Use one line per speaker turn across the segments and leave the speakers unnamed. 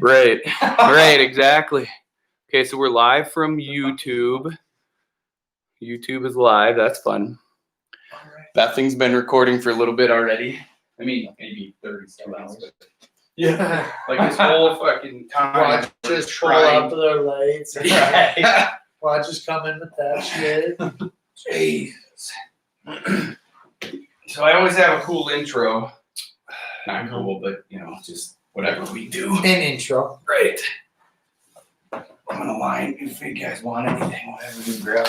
Right. Right, exactly. Okay, so we're live from YouTube. YouTube is live. That's fun.
All right.
That thing's been recording for a little bit already. I mean, maybe 30 seconds. But
Yeah.
like this whole fucking time.
Watch us pull up with our lights.
Yeah.
Watch us come in with that shit.
Jesus. So I always have a cool intro. Not cool, but just whatever we do.
An intro.
Right. I'm gonna line if you guys want anything, whatever you grab.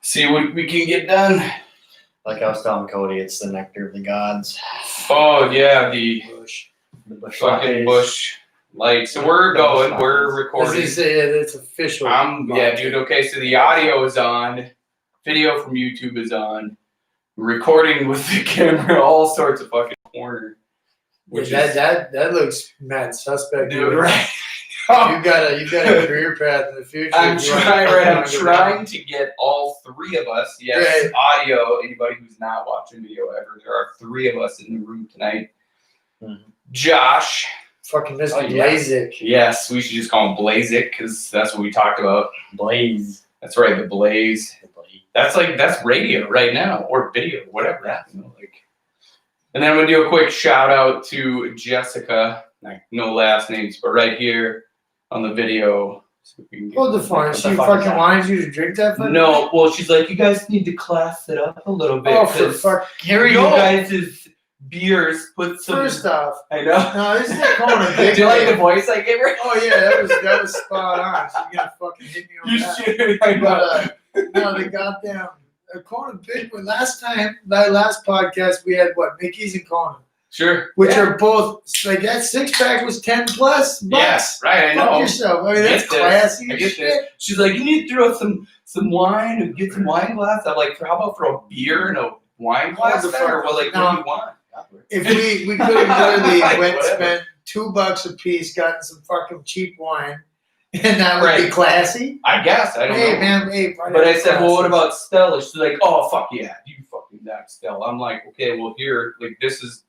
See what we can get done.
Like I was telling Cody, it's the nectar of the gods.
Oh yeah, the
bush
fucking
lattes.
bush light. So we're going. We're recording.
It's official.
Yeah, dude. Okay, so the audio is on. Video from YouTube is on. Recording with the camera, all sorts of fucking corner.
That looks mad suspect.
Dude, right?
You got a career path in the future.
I'm trying to get all three of us. Yes,
right.
Audio. Anybody who's not watching video ever, there are three of us in the room tonight.
Mm-hmm.
Josh.
Fucking Mr.
Oh, yeah.
Blazik.
Yes, we should just call him Blazik because that's what we talked about.
Blaze.
That's right, the Blaze. That's radio right now or video, whatever. And then I'm gonna do a quick shout out to Jessica. Like no last names, but right here on the video. So we can get
What the fuck? She
fuck is
fucking
that?
wanted you to drink that fucking
No, well, she's like, you guys need to class it up a little bit.
Oh, for
'cause
fuck. Here we
you
go.
guys' beers put some.
First off,
I know.
no, this is Kona.
Do you like the voice I gave her?
Oh yeah, that was spot on. She's gonna fucking hit me on
You
that.
should. I know.
But no, the goddamn Kona Big one. Last podcast we had what Mickey's and Kona,
Sure.
which
Yeah.
are both like that 6-pack was $10+ bucks.
Yes, right. I
Fuck
know.
yourself. I mean
I
that's
get this.
classy
I
as
get
shit.
this. She's like, you need to throw some wine and get some wine glass. I'm like, how about throw a beer and a wine glass?
the
There?
fuck?
Well, like,
No.
what do you want?
If we could have literally
Like,
went
whatever.
spent $2 a piece, gotten some fucking cheap wine, and that would be
Right.
classy.
I guess I don't
Hey
know.
man, hey.
But I said, well, what about Stella? She's like, oh fuck yeah, you fucking that Stella. I'm like, okay, well here, like this is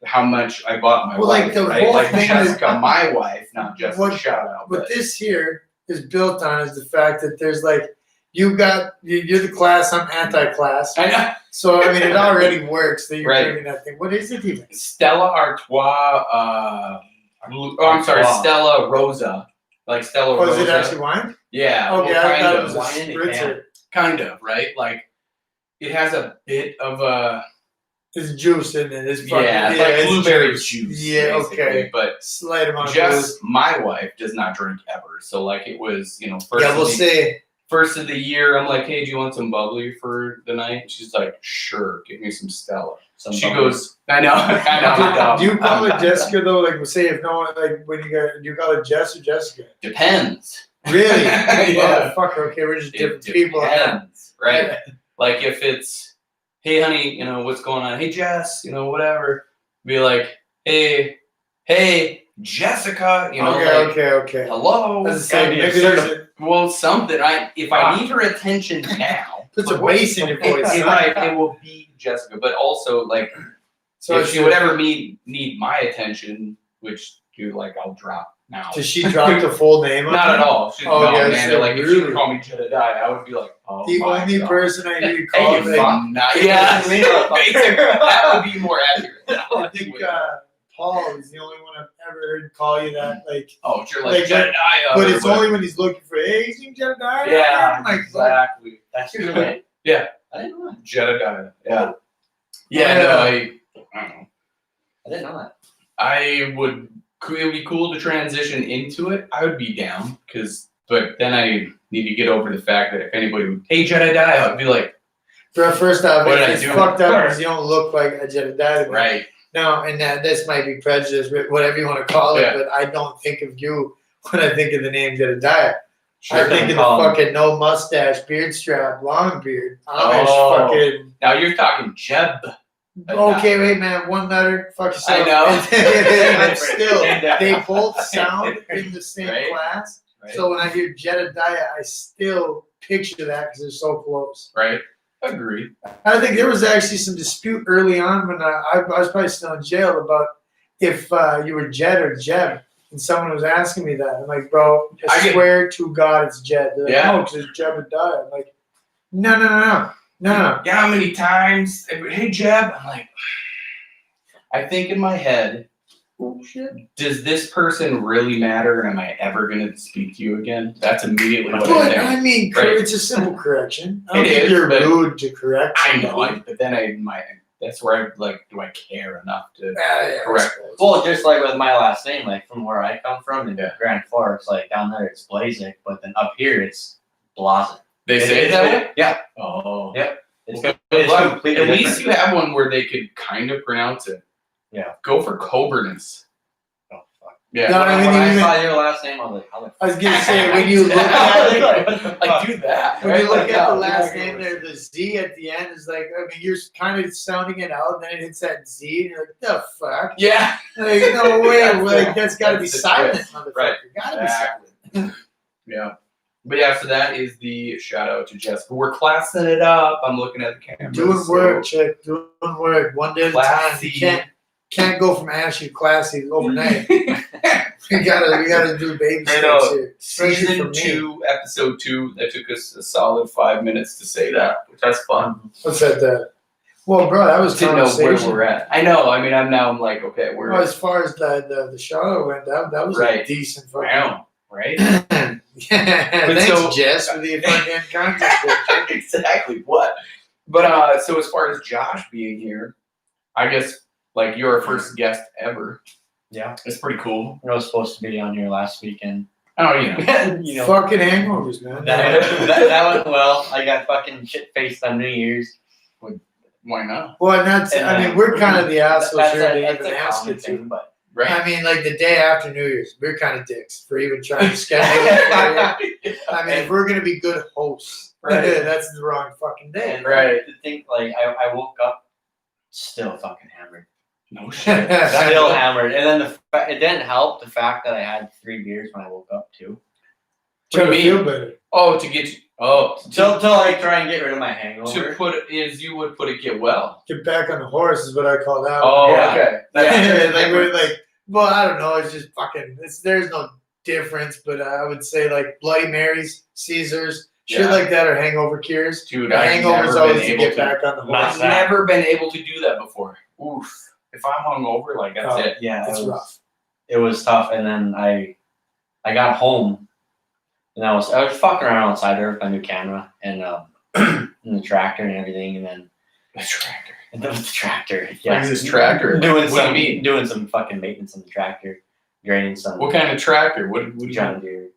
how much I bought my
Well,
wife,
like, the
right?
whole
Like
thing
Jessica,
is-
my wife, not just
What-
a shout out.
What this here is built on is the fact that there's like you're the class, I'm anti-class.
I know.
So I mean, it already works that you're
Right.
drinking that thing. What is it even?
Stella Artois. I'm sorry,
Artois.
Stella Rosa. Like Stella
Oh,
Rosa.
is it actually wine?
Yeah.
Okay,
well,
I
kind
thought
of.
it was a
Wine in a
spritzer.
Kind of, right? Like it has a bit of a
There's juice in it. It's fucking,
it's like
it's
blueberry juice.
Yeah,
basically,
okay.
But
Slight amount of
just my wife does not drink ever. So like it was, first
yeah,
of
we'll
the,
see.
first of the year, I'm like, hey, do you want some bubbly for the night? And she's like, sure, give me some Stella. She goes, I know, I'm dumb.
Do you call
I'm
her
dumb.
Jessica though? Like, say if no one like when do you call her Jess or Jessica?
Depends.
Really?
Yeah.
Fuck. Okay, we're just
It
different people.
depends, right?
Yeah.
Like if it's, hey, honey, what's going on? Hey, Jess, whatever. Be like, hey, Jessica,
Okay.
hello.
That's the same.
Gotta be
Maybe
assertive.
there's
Well, something. If I need her attention now,
puts a bass in your voice.
it will be Jessica. But also, like,
So
if she would ever need my attention, which, dude, like, I'll drop now.
Does she drop the full name? on
Not
you?
at all. She's
Oh,
no,
yeah,
man.
so
Like, if she
really?
would call me Jedediah, I would be like, oh,
The
my
only
God.
person I hear you
Hey,
call
you
like,
fuck nut. Yeah, basically, that would be more accurate.
I think Paul is the only one I've ever heard call you that. Like,
Oh, you're like,
like,
Jedediah.
but
or
it's
what-
only when he's looking for, hey, is he Jedediah?
Yeah,
I'm like,
exactly.
That's your name?
Yeah.
I didn't know that.
Jedediah. Yeah.
Yeah.
Yeah, no, I don't know.
I didn't know that.
It would be cool to transition into it. I would be down, but then I need to get over the fact that if anybody would, hey, Jedediah, I'd be like,
First off,
What did I
it's
do?
fucked up because you don't look like a Jedediah.
right.
No, and this might be prejudice, whatever you want to call it,
Yeah.
but I don't think of you when I think of the name Jedediah.
Sure.
I think of the
call him.
fucking no mustache, beard strap, long beard, Amish
Oh.
fucking.
Now you're talking Jeb.
Okay, wait, man, one letter, fuck yourself.
I know.
And still, they both sound in the same
Right.
class.
Right.
So when I hear Jedediah, I still picture that because they're so close.
Right. Agreed.
I think there was actually some dispute early on when I was probably still in jail about if you were Jed or Jeb, and someone was asking me that. I'm like, bro,
I
I
get-
swear to God, it's Jed. They're like,
Yeah.
no, because it's Jeb or die. I'm like, no.
Yeah, how many times? Hey, Jeb. I'm like, I think in my head,
Oh shit.
does this person really matter? And am I ever going to speak to you again? That's immediately what I
But
think.
I mean,
Right.
it's a simple correction. I don't
It
think
is,
you're
but-
rude to correct.
I know,
somebody.
but then that's where I like, do I care enough to?
Yeah,
Correct.
I suppose.
Well, just like with my last name, like from where I come from in
Yeah.
Grand Forks, like down there it's Blazik, but then up here it's Blazin.
They say it that way?
Yeah.
Oh.
Yeah. It's,
Well,
it's
luck.
completely
At least
different.
you have one where they could kind of pronounce it.
Yeah.
Go for Coburnus.
Oh, fuck.
Yeah.
No,
When,
I mean,
when I
even-
saw your last name, I was like, how the
I was gonna say when you look at it,
like do that.
when
right?
you look
Like,
at the
no,
last
you're not
name
gonna-
there, the Z at the end is like, I mean, you're kind of sounding it out, and then it hits that Z, and you're like, the fuck?
Yeah.
Like, no way,
That's
like,
the-
that's gotta be
that's the
silent,
twist.
motherfucker.
Right.
Gotta
Exactly.
be silent.
Yeah. But yeah, so that is the shout out to Jessica. We're classing it up. I'm looking at the camera.
Doing work, chick, doing work, one day at a time.
Classy.
You can't go from ashy to classy overnight. we gotta do baby
I
steps
know.
here. Especially for
Season
me.
2, episode 2. That took us a solid 5 minutes to say that, which that's fun.
What's that? Well, bro, that was
Didn't know where
conversation.
we're at. I know. I mean, I'm like, okay, we're
Well, as far as the shout out went, that was a
Right.
decent fucking.
wow, right?
Yeah, thanks,
so-
Jess, for the fucking context. picture.
Exactly what. But so as far as Josh being here, I guess like you're our first guest ever.
Yeah.
It's pretty cool.
I was supposed to be on here last weekend.
Oh, you know.
you know,
Fucking hangovers, man.
that went well. I got fucking shit faced on New Year's.
Why not?
Well, and that's, I mean, we're kind of the assholes
That's
here
a,
to
that's
even
a
ask
common
it
thing,
to.
but
Right.
I mean, like the day after New Year's, we're kind of dicks for even trying to schedule it for you. I mean, if we're going to be good hosts,
Right.
that's the wrong fucking day.
and
Right.
to think like I woke up still fucking hammered.
No shit.
Still hammered. And then it didn't help the fact that I had 3 beers when I woke up too.
Trying to
What do you
feel better.
Oh, to get you. Oh,
Till like try and get rid of my
to
hangover.
put it is you would put it get well.
Get back on the horse is what I call that.
Oh,
Yeah.
okay.
Yeah, like we're like, well, I don't know. It's just fucking. There's no difference, but I would say like Bloody Marys, Caesars, shit
Yeah.
like that are hangover cures.
Dude,
The
I've
hangover's
never
always
been
to
able
get
to.
back on the
Not
horse.
I've
that.
never been able to do that before. Oof. If I'm hungover, like that's
Oh.
it.
Yeah,
It's rough.
it was tough. And then I got home and I was fucking around outside there with my new camera and and the tractor and everything, and then
The tractor.
with the tractor.
Like
Yeah,
this tractor.
doing
What
some
do you mean?
doing some fucking maintenance on the tractor, draining some
What kind of tractor? What do you
John Deere.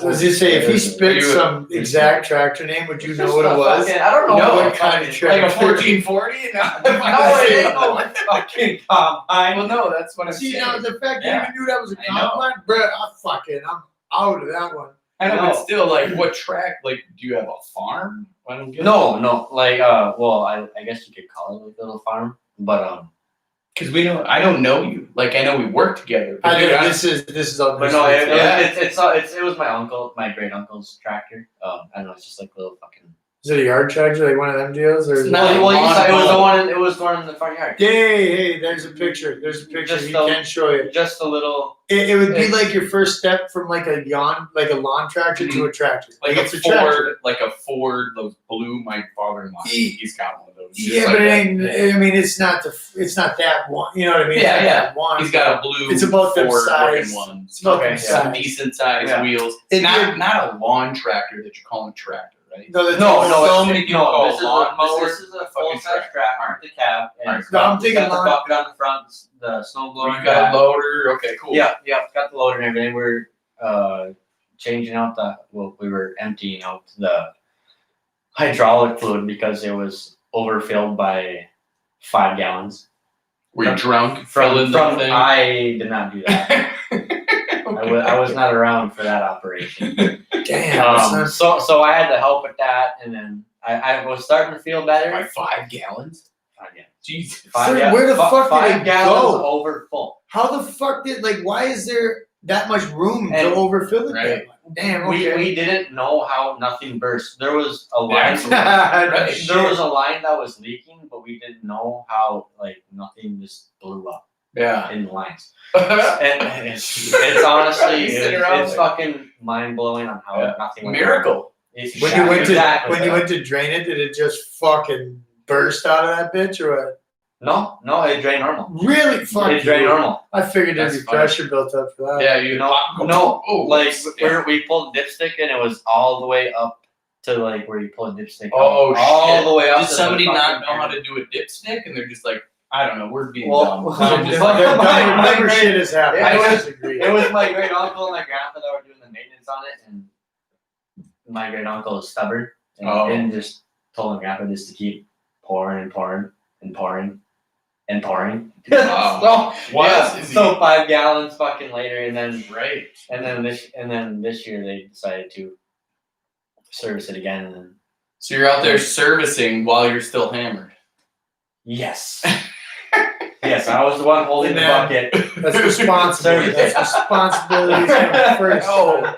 So as you say, if he spit
You-
some exact tractor name, would you know what it
Just a
was?
fucking- I don't know
No,
what
what kind of
fucking-
Like a
tractor?
1440? No,
No, it ain't no fucking combine.
Well, no, that's what I'm
See,
saying.
now the fact
Yeah.
you even knew that was a
I know.
combine, bro, I'm out of that one.
I know,
No.
but still, like, what track? Like, do you have a farm? I don't get
No, like well, I guess you could call it like a little farm, but
because I don't know you. Like, I know we work together. But
I
dude,
know
I-
this is all.
But no,
Yeah.
it was my great uncle's tractor. I don't know, it's just like a little fucking.
Is it a yard tractor, like one of them deals, or?
It's
is it-
not-
Well, you saw,
lawn
it was the one in the front yard.
Hey, there's a picture. There's a picture.
Just
He
the-
can show you.
Just a little.
It would be
it's-
like your first step from like a lawn tractor to a tractor.
like
it's
a
a tractor.
Ford, like a Ford, those blue. My father-in-law, he's got one of those. just
Yeah,
like
but it
that.
ain't. I mean, it's not that one. You know what I mean? It's
Yeah,
not
yeah.
that one.
He's got a blue.
It's about them
Ford
size.
looking one.
It's about
Okay,
the
yeah.
Some
size.
decent sized
Yeah.
wheels.
It-
Not a lawn tractor that you're calling a tractor, right?
No, that's
No,
so
it's-
many people call
This is
lawnmower
this is a full size
tractor.
tractor with the cab, and
Alright.
it's
No, I'm
got
thinking
the
lawn-
bucket on the front, the snow blower.
You got a loader. Okay, cool.
Yeah, got the loader and everything. We're changing out we were emptying out the hydraulic fluid because it was overfilled by 5 gallons.
Were you drunk?
From
filling the thing?
I did not do that. I was not around for that operation.
Damn.
So I had to help with that, and then I was starting to feel better.
By 5 gallons?
Yeah.
Jesus.
Where the fuck did it
5 gallons
go?
over full.
How the fuck why is there that much room
And-
to overfill it?
Right.
Damn. Okay.
We didn't know how nothing burst. There was a line.
Right.
There was a line that was leaking, but we didn't know how like nothing just blew up.
Yeah.
in the lines. And it's honestly,
Sitting around
it's fucking mind blowing on how
Yeah.
nothing went
Miracle.
It's
When you went to
exactly
when you
that.
went to drain it, did it just fucking burst out of that bitch or what?
No, it drained normal.
Really? Fuck
It drained
you.
normal.
I figured there'd
That's
be
funny.
pressure built up for that.
Yeah, you
No,
Oh,
like
yeah.
we pulled dipstick and it was all the way up to like where you pull a dipstick.
Oh,
all
shit.
the way up.
Did
to
somebody
the
not
fucking
know how
end.
to do a dipstick, and they're just like, I don't know, we're being
Well,
dumb.
well,
So
Dumb
just like,
dumber shit has happened.
Yeah,
I
it was-
disagree.
It was my great uncle and my grandpa that were doing the maintenance on it, and my great uncle is stubborn and
Oh.
and just told my grandpa just to keep pouring and pouring and pouring and pouring.
Wow.
so,
What
yeah,
else is
so
he-
5 gallons fucking later, and then
right.
this year they decided to service it again, and then
So you're out there servicing while you're still hammered.
yes, yes, I was the one holding the
Man.
bucket.
That's responsibility. That's responsibility first.
Oh.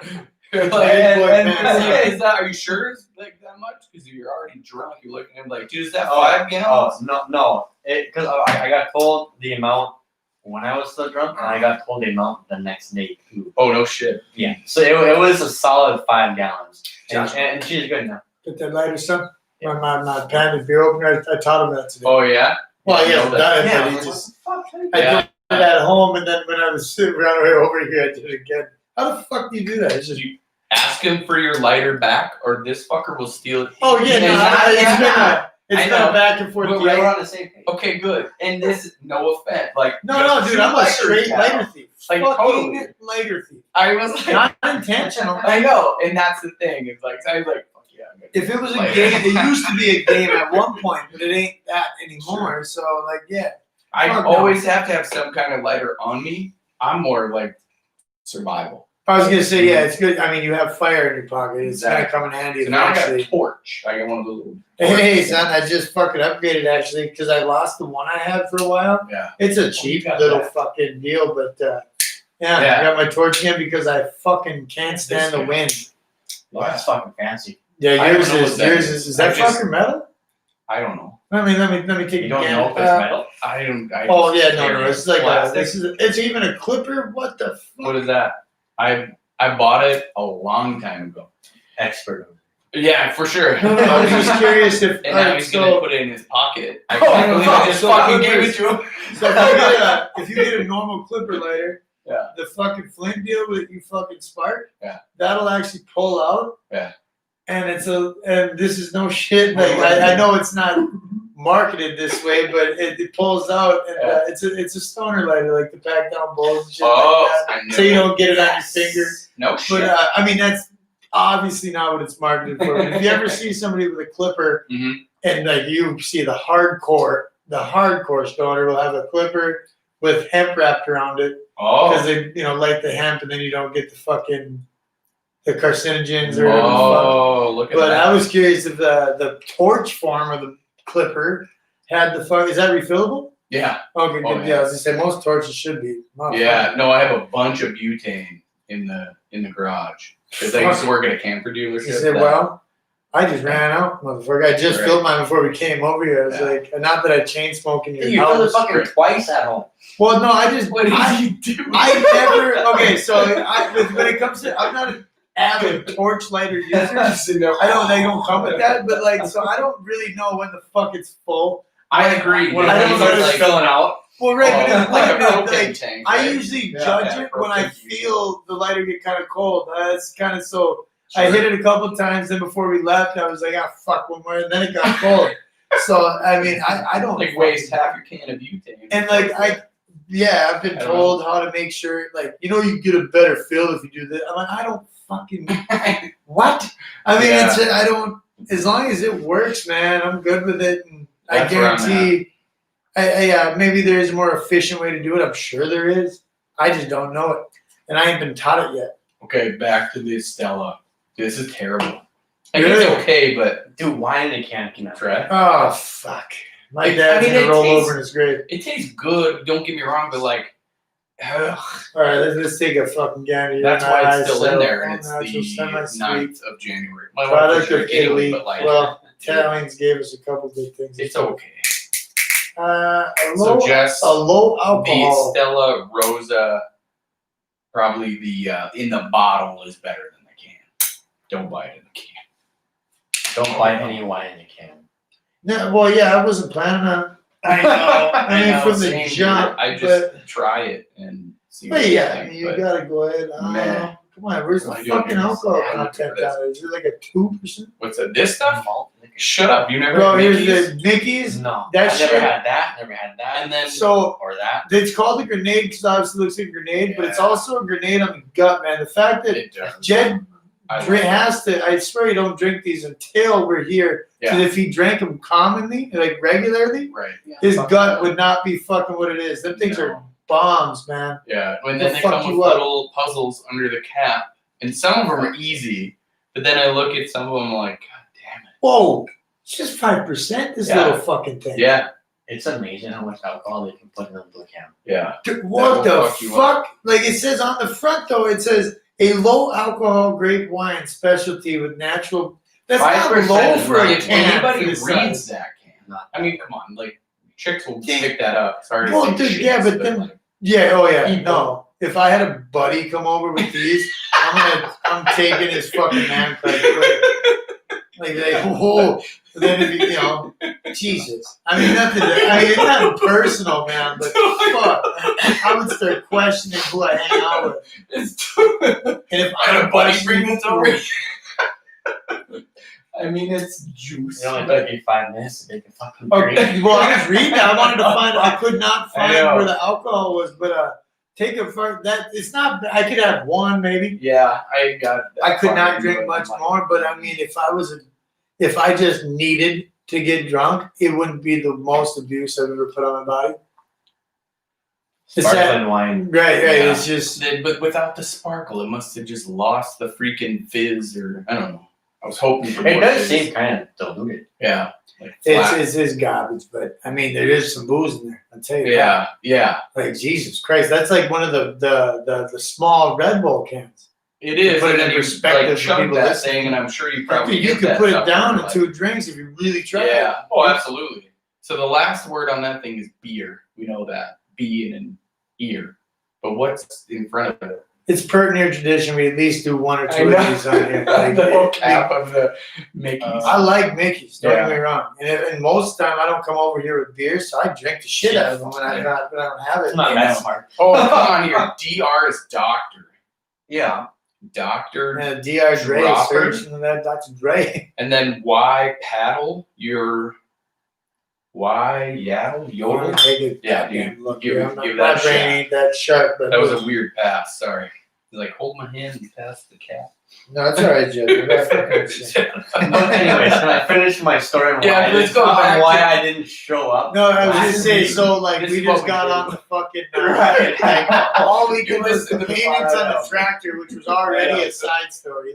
Like,
And-
is that? Are you sure it's like that much? Because you're already drunk. You're looking at him like, dude, is that
Oh,
5 gallons?
no, because I got told the amount when I was still drunk, and I got told the amount the next day too.
Oh no shit.
Yeah, so it was a solid 5 gallons, and,
Gotcha.
and she's good now.
Put that lighter, son. My patented beer opener. I taught him that today.
Oh yeah.
Well, he
You know
hasn't
that-
done it,
Yeah,
but he
what
just.
the fuck?
I
Yeah.
did it at home, and then when I was sitting around the way over here, I did it again. How the fuck do you do that? It's just.
You ask him for your lighter back, or this fucker will steal it.
Oh yeah, no, it's
I
been a
know.
back and forth
But
deal.
Yeah, we're on the same page.
Okay, good. And this is no offense. Like
No, dude, I'm a straight lighter thief.
Like,
Fucking
totally.
lighter thief.
I was like,
Not intentional.
I know, and that's the thing. It's like I was like, fuck yeah. I'm gonna
If
do
it was a
lighter.
game, it used to be a game at one point, but it ain't that anymore. So, like, yeah.
I
Fuck no.
always have to have some kind of lighter on me. I'm more like survival.
I was gonna say, yeah, it's good. I mean, you have fire in your pocket. It's
Exactly.
gonna come in handy
So now I got
eventually.
a torch. I got one of those little.
Hey,
torches.
son, I just fucking upgraded actually because I lost the one I had for a while.
Yeah.
It's a cheap
got
little
that.
fucking deal, but yeah,
Yeah.
I got my torch again because I fucking can't
This
stand the
guy.
wind.
Oh, that's fucking fancy.
Yeah,
I
yours
don't know
is
what that
yours
is.
is that
I just-
fucking metal?
I don't know.
I mean, let me take
You
a
don't
gander.
know if it's metal?
I don't.
Oh yeah,
just
no,
carry
it's like
plastic.
it's even a clipper. What the fuck?
What is that? I bought it a long time ago.
Expert.
Yeah, for sure.
No, I was just curious if.
And now
alright,
he's gonna put it in his pocket. I
Oh,
can't believe I just
so
fucking
clippers.
gave it to him.
So if you get a normal clipper lighter,
Yeah.
the fucking flint deal that you fucking spark,
Yeah.
that'll actually pull out.
Yeah.
And and this is no shit. Like
What is
I
it?
know it's not marketed this way, but it pulls out, and
Yeah.
it's a stoner lighter, like the pack down bowls and shit
Oh,
like that.
I know.
So you don't get it on your finger.
No
But
shit.
I mean, that's obviously not what it's marketed for. But if you ever see somebody with a clipper,
Mhm.
and like you see the hardcore stoner will have a clipper with hemp wrapped around it because
Oh.
they light the hemp, and then you don't get the carcinogens or whatever the fuck.
Oh, look at
But
that.
I was curious if the torch form of the clipper had the fuck. Is that refillable?
Yeah.
Okay,
Oh,
good.
yeah.
Yeah, I was gonna say most torches should be. Oh,
Yeah. No, I have a bunch of butane in the garage. Because I used to work at a camper dealership.
You said,
that-
well, I just ran out, motherfucker. I just
Right.
filled mine before we came over here. I was
Yeah.
like, not that I chain smoke in your
You filled it
house.
fucking twice at home.
Well, no, I just,
What did
I,
you do?
I never, okay, so when it comes to, I'm not an avid torch lighter user. They don't come with that, but like, so I don't really know when the fuck it's full.
I agree.
When
I
I
don't
was
know, it's
filling out.
Well, right, but
Oh,
it's
like a
like,
propane tank.
I
right?
usually
Yeah,
judge
yeah,
it when I
propane.
feel the lighter get kind of cold. That's kind of so. I hit it a couple times, then before we left, I was like, "Ah, fuck one more," and then it got cold. So I mean, I don't
Like waste half your can of butane.
And like I've been
I don't
told how to make sure, like you get a better feel if you do this. I'm like, I don't fucking what? I mean,
Yeah.
I don't. As long as it works, man, I'm good with it, and
That's
I
where I'm
guarantee. Maybe there's a more efficient way to do it. I'm sure there is. I just don't know it, and I ain't been taught it yet.
Okay, back to the Stella. This is terrible. I
Really?
guess it's okay, but
Dude, why in the can can I
try.
Oh fuck! My
I
dad's
mean,
gonna
it
roll
tastes-
over in his grave.
It tastes good. Don't get me wrong, but like, ugh,
All right, let's take a fucking gander.
that's why it's still in
So,
there, and it's
natural,
the
semi-sweet
9th of January. My
product
wife
of
was drinking
Italy.
it, but like,
Well, Tallings gave us a couple good things.
it's okay. So Jess,
a low
the
alcohol.
Stella Rosa, probably the in the bottle is better than the can. Don't buy it in the can.
Don't buy any wine in a can.
No, well, yeah, I wasn't planning on.
I know.
I mean, from the
same
jump.
I just try it and see.
But
what
yeah,
I think,
you
but
gotta go ahead. I don't
Meh.
know. Come on, where's the
Why do it
fucking
in this
alcohol
can?
content
Look at
on it? Is it like a 2%?
what's that? This stuff?
Malt liquor.
Shut up! You never.
Bro,
had
here's
Mickey's?
the Mickey's.
No,
That
I
shit-
never had that. Never had that.
And then
So
or that.
it's called a grenade because obviously it looks like a grenade, but it's
Yeah.
also a grenade on the gut, man. The fact that
it does.
Jed
I
drink,
love
has to, I swear you don't drink these until we're here.
Yeah.
Because if he drank them commonly, like regularly,
it. Right.
his
Fuck
gut
that.
would not be fucking what it is. Them things
No.
are bombs, man.
Yeah, and
They'll
then they
fuck
come
you
with
up.
little puzzles under the cap, and some of them are easy. But then I look at some of them like, God damn
Whoa, it's just 5%. This
Yeah.
little fucking
it.
thing.
Yeah,
It's amazing how much alcohol they can put into a can.
yeah.
Dude, what
That will
the
fuck you
fuck? Like it says on the front though, it says a low alcohol grape wine specialty with natural. That's not
5%
low
is
for a
not-
If
can.
anybody
for this
reads
size.
that can,
Not
I mean, come on, like chicks will
Yeah.
pick that up. Sorry
Well,
to say
dude,
chicks,
yeah, but then-
like,
Yeah, oh yeah,
People.
no. If I had a buddy come over with these, I'm taking his fucking man card quick. Like, whoa. Then if you know, Jesus. I mean, nothing. I mean, it's not personal, man, but fuck. I would start questioning who I hang out with.
it's
And if
I had a buddy
question
bring this over.
who-
I mean, it's juice.
It only took you 5 minutes to make a fucking drink.
Okay, well, I was reading. I wanted to find. I could not
I
find
know.
where the alcohol was, but take it for that. It's not. I could have one maybe.
Yeah, I got. That
I could
far
not
into
drink
it.
much more, but I mean, if I just needed to get drunk, it wouldn't be the most abuse I've ever put on my body. It's that,
Sparkling wine.
right.
Yeah.
It's just
But without the sparkle, it must have just lost the freaking fizz, or I don't know. I was hoping for
It
more
does
fizz.
seem kind of diluted.
Yeah, like flat.
it's garbage, but I mean, there is some booze in there. I'll tell you.
Yeah, yeah,
that. Like Jesus Christ, that's like one of the small Red Bull cans.
it is.
Put it
And
in
then you
perspective
like
for
chug
people
that
listening.
thing, and I'm sure you
I
probably
think you
get
could
that
put it
stuff
down
from,
in 2 drinks if you really try.
Yeah. Oh, absolutely. So the last word on that thing is beer. We know that. B and an ear. But what's in front of it?
It's pertinent tradition. We at least do 1 or 2
I
of
know.
these on here. Like,
the whole cap of the Mickey's.
I like Mickey's, don't
Yeah.
get me wrong. And most of the time I don't come over here with beer, so I drink the shit out of them when I don't have it.
It's not that smart.
Oh, come on here. DR is doctor.
Yeah.
Doctor.
And Dr. Dre
Dropper.
search and that Dr. Dre.
And then Y paddle. Your Y yaddle
You want
yodel.
to take it?
Yeah,
goddamn look
give-
here. I'm not-
give
my
that
brain
shot.
ain't that sharp, but
That was a weird pass. Sorry. He's like, hold my hand and pass the cap.
no, it's all right, Jed. We got fucking shit.
Anyways, can I finish my story on
Yeah,
why,
let's go
on
back
why
to-
I didn't show up?
No, I was
last
just saying.
week?
So like
This
we
is what
just
we
got
do.
on the fucking
Right.
like, all we
You
did was
listen
the
to the
payments on
fire
the tractor, which was already a side story.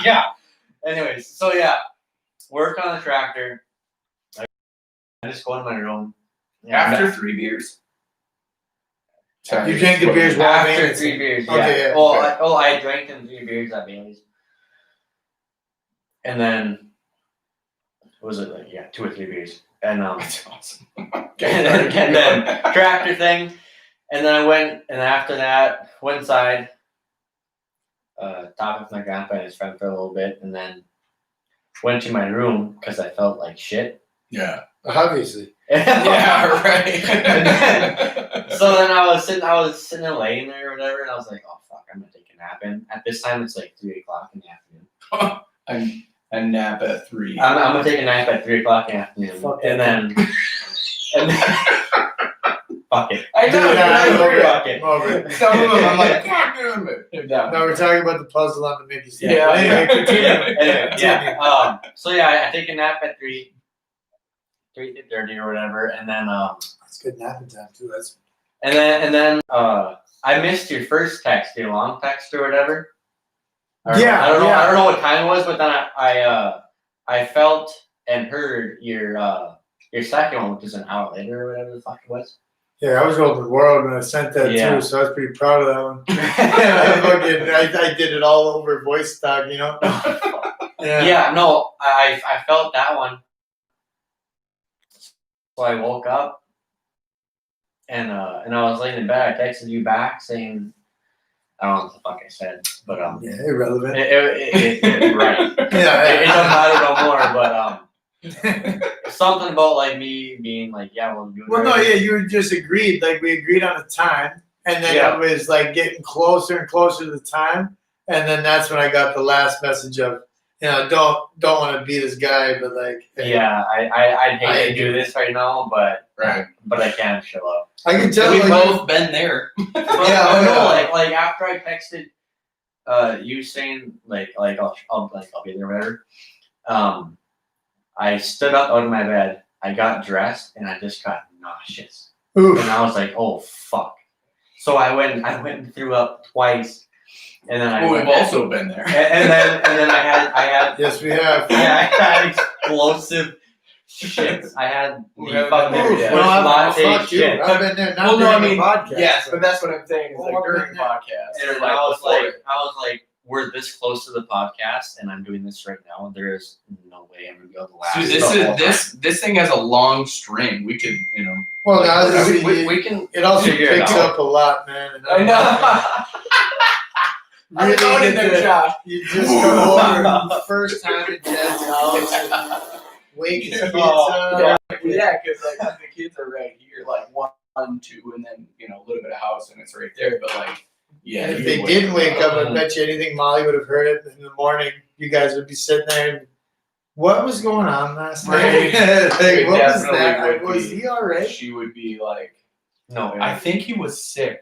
Yeah. Anyways, so yeah, work on the tractor. I just go in my room.
After 3 beers. Sorry.
You drank the beers while
After
maintenance.
3 beers, yeah.
Okay, yeah,
Well,
okay.
I drank them 3 beers at Bailey's, and then was it like 2 or 3 beers, and
That's awesome.
and then tractor thing, and then I went, and after that went inside, talked with my grandpa and his friend for a little bit, and then went to my room because I felt like shit.
Yeah.
Obviously.
Yeah, right.
So then I was sitting there laying there or whatever, and I was like, oh fuck, I'm gonna take a nap. And at this time it's like 3 o'clock in the afternoon.
I nap at 3.
I'm gonna take a nap at 3 o'clock in the afternoon.
Fuck
and then fuck it.
I know.
Dude, I'm over it.
Fuck it.
I'm over it.
Some of them I'm like, God damn it.
No, we're talking about the puzzle on the Mickey stand.
Yeah.
Anyway, continue.
Anyway,
Continue.
yeah. So yeah, I take a nap at 3:30 or whatever, and then
That's good napping time too. That's
and then I missed your first text, your long text or whatever.
Yeah,
I don't know.
yeah.
I don't know what time it was, but then I felt and heard your second one, which is an hour later or whatever the fuck it was.
yeah. I was over the world when I sent that
Yeah.
too, so I was pretty proud of that one. I did it all over voice stock, you know.
Yeah, no, I felt that one. So I woke up and I was laying in bed. I texted you back saying, I don't know what the fuck I said, but
Yeah, irrelevant.
right.
Yeah,
It doesn't matter no more, but something about like me being like, yeah, we'll do it.
Well, no, yeah, you just agreed. Like we agreed on a time, and then
Yeah.
it was like getting closer and closer to the time, and then that's when I got the last message of, don't want to be this guy, but like, hey,
Yeah, I'd hate
I
to do this right now, but
Right.
but I can't show up.
I can tell.
We've
like,
both been there.
But
oh,
no,
yeah.
like after I texted you saying like I'll be there whatever. I stood up out of my bed, I got dressed, and I just got nauseous.
Oof.
And I was like, oh fuck. So I went and threw up twice. And then
Well, we've also been there.
and then I had
Yes, we have.
yeah, I had explosive shits. I had
We
the
haven't
fucking
been there
Oof,
yet.
no,
latte
fuck you.
shit.
I've been there. Not
Well, no, I
during
mean,
the podcast.
yes, but that's what I'm saying. Is
Oh,
like
I've
during
been
the
there.
podcast.
And
or
I was
before
like, we're this close to the podcast, and I'm doing this right now. There is no way I'm gonna be able to last.
Dude,
the whole time.
this thing has a long string. We could,
Well, now this is,
we can.
it also
figure it
picks
out.
up a lot, man. And
I know.
Really
going in
get
there,
to-
Josh.
You just come over first time at Jed's house and wake his kids up.
Yeah, because like the kids are right here, like 1, 2, and then a little bit of house, and it's right there. But like, yeah,
And if
you
they
can
didn't wake up, I
Mhm.
bet you anything Molly would have heard it in the morning. You guys would be sitting there and what was going on last night?
Right.
Like,
It
what was
definitely
that?
would
Was
be.
he all right?
She would be like,
No,
I think he was sick,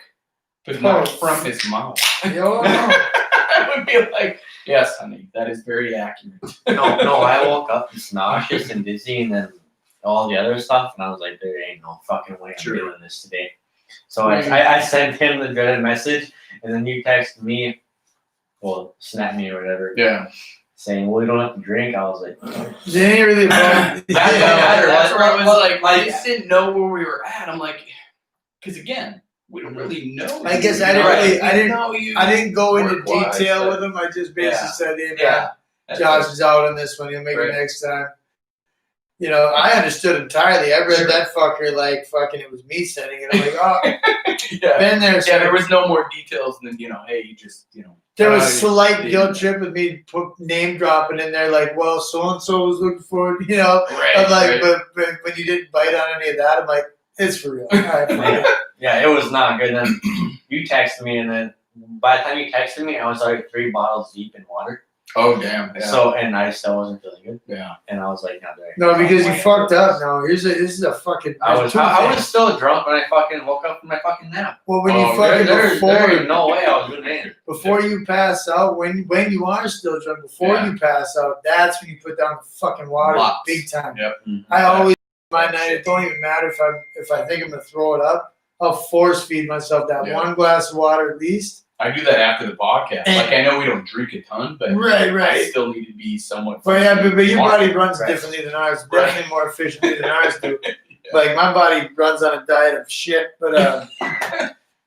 but not from his mouth.
Yo,
I would be like, yes, honey, that is very accurate.
no. I woke up just nauseous and dizzy, and then all the other stuff, and I was like, there ain't no fucking way I'm
Sure.
doing this today. So I sent him the dreaded message, and then you texted me, well, snap me or whatever,
Yeah.
saying, well, you don't have to drink. I was like,
they ain't really bad.
That's where I was like, I
like-
just didn't know where we were at. I'm like, because again, we don't really know.
I guess
you,
I didn't
right?
really- I
We
didn't-
know you.
I didn't go into
Work-wise,
detail
but-
with him. I just basically
Yeah.
said, hey, man,
Yeah. That's
Josh
it.
is out on this one. He'll make
Right.
it next time. I understood entirely. I read that fucker like fucking it was me sending it. I'm like, oh,
Yeah.
been there.
Yeah, there was no more details than hey, you just
There was
Uh,
slight
yeah.
guilt trip with me put name dropping in there, like, well, so and so was looking for it,
right.
I'm like,
right.
but when you didn't bite on any of that, I'm like, it's for real. All right, fuck it.
yeah, it was not good. Then you texted me, and then by the time you texted me, I was already 3 bottles deep in water.
Oh damn. Yeah.
So, and I still wasn't feeling good,
yeah.
and I was like, not there.
No, because you fucked up. No, this is a fucking.
I was
there's two
I was
things.
still drunk when I fucking woke up from my fucking nap.
Well, when you
Oh,
fucking
There ain't no way I was doing anything.
before you pass out, when you are still drunk, before
Yeah.
you pass out, that's when you put down the fucking water,
Lots.
big time.
Yep.
I always my night. It don't even matter if I think I'm gonna throw it up. I'll force feed myself that
Yeah.
1 glass of water at least.
I do that after the podcast.
And-
Like I know we don't drink a ton, but
Right,
I
right.
still need to be somewhat.
But yeah, but your
Water.
body runs
Right.
differently than ours.
Right.
Definitely more efficiently than ours do. Like my body runs on a diet of shit, but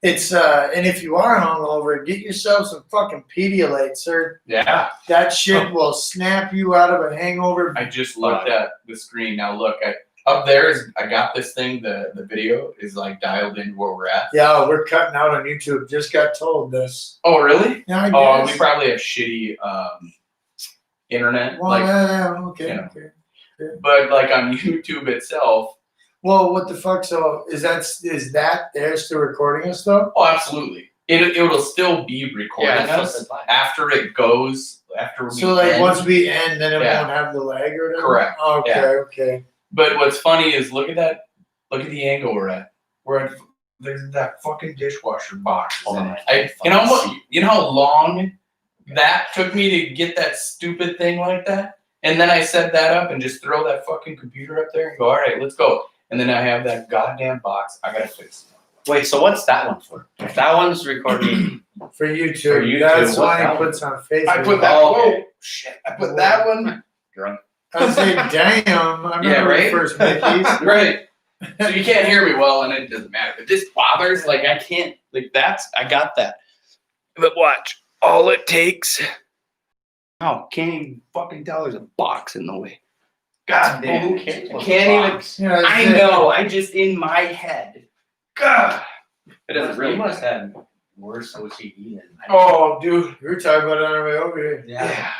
it's and if you are hungover, get yourself some fucking Pedialyte, sir.
Yeah.
That shit will snap you out of a hangover.
I just looked at the screen. Now look, up there is I got this thing. The video is like dialed in where we're at.
Yeah, we're cutting out on YouTube. Just got told this.
Oh really?
Yeah, I
Oh,
guess.
we probably have shitty internet.
Well,
like,
okay,
yeah.
okay.
but like on YouTube itself.
Well, what the fuck? So is that there still recording us though?
Oh, absolutely. It'll still be recording
Yeah,
us after it goes. After we
So like
end.
once we end, then it
Yeah.
won't have the lag or whatever.
Correct.
Okay,
Yeah.
okay.
But what's funny is look at that. Look at the angle we're at. We're at there's that fucking dishwasher box.
Oh,
in
my
it. You know how long that took me to get that stupid thing like that? And then I set that up and just throw that fucking computer up there and go, all right, let's go. And then I have that goddamn box. I gotta fix it.
Wait, so what's that one for? If that one's recording,
For YouTube.
For YouTube,
That's
what
why
that
he
one?
puts on Facebook.
I put that.
Oh, okay.
Oh shit! I put that one.
drunk.
I was like, damn. I remember
Yeah, right?
the first Mickey's.
Right. So you can't hear me well, and it doesn't matter. But this bothers. Like I can't. Like I got that. But watch. All it takes. Oh, can't even fucking tell. There's a box in the way. God,
Well, who
damn.
cares?
I
about
can't
the
even.
box?
You know,
I know. I just in my head. God. It doesn't
You
really.
must have worse OCD than I do.
Oh, dude.
We were talking about it on our way over here.
Yeah.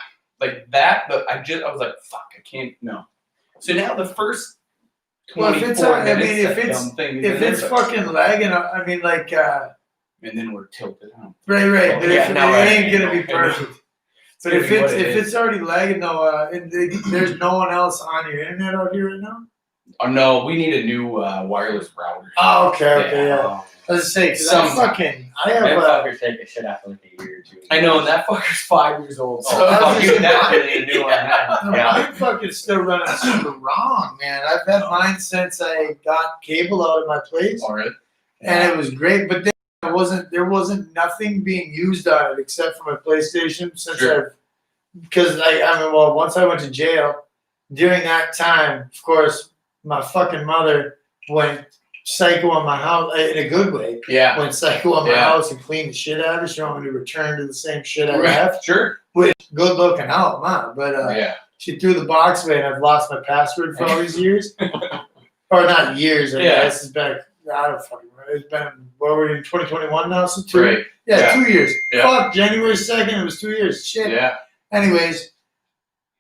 Like that, but I was like, fuck, I can't, no. So now the first
Well,
24
if it's, I mean,
minutes,
if
that
it's-
dumb thing is
If
in
it's
there,
fucking lagging, I mean, like,
and then we're tilted out.
right. But
Yeah,
if
no,
it
right,
ain't
I
gonna be
know, I know.
perfect. But if it's already lagging though, there's no one else on your internet out here right now.
Oh no, we need a new wireless router.
Oh, okay, yeah.
Oh,
I was gonna say, 'cause
Sometime.
I have
them fuckers take a shit after like a year or two.
I know, and that fucker's 5 years old. So
Oh,
I was
fuck
just
you,
saying,
definitely a new one then. Yeah.
mine fucking still running super wrong, man. I've had mine since I got cable out of my place,
All right.
and it was great. But then there wasn't nothing being used on it except for my PlayStation since
Sure.
because I mean, well, once I went to jail, during that time, of course, my fucking mother went psycho on my house in a good way.
Yeah.
Went psycho on my
Yeah.
house and cleaned the shit out of it. She wanted me to return to the same shit I
Right.
left.
Sure.
Which good looking out, man. But
Yeah.
she threw the box away, and I've lost my password for all these years, or not years. I
Yeah.
guess it's been. I don't fucking remember. It's been. What were we in 2021 now? So two.
Right.
Yeah,
Yeah.
2 years.
Yeah.
Fuck, January 2nd. It was 2 years. Shit.
Yeah.
Anyways,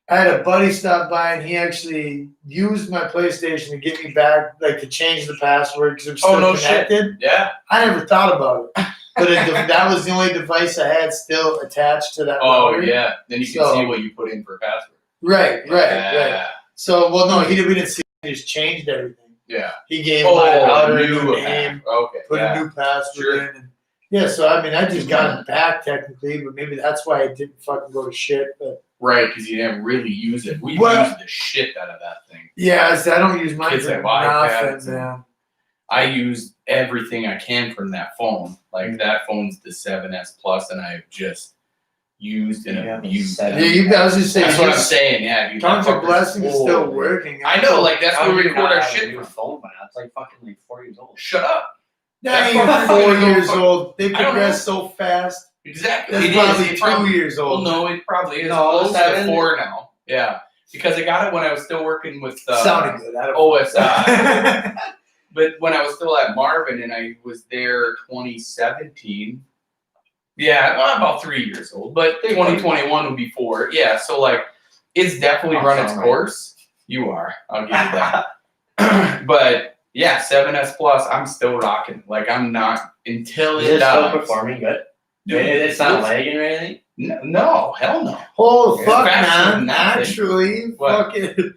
I had a buddy stop by, and he actually used my PlayStation to get me back, like to change the password because it was
Oh,
still
no shit.
connected.
Yeah.
I never thought about it, but that was the only device I had still attached to that.
Oh
router.
yeah. Then you can
So-
see what you put in for a password.
Right.
Yeah.
So, well, no, we didn't see. He just changed everything.
Yeah.
He gave
Oh,
my router a
new
new name,
Okay.
put
Yeah.
a new password
Sure.
in. And yeah, so I mean, I just got it back technically, but maybe that's why it didn't fucking go to shit. But
Right, because you didn't really use it. We
Well-
used the shit out of that thing.
yeah, I don't use mine
Kids
for
have iPads
nothing,
and-
man.
I used everything I can from that phone. Like that phone's the 7S Plus, and I've just used and
Yeah,
abused
seven.
it.
Yeah, I was just saying.
That's what I'm saying. Yeah, dude.
Tons
that
of
fucker's
blessings is
old,
still
man.
working.
I know, like that's
How
where
do
we
you
record
not
our
have a
shit
new
from.
phone by now? It's like fucking like 4 years old.
Shut up.
That
That
ain't
fucker's
4
fucking
years
old.
old. They
I don't
progress so fast.
Exactly.
That's
It is.
probably
It probably
2 years
Well,
old.
no, it probably is
No,
close to
7.
4 now. Yeah, because I got it when I was still working with
Sounded good. I don't
OSI. But when I was still at Marvin and I was there 2017, yeah, well, about 3 years old, but 2021 would be 4. Yeah, so like it's definitely
Oh,
run its
sorry.
course. You are, I'll give you that. But yeah, 7S Plus, I'm still rocking. Like I'm not until
Is
it
it still
dies.
performing good?
Dude,
It's not lagging or anything?
No, hell no.
Oh,
It's
fuck,
faster
man.
than nothing.
Actually,
What?
fucking.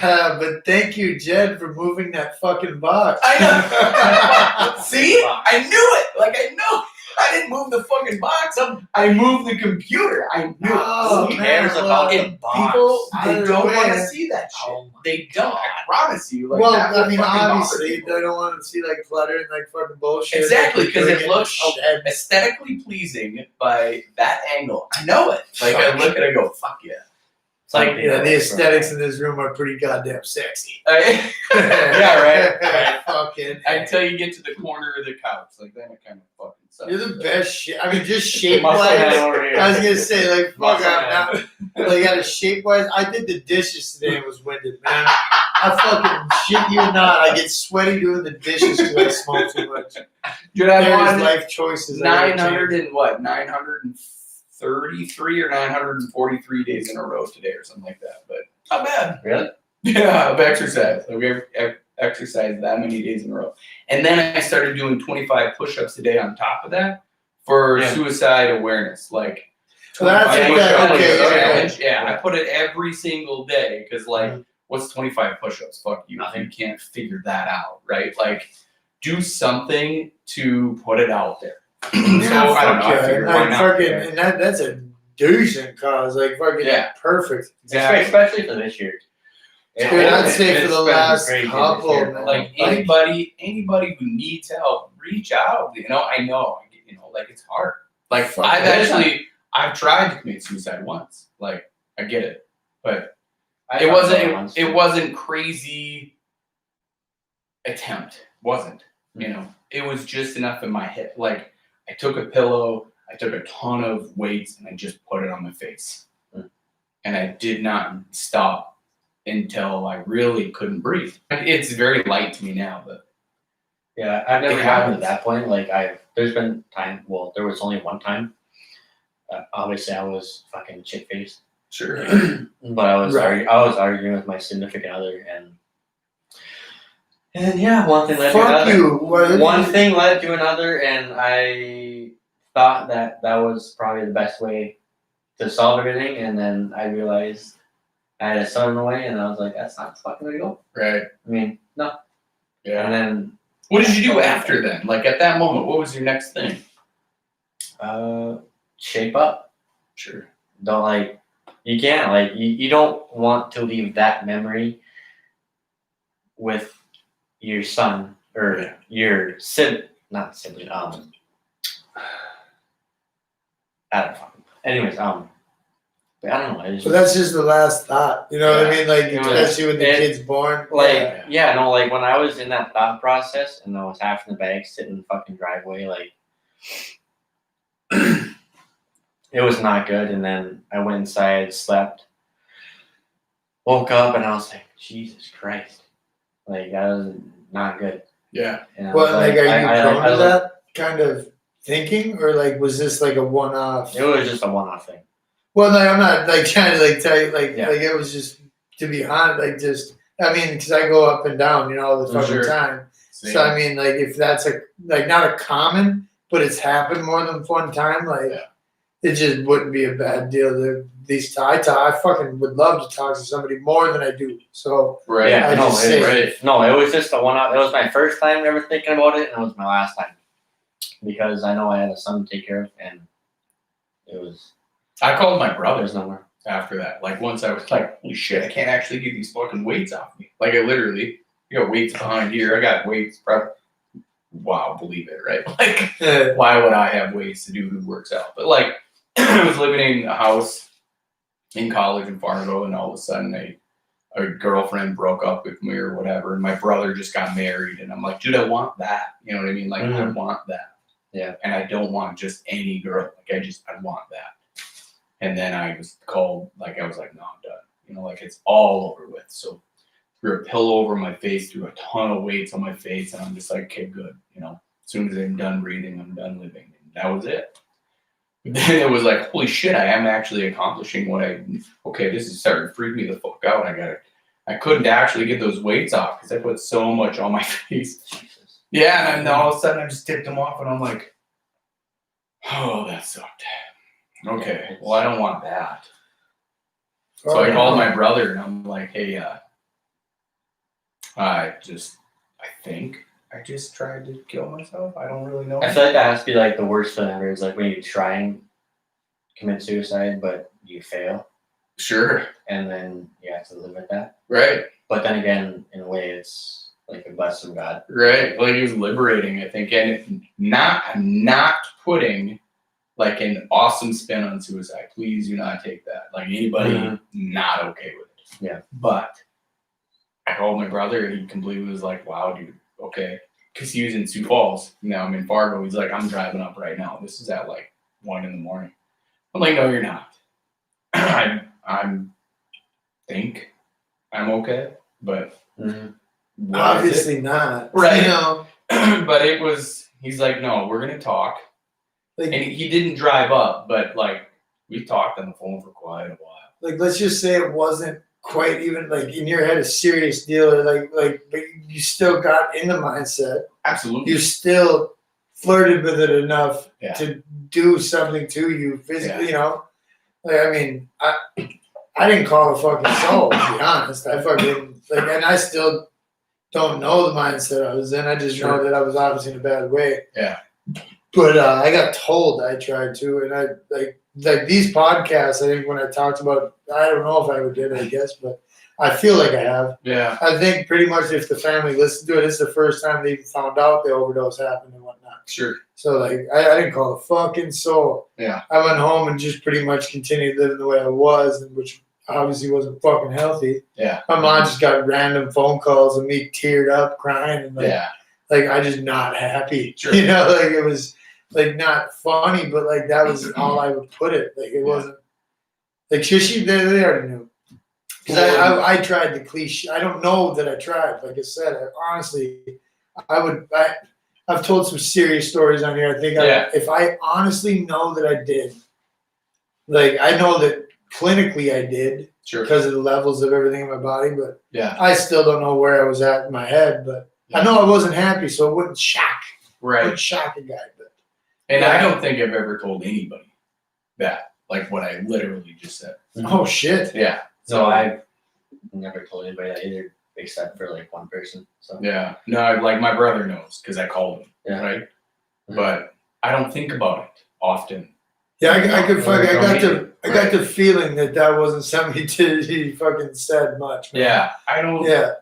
But thank you, Jed, for moving that fucking box.
I know. See, I knew it. Like I know. I didn't move the fucking box up. I moved the computer. I knew
Oh,
it.
Who
man,
cares about
And
the box?
people, they
Either
don't
way.
want to see that shit.
Oh my
They don't. I promise you. Like,
Well,
that will
I mean,
fucking bother
obviously,
people.
they don't want to see like clutter and like fucking bullshit.
Exactly,
Like,
'cause it
doing
looks
shed.
aesthetically pleasing by that angle. I know it. Like I look at it, I go, "Fuck yeah!" It's like
Yeah, the aesthetics in this room are pretty goddamn sexy.
Yeah, right.
Fucking.
Until you get to the corner of the couch, like then it kind of fucking sucks.
You're the best shit. I mean, just shape
Muscle man
wise.
over here.
I was gonna say, like, fuck,
Muscle
I'm
man.
not. Like, out of shape wise, I did the dishes today and was winded, man. I fucking shit you not. I get sweaty doing the dishes because I smoke too much.
Dude, I
There's
won
life choices. I gotta
900
change.
and what? 933 or 943 days in a row today, or something like that. But not bad.
Really?
Yeah, of exercise. Like we exercised that many days in a row, and then I started doing 25 push-ups a day on top of that for
Yeah.
suicide awareness. Like,
So that's
25
okay,
push-ups
okay,
challenge.
okay.
Yeah, I put it every single day because, like,
Mm-hmm.
what's 25 push-ups? Fuck you.
Nothing.
You can't figure that out, right? Like, do something to put it out there. So I don't know. I figured why
Like,
not?
fucking, and that's a decent cause. Like, fucking,
Yeah.
perfect.
Especially for this year.
Dude, I'd say for
It's
the
been
last
crazy this
couple,
year.
man.
Like anybody who needs help, reach out. You know, I know. You know, like it's hard. Like
Fuck
I've
yeah.
tried to commit suicide once. Like I get it, but
I
it
thought
wasn't.
so once,
It
too.
wasn't crazy. Attempt wasn't. You know, it was just enough in my head. Like I took a pillow, I took a ton of weights, and I just put it on my face, and I did not stop until I really couldn't breathe. It's very light to me now, but
Yeah, I've never
It
gotten
happens.
to that point. Like there's been time. Well, there was only one time. Obviously, I was fucking shit faced,
sure.
but I was
Right.
I was arguing with my significant other, and yeah, one thing led to
Fuck
another.
you. What-
One thing led to another, and I thought that was probably the best way to solve everything. And then I realized I had a son in the way, and I was like, that's not the fucking way to go.
Right.
I mean, no.
Yeah.
And then
What did you do after then? Like at that moment, what was your next thing?
shape up.
Sure.
Don't you can't you don't want to leave that memory with your son or
Yeah.
your not sibling, I don't know. Anyways, but I don't know. It's
But that's just the last thought. You know what I mean? Like,
It was-
especially when the kid's born.
like when I was in that thought process and I was half in the bag sitting in the fucking driveway, like it was not good. And then I went inside, slept, woke up, and I was like, Jesus Christ, like that was not good.
Yeah.
And I
Well,
was
like, are you
I
prone to
was
that kind of thinking, or like, was this like a one-off?
It was just a one-off thing.
Well, like, I'm not like trying to like tell you like
Yeah.
like it was just, to be honest, like just I mean, because I go up and down, all the fucking
Sure.
time.
Same.
So I mean, like if that's not a common, but it's happened more than one time, like
Yeah.
it just wouldn't be a bad deal. I fucking would love to talk to somebody more than I do. So
Right.
Yeah,
I
no,
just
it,
say-
right.
no, it was just a one-off. It was my first time ever thinking about it, and it was my last time because I know I had a son to take care of, and it was
I called my brother
there's nowhere.
after that. Like once I was like, holy shit, I can't actually get these fucking weights off me. Like I literally, got weights behind here. I got weights. Wow, believe it, right? Like, why would I have weights to do who works out? But like, I was living in a house in college in Fargo, and all of a sudden a girlfriend broke up with me or whatever, and my brother just got married, and I'm like, dude, I want that. You know what I mean? Like, I
Mhm.
want that.
Yeah.
And I don't want just any girl. Like, I want that. And then I was called, I was like, no, I'm done. Like it's all over with. So threw a pillow over my face, threw a ton of weights on my face, and I'm just like, okay, good. As soon as I'm done breathing, I'm done living. And that was it. But then it was like, holy shit, I am actually accomplishing what this is starting to freak me the fuck out. I couldn't actually get those weights off because I put so much on my face.
Jesus.
Yeah, and then all of a sudden I just tipped them off, and I'm like, oh, that sucked. Okay, well, I don't want that. So I called my brother, and I'm like, hey, I think I just tried to kill myself. I don't really know.
I feel like that has to be like the worst feeling ever. Is like when you try and commit suicide, but you fail,
Sure,
and then you have to live with that.
right,
But then again, in a way, it's like a blessing from God.
right. Like it was liberating, I think, and not putting like an awesome spin on suicide. Please do not take that. Like anybody
Mhm.
not okay with it.
Yeah.
But I called my brother, and he completely was like, wow, dude, okay. Because he was in Sioux Falls. Now I'm in Fargo. He's like, I'm driving up right now. This is at like 1 a.m. I'm like, no, you're not. I'm think I'm okay, but
Mhm.
what is it?
Obviously not.
Right.
You know,
But he's like, no, we're gonna talk.
like
And he didn't drive up, but like we talked on the phone for quite a while.
let's just say it wasn't quite even like in your head a serious deal, or like but you still got in the mindset.
Absolutely.
You still flirted with it enough
Yeah.
to do something to you physically,
Yeah.
Like I mean, I didn't call a fucking soul, to be honest. I fucking and I still don't know the mindset I was in. I just know that I was obviously in a bad way.
Yeah.
But I got told I tried to, and I like these podcasts. I think when I talked about, I don't know if I ever did, I guess, but I feel like I have.
Yeah.
I think pretty much if the family listened to it, it's the first time they even found out the overdose happened and whatnot.
Sure.
So like I didn't call a fucking soul.
Yeah.
I went home and just pretty much continued living the way I was, and which obviously wasn't fucking healthy.
Yeah.
My mom just got random phone calls of me teared up, crying, and
Yeah.
like I just not happy.
Sure.
Like it was like not funny, but like that was all I would put it. Like it
Yeah.
wasn't like she they already knew. Because I tried the cliche. I don't know that I tried. Like I said, I've told some serious stories on here. I think if I honestly know that I did, like I know that clinically I did
Sure.
because of the levels of everything in my body, but
Yeah.
I still don't know where I was at in my head. But I know I wasn't happy, so it wouldn't shock.
Right.
Wouldn't shock a guy. But
And I don't think I've ever told anybody that, like what I literally just said.
oh shit.
Yeah.
So I've never told anybody that either, except for like one person. So
Yeah. No, like my brother knows because I called him.
Yeah.
Right. But I don't think about it often.
Yeah, I got
Right.
the feeling that wasn't something he fucking said much. Man.
Yeah. I don't.
Yeah.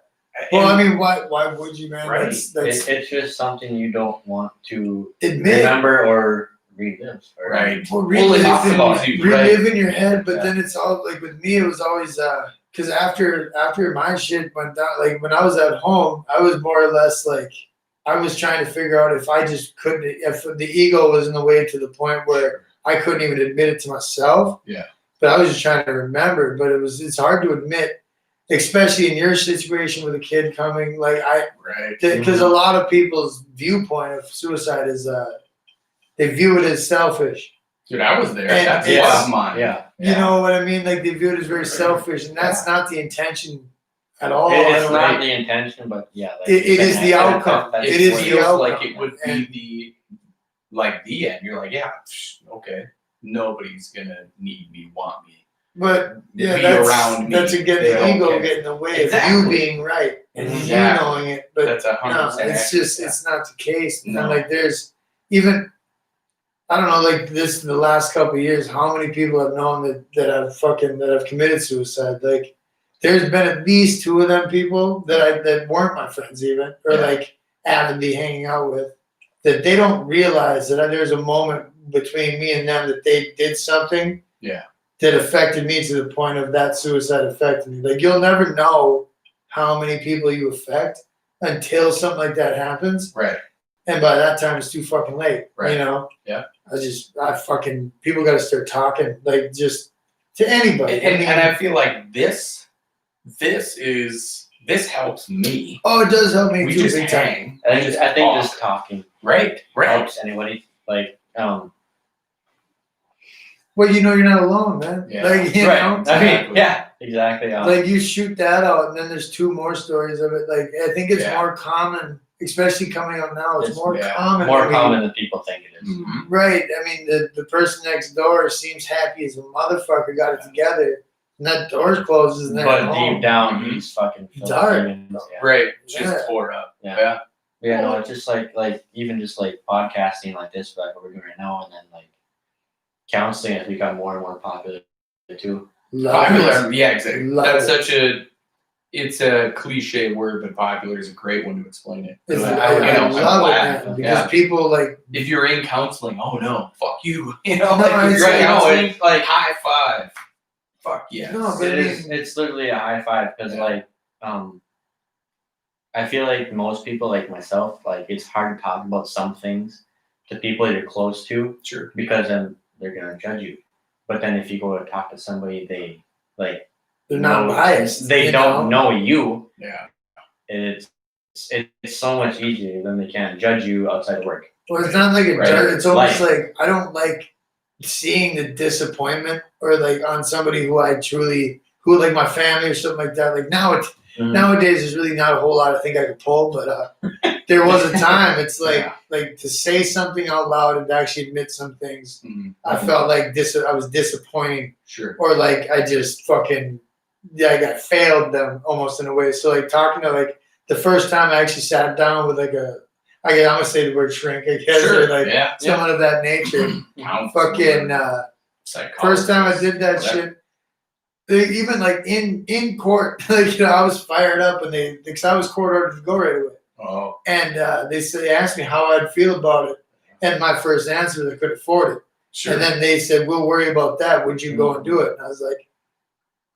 Well, I mean, why would you, man?
Right.
That's
it's just something you don't want to
admit.
remember or relive. Or,
Right.
Well,
Well, it talks about it, right?
relive in your head, but
Yeah.
then it's all like with me, it was always because after my shit went down, like when I was at home, I was more or less like I was trying to figure out if I just couldn't, if the ego was in the way to the point where I couldn't even admit it to myself.
Yeah.
But I was just trying to remember. But it's hard to admit, especially in your situation with a kid coming. Like
Right.
because a lot of people's viewpoint of suicide is they view it as selfish.
Dude, I was there.
And
That's
it's-
one of mine.
Yeah.
You know what I mean? Like they view it as very selfish, and that's not the intention at all.
It's
And,
not
like,
the intention, but yeah. Like
It-
you
it
said,
is the
that-
outcome.
that's
It is
what
the
feels
outcome.
like it would be
And-
the end. You're like, yeah, okay. Nobody's gonna need me, want me.
but yeah,
be
that's
around me.
that's again
They
the
don't
ego
care.
getting in the way of
Exactly.
you being right and
Exactly.
you knowing it. But
That's 100%.
no, it's just it's not the case.
No.
And like there's even I don't know, like this the last couple of years, how many people I've known that have committed suicide. Like there's been at least 2 of them people that weren't my friends even, or
Yeah.
like avidly hanging out with, that they don't realize that there's a moment between me and them that they did something that affected me to the point of that suicide affecting me. Like you'll never know how many people you affect until something like that happens.
Right.
And by that time, it's too fucking late.
Right.
You know?
Yeah.
People got to start talking, like, just to anybody.
And I feel like this helps me.
oh, it does help me
We
too,
just
big time.
hang.
I
We
think,
just
I think
talk.
just talking
Right.
helps anybody. Like,
Well, you know, you're not alone, man.
Yeah.
Like, you
right.
know?
I mean, yeah, exactly.
Like, you shoot that out, and then there's 2 more stories of it. Like, I think it's
Yeah.
more common, especially coming up now. It's
It's-
more
yeah.
common.
more
I mean,
common than people think it is.
Mhm.
Right. I mean, the person next door seems happy as a motherfucker, got it together, and that door closes, and they're
But
at home.
deep down,
Mhm.
he's fucking filled with
Dark.
demons, Yeah.
Right.
Yeah.
Just tore up.
Yeah. Yeah, no, it's just like even just like podcasting like this, like what we're doing right now, and then like counseling has become more and more popular too.
Love it.
Popular. Yeah, exactly.
Love
That's
it.
it's a cliche word, but popular is a great one to explain it.
It's,
But
I,
you know, I'm
love it,
glad.
man, because
Yeah.
people like
If you're in counseling, oh no, fuck you. You know,
No,
like, if
it's
you're in
like-
counseling,
it's like
high five. Fuck yes.
No, but-
it's literally a high five because
Yeah.
like I feel like most people like myself, like it's hard to talk about some things to people that you're close to
Sure.
because then they're gonna judge you. But then if you go to talk to somebody, they like
they're not
know-
biased.
They
you
don't know you.
Yeah.
And it's so much easier than they can judge you outside of work.
Well, it's not like a
Right.
judge. It's almost
Like-
like I don't like seeing the disappointment or like on somebody who like my family or something like that. Like nowadays, there's really not a whole lot I think I could pull, but there was a time. It's like
Yeah.
like to say something out loud and to actually admit some things.
Mhm.
I felt like I was disappointing,
Sure.
or like I just fucking I got failed them almost in a way. So like talking to like the first time I actually sat down with like I'm gonna say the word shrink, I guess,
Sure.
or like
Yeah.
someone of that nature.
Counseling,
Fucking
psychologist,
first time I did that
whatever.
shit. Even like in court, like I was fired up, and because I was court ordered to go right away,
Oh,
and they asked me how I'd feel about it, and my first answer was I could afford it,
sure.
and then they said we'll worry about that. Would you go and do it? And I was like,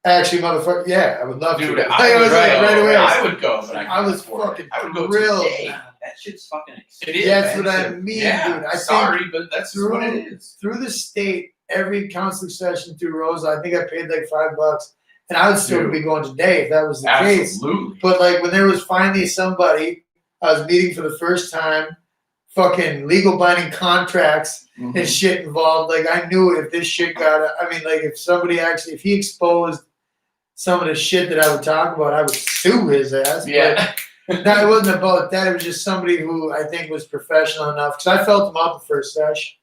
actually, motherfucker, yeah, I would love
Dude,
to.
I
was like right away.
I would go, but
I was
couldn't afford
fucking
it. I would go
thrilled.
today.
man.
That shit's fucking
It is.
That's what I
expensive.
mean,
yeah,
dude. I think
sorry, but that's just what it is.
Through the state, every counseling session through Rosa, I think I paid like $5. and I would still
Dude.
be going today if that was the case.
Absolutely.
But like when there was finally somebody I was meeting for the first time, fucking legal binding contracts
Mhm.
and shit involved. Like I knew if this shit got, I mean, like if somebody actually, if he exposed some of the shit that I would talk about, I would sue his ass.
Yeah.
But no, it wasn't about that. It was just somebody who I think was professional enough because I felt him out the first sesh.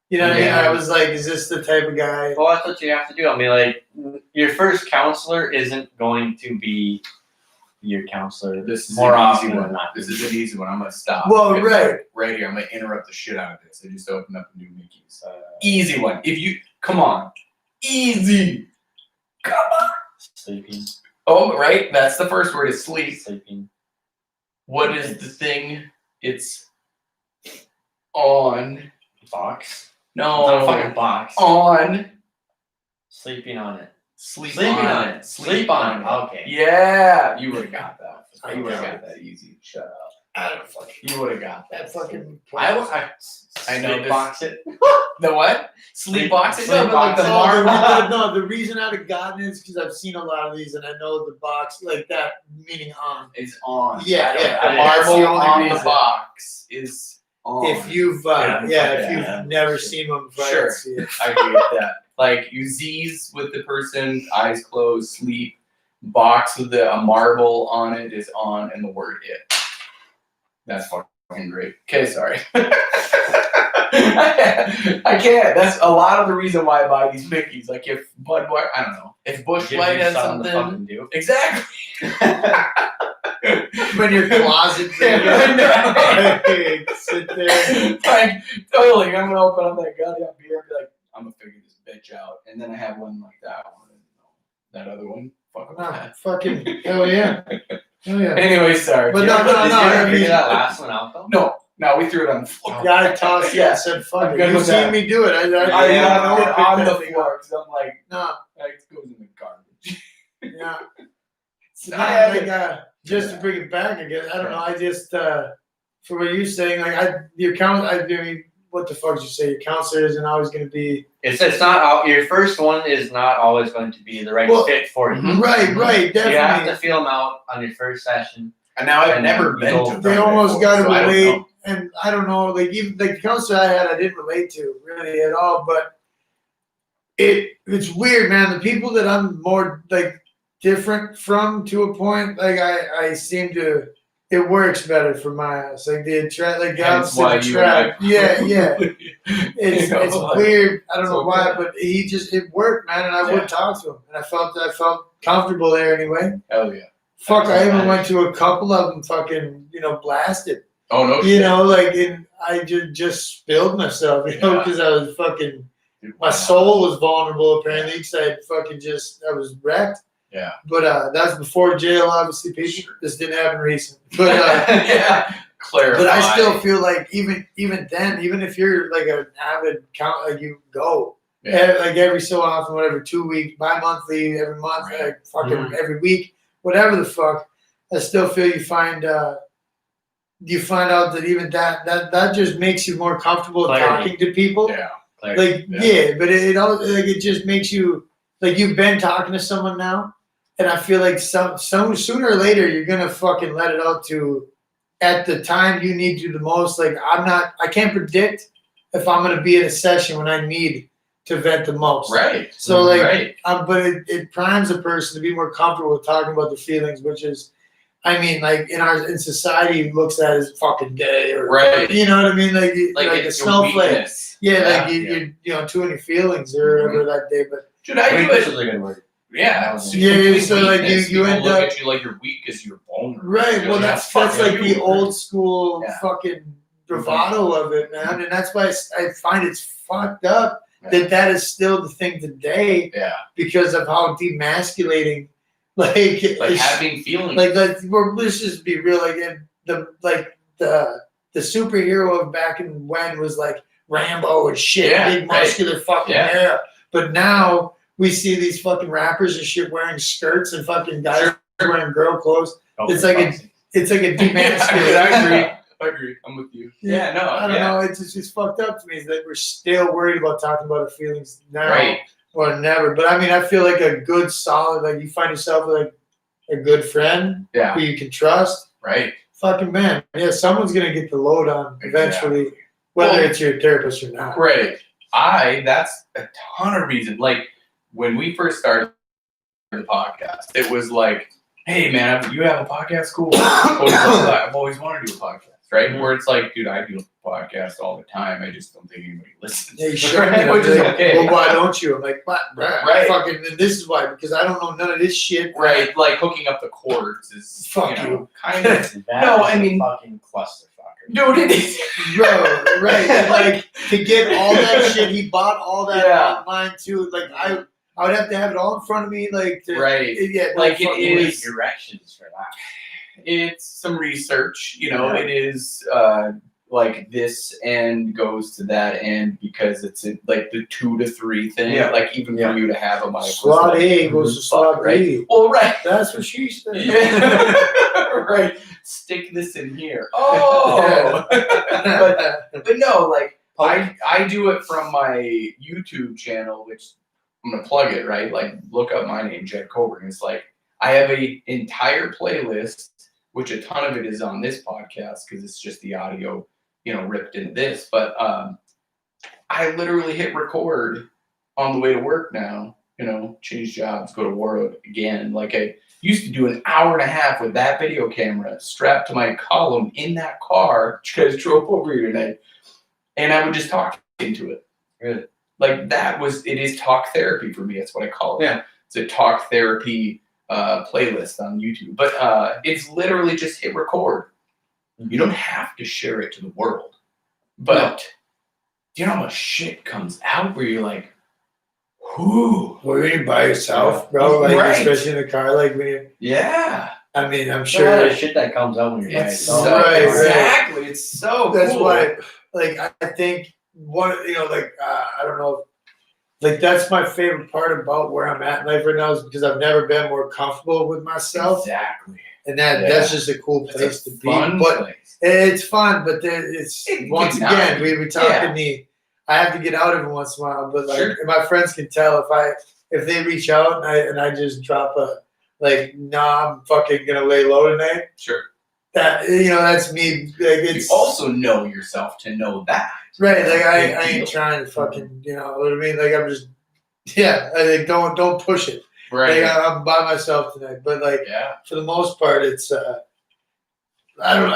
You know what I mean?
Yeah.
I was like, is this the type of guy?
Well, that's what you have to do. I mean, like, your first counselor isn't going to be your counselor
This is
more
an
often
easy
than
one.
not.
This is an easy one. I'm gonna stop.
Well,
Because,
right.
like, right here. I'm gonna interrupt the shit out of this. I just opened up a new Mickey's. Easy one. If you come on, easy. Come on.
Sleeping.
Oh, right. That's the first word. Is sleep.
Sleeping.
What is the thing? It's on.
Box.
No.
It's not a fucking box.
On.
Sleeping on it.
Sleep
Sleeping
on
on
it.
it. Sleep on it. Okay.
Yeah, you would have got that.
I
You would have
got
got that easy. Shut up.
I don't fucking.
You would have got
That
that.
fucking.
I know
Sleep
this-
box it.
The what? Sleep boxing?
Sleep
No, but like the
boxing.
marble.
No, the reason I'd have gotten it is because I've seen a lot of these and I know the box like that meaning on.
Is on.
Yeah, yeah.
The
That's
marble
the only
on the
reason.
box is on.
If you've
Yeah,
if you've
yeah.
never seen one before,
Sure.
see it.
I agree with that. Like you Z's with the person, eyes closed, sleep. Box with a marble on it is on, and the word it. That's fucking great. Okay, sorry. I can't. That's a lot of the reason why I buy these Mickeys. Like if Budweiser, I don't know. If Busch
Gives
Light
you
has
something to
something,
fucking do.
exactly.
When your closet sit there.
Like totally, I'm gonna open up that goddamn beer and be like, I'm gonna figure this bitch out, and then I have one like that one, and that other one. Fuck with
Nah,
that.
fucking hell yeah. Hell yeah.
Anyway, sorry.
But
Did
no,
you-
no,
Did
no,
you
I
ever
mean-
figure that last one out though?
No, we threw it on the floor.
Yeah, I tossed it
Yeah.
and said, fuck
I'm
it.
good
You've
with
seen
that.
me do it.
I
I
left
know
it on the
that thing
floor because I'm like,
No,
it goes in the garbage.
yeah.
It's
No,
not
like, just to bring it back again, I don't know. I just, for what you're saying, like, your I mean, what the fuck did you say? Your counselor isn't always going to be.
It's not your first one is not always going to be the right
Well,
fit for you.
Mhm.
Right,
You have
definitely.
to feel them out on your first session.
And now I've
And
never
you
been
go-
to.
They
them
almost
before,
got to
so I don't
relate,
know.
and I don't know, like even the counselor I had, I didn't relate to really at all. But it's weird, man. The people that I'm more like different from to a point, like I seem to. It works better for my ass. Like the attract, like the
Hence why
opposite
you and I
attract. Yeah. It's
You know,
it's
like,
weird. I don't
it's
know
all
why,
good.
but it worked, man. And I
Yeah.
would talk to him, and I felt comfortable there anyway.
Hell yeah.
Fuck, I even
Nice.
went to a couple of them, fucking, blasted.
Oh no.
You
shit.
know, like, and I just spilled myself,
Yeah.
because I was fucking,
Dude,
my soul was vulnerable apparently, because I fucking I was wrecked.
Yeah.
But that's before jail, obviously, people.
Sure.
This didn't happen recent. But
yeah. Clarify.
but I still feel like even then, even if you're like an avid count, like you go,
Yeah.
like every so often, whatever, 2 weeks, bi-monthly, every month,
Right.
like fucking
Mhm.
every week, whatever the fuck. I still feel you find out that even that just makes you more comfortable
Clarity.
talking to people.
Yeah.
Like
Yeah.
but it all like it just makes you like you've been talking to someone now, and I feel like some sooner or later you're gonna fucking let it out to at the time you need to the most. Like I can't predict if I'm gonna be in a session when I need to vent the most.
Right.
So like
Right.
but it primes a person to be more comfortable with talking about their feelings, which is, I mean, like in society, looks at as fucking gay or
Right.
you know what I mean, like
Like
a
it's your
snowflake.
weakness.
Yeah,
Yeah,
like you're too in your feelings or whatever that day. But
Dude, I do
Weakness
it.
is a good word.
Yeah.
Yeah, so, like, you
People
end
look
up-
at you like you're weak because you're vulnerable.
right,
You're
well
like,
that's
fuck
like
you.
the old school
Yeah.
fucking bravado of it, man, and that's why I find it's fucked up
Yeah.
that is still the thing today
Yeah.
because of how demasculating, like
Like having feelings.
like let's just be real, like the superhero of back in when was like Rambo and shit,
Yeah,
big
right.
muscular fucking
Yeah.
hair. But now we see these fucking rappers and shit wearing skirts and fucking guys wearing girl clothes. It's like a
Dude,
demasculated.
I agree. I agree. I'm with you. Yeah, no.
I don't know. It's fucked up to me that we're still worried about talking about our feelings now.
Right.
or never. But I mean, I feel like a good, solid, like you find yourself with like a good friend
Yeah.
who you can trust.
Right.
Fucking man, yeah, someone's gonna get the load on eventually,
Exactly.
whether
Well,
it's your therapist or not.
Right. That's a ton of reason. Like when we first started the podcast, it was like, hey man, you have a podcast? Cool. I've always wanted to do a podcast, right?
Mhm.
Where it's like, dude, I do a podcast all the time. I just don't think anybody listens.
Yeah, you should.
Right? Which is
Like,
okay.
well, why don't you? I'm like, what?
Right.
Fucking, and this is why, because I don't know none of this shit.
Right, like hooking up the cords is
Fuck
you know,
you.
kind of
That
No,
is
I
a
mean-
fucking clusterfucker.
dude. It is.
Bro, right. And like to get all that shit, he bought all that
Yeah.
online too. Like I would have to have it all in front of me, like to,
Right.
Yeah, no
Like, it
fucking
You
way.
need directions for that.
It's some research, you know.
Yeah.
It is like this end goes to that end because it's like the 2 to 3 thing.
Yeah.
Like even
Yeah.
for you to have a mic. was
Slot
like,
A goes to slot
right.
B.
Well, right.
That's what she said.
Yeah. Right. Stick this in here. Oh. But no, like I do it from my YouTube channel, which I'm gonna plug it, right? Like look up my name, Jed Coburn. It's like I have a entire playlist, which a ton of it is on this podcast because it's just the audio, you know, ripped into this. But I literally hit record on the way to work now, you know, change jobs, go to work again. Like I used to do an hour and a half with that video camera strapped to my column in that car. You guys drove over here today. And I would just talk into it.
Really?
Like it is talk therapy for me. That's what I call it.
Yeah.
It's a talk therapy playlist on YouTube. But it's literally just hit record. You don't have to share it to the world. But do you know how much shit comes out where you're like, whoo.
When you're by yourself, bro, like
Right.
especially in the car, like when you,
Yeah.
I mean, I'm
There's a lot
sure
of shit that comes out when you're by
It's
yourself.
so
Right, right.
exactly. It's so
that's
cool.
why, like, I think one, you know, like, I don't know, like, that's my favorite part about where I'm at in life right now is because I've never been more comfortable with myself,
Exactly.
and that's just a cool
It's
place
a
to be.
fun
But
place.
it's fun, but it's
It
once
can
again
not be.
we talk
Yeah.
in the. I have to get out every once in a while, but like
Sure.
and my friends can tell if they reach out and I just drop a like, nah, I'm fucking gonna lay low tonight.
Sure.
That, you know, that's me. Like, it's
You also know yourself to know that.
right. Like I
Big
ain't
deal.
trying to fucking, you know what I mean. Like I'm just, yeah. I think don't push it.
Right.
Like I'm by myself tonight, but like
Yeah.
for the most part, it's. I don't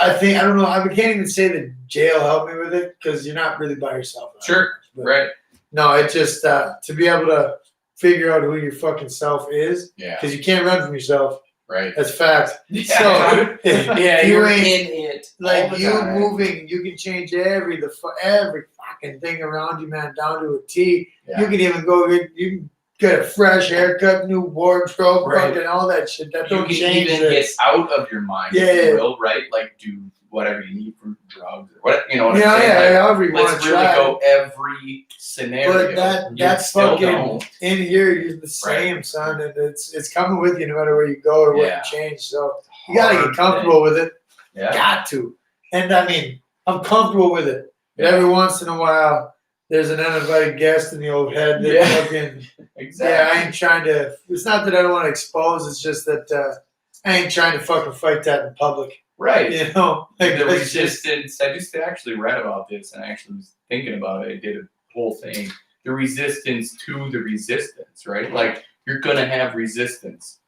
know. I can't even say that jail helped me with it because you're not really by yourself.
Sure.
But
Right.
no, it just to be able to figure out who your fucking self is
Yeah.
because you can't run from yourself.
Right.
That's fact.
Yeah.
So
Yeah.
you
You're
ain't-
in it. all
like
the
you
time.
moving, you can change every fucking thing around you, man, down to a T.
Yeah.
You can even you can get a fresh haircut, new wardrobe,
Right.
fucking all that shit. That
You
don't
can
change
even get
this.
out of your mind,
Yeah.
if you will, right? Like do whatever you need for drugs or what you know what
Yeah,
I'm saying?
yeah,
Like,
however you want
let's
to
really
try.
go every scenario.
But that
You
that's
still
fucking
don't.
in here. You're the same, son, and it's coming with you no matter where you go or what
Yeah.
you change. So you gotta
Hard
get comfortable with it.
thing. Yeah.
Got to. And I mean, I'm comfortable with it. But
Yeah.
every once in a while, there's an uninvited guest in the old head that
Yeah.
fucking.
Exactly.
Yeah, I ain't trying to. It's not that I don't want to expose. It's just that I ain't trying to fucking fight that in public.
Right.
You know, like
The
it's just-
resistance. I just actually read about this, and I actually was thinking about it. I did a whole thing. The resistance to the resistance, right? Like you're gonna have resistance.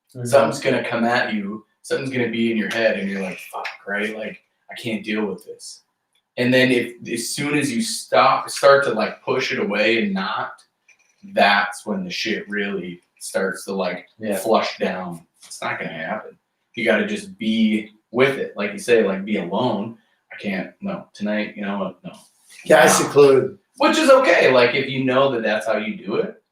Something's gonna come at you. Something's gonna be in your head, and you're like, "Fuck!" Right? Like I can't deal with this. And then as soon as you start to like push it away and not, that's when the shit really starts to like
Yeah.
flush down. It's not gonna happen. You got to just be with it, like you say, like be alone. I can't. No, tonight. You know what? No.
Yeah, I secluded.
Which is okay. Like if you know that that's how you do it,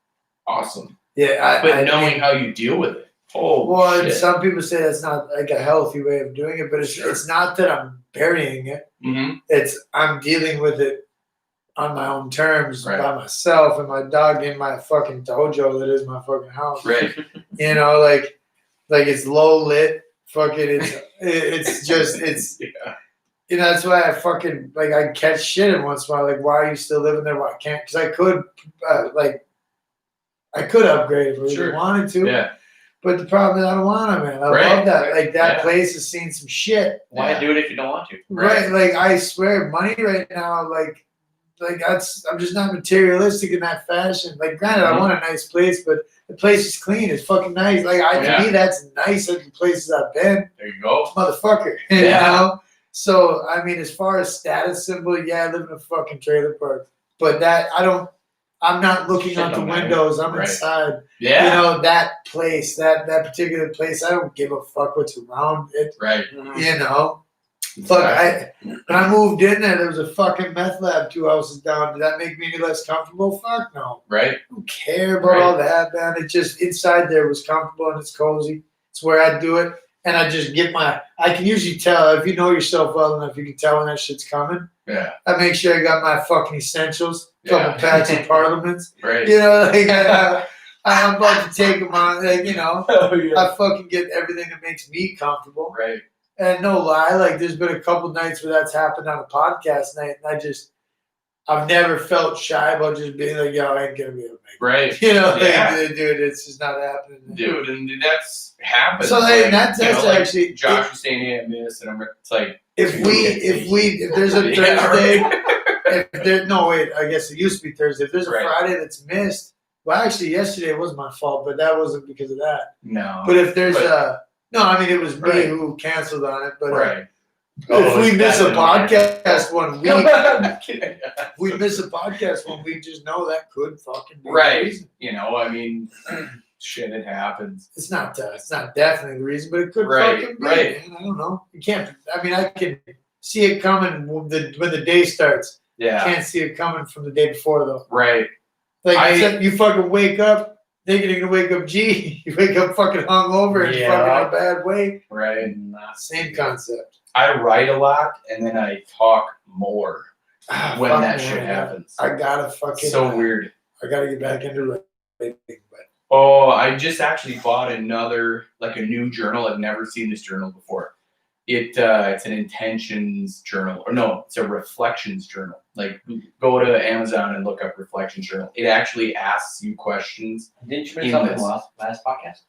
awesome.
Yeah,
But
I
knowing how you deal with it, oh
well, and
shit.
some people say that's not like a healthy way of doing it, but it's
Sure.
it's not that I'm burying it.
Mm-hmm.
It's I'm dealing with it on my own terms
Right.
by myself and my dog in my fucking dojo that is my fucking house.
Right.
You know, like it's low lit. Fucking it's just it's
Yeah.
you know, that's why I fucking like I catch shit in once in a while. Like, why are you still living there? Why can't? Because I could like I could upgrade if I really
Sure.
wanted to.
Yeah.
But the problem is I don't want to, man. I
Right,
love that.
right,
Like that
yeah.
place has seen some shit.
Why
Yeah.
do it if you don't want to?
Right. Like I swear, money right now, like that's I'm just not materialistic in that fashion. Like granted, I
Mhm.
want a nice place, but the place is clean. It's fucking nice. Like
Yeah.
to me, that's nice at the places I've been.
There you go.
Motherfucker. You
Yeah.
know? So I mean, as far as status symbol, yeah, I live in a fucking trailer park. But that I'm not looking
Shit
out the
don't matter.
windows. I'm
Right.
inside.
Yeah.
You know, that place, that particular place, I don't give a fuck what's around it.
Right.
You know? Fuck, when I moved in there was a fucking meth lab 2 houses down. Did that make me any less comfortable? Fuck no.
Right.
I don't care about all that, man. It just inside there was comfortable and it's cozy. It's where I do it. And I just get I can usually tell if you know yourself well enough, you can tell when that shit's coming.
Yeah.
I make sure I got my fucking essentials, couple
Yeah.
packs of Parliaments.
Right.
You know, like I'm about to take them on. Like, you know,
Oh, yeah.
I fucking get everything that makes me comfortable.
Right.
And no lie, like there's been a couple nights where that's happened on a podcast night, and I've never felt shy about just being like, yo, I ain't gonna be able to make it.
Right.
You know,
Yeah.
like, dude, it's just not happening.
Dude, and that's happened.
So like, that's
you know, like,
actually
Josh was saying, "Hey, I miss," and it's like,
if there's a
Yeah,
Thursday,
right.
no wait, I guess it used to be Thursday. If there's a
Right.
Friday that's missed, well, actually yesterday was my fault, but that wasn't because of that.
No.
But if there's
But-
no, I mean it was me
Right.
who canceled on it. But
Right.
if we miss a
podcast.
podcast one week,
Yeah.
if we miss a podcast one week, just know that could fucking be the
Right.
reason.
You know, I mean, shit, it happens.
It's not definitely the reason, but it could
Right,
fucking be.
right.
Man. I don't know. You can't. I mean, I can see it coming when the day starts.
Yeah.
Can't see it coming from the day before though.
Right.
Like except you fucking wake up thinking you're gonna wake up G. You wake up fucking hungover and
Yeah.
fucking in a bad way.
Right.
Same concept.
I write a lot and then I talk more when
Fuck,
that
man.
shit happens.
I gotta fucking.
So weird.
I gotta get back into writing, but
Oh, I just actually bought a new journal. I've never seen this journal before. It's an intentions journal, or no, it's a reflections journal. Like, go to Amazon and look up reflections journal. It actually asks you questions.
Didn't you bring
In
something
this.
last podcast?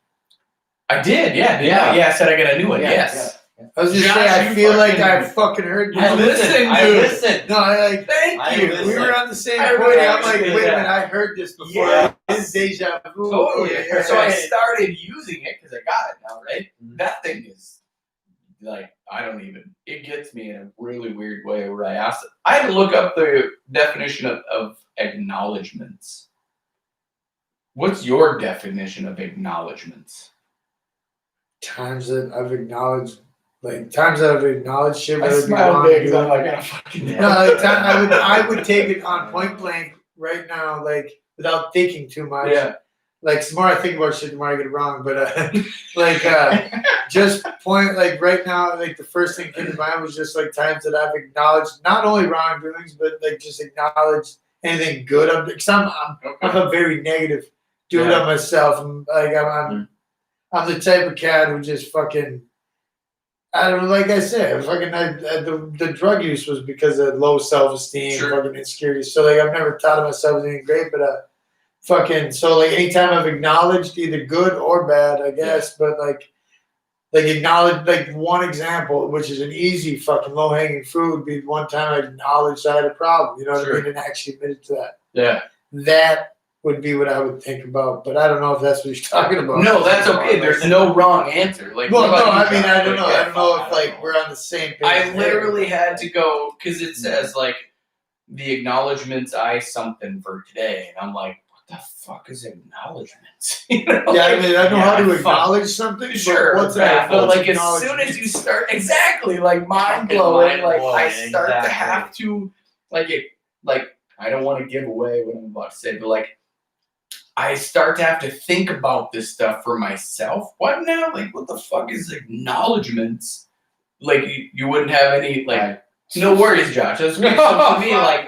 I did, yeah. I said I got a new one.
Yeah,
yes.
I was just
Josh,
saying, I
you
feel like
fucking-
I fucking heard
I
you.
listened,
I
dude.
listened.
No, I like.
Thank
I
you.
listened.
We were on the same
I
point.
really
I'm like,
understood
wait a
that.
minute, I heard this before.
Yeah.
It's deja vu.
Totally.
Yeah,
So I
yeah.
started using it because I got it now, right?
Mhm.
That thing is like, it gets me in a really weird way where I had to look up the definition of acknowledgements. What's your definition of acknowledgements?
Times that I've acknowledged shit.
I
whether it be
smile
wrong,
big
good.
'cause I'm like, I fucking
No, like, I would take it on point blank right now, like without thinking too much.
Yeah.
Like, the more I think about shit, the more I get it wrong. But just point, like right now, like the first thing that came to mind was just like times that I've acknowledged not only wrongdoings, but like just acknowledged anything good. Because I'm a very negative dude
Yeah.
on myself. I'm the type of cat who just fucking. I don't know, like I said, the drug use was because of low self-esteem,
Sure.
fucking insecurity. So like I've never thought of myself as anything great, but so like anytime I've acknowledged either good or bad, I guess, but like acknowledge, like one example, which is an easy fucking low hanging fruit, would be one time I acknowledged I had a problem, you know what
Sure.
I mean, and actually admitted to that.
Yeah.
That would be what I would think about, but I don't know if that's what you're talking about.
No, that's okay. There's no wrong answer. Like,
Well,
what
no,
about
I
you,
mean,
Josh?
I don't know.
Like,
I don't know if like we're on the same page.
I
there.
literally had to go because it says like the acknowledgements I something for today, and I'm like, what the fuck is acknowledgements? You know,
Yeah, I
like,
mean, I know how to
fuck.
acknowledge something. but
Sure,
what's
but
what's
like as soon
acknowledgement?
as you start, exactly, like mind
Fucking
blowing, like
mind-blowing,
I start to
exactly.
have to, like I don't want to give away what I'm about to say, but like I start to have to think about this stuff for myself. What now? Like, what the fuck is acknowledgements? Like you wouldn't have any like. No worries, Josh. That's great. So for me, like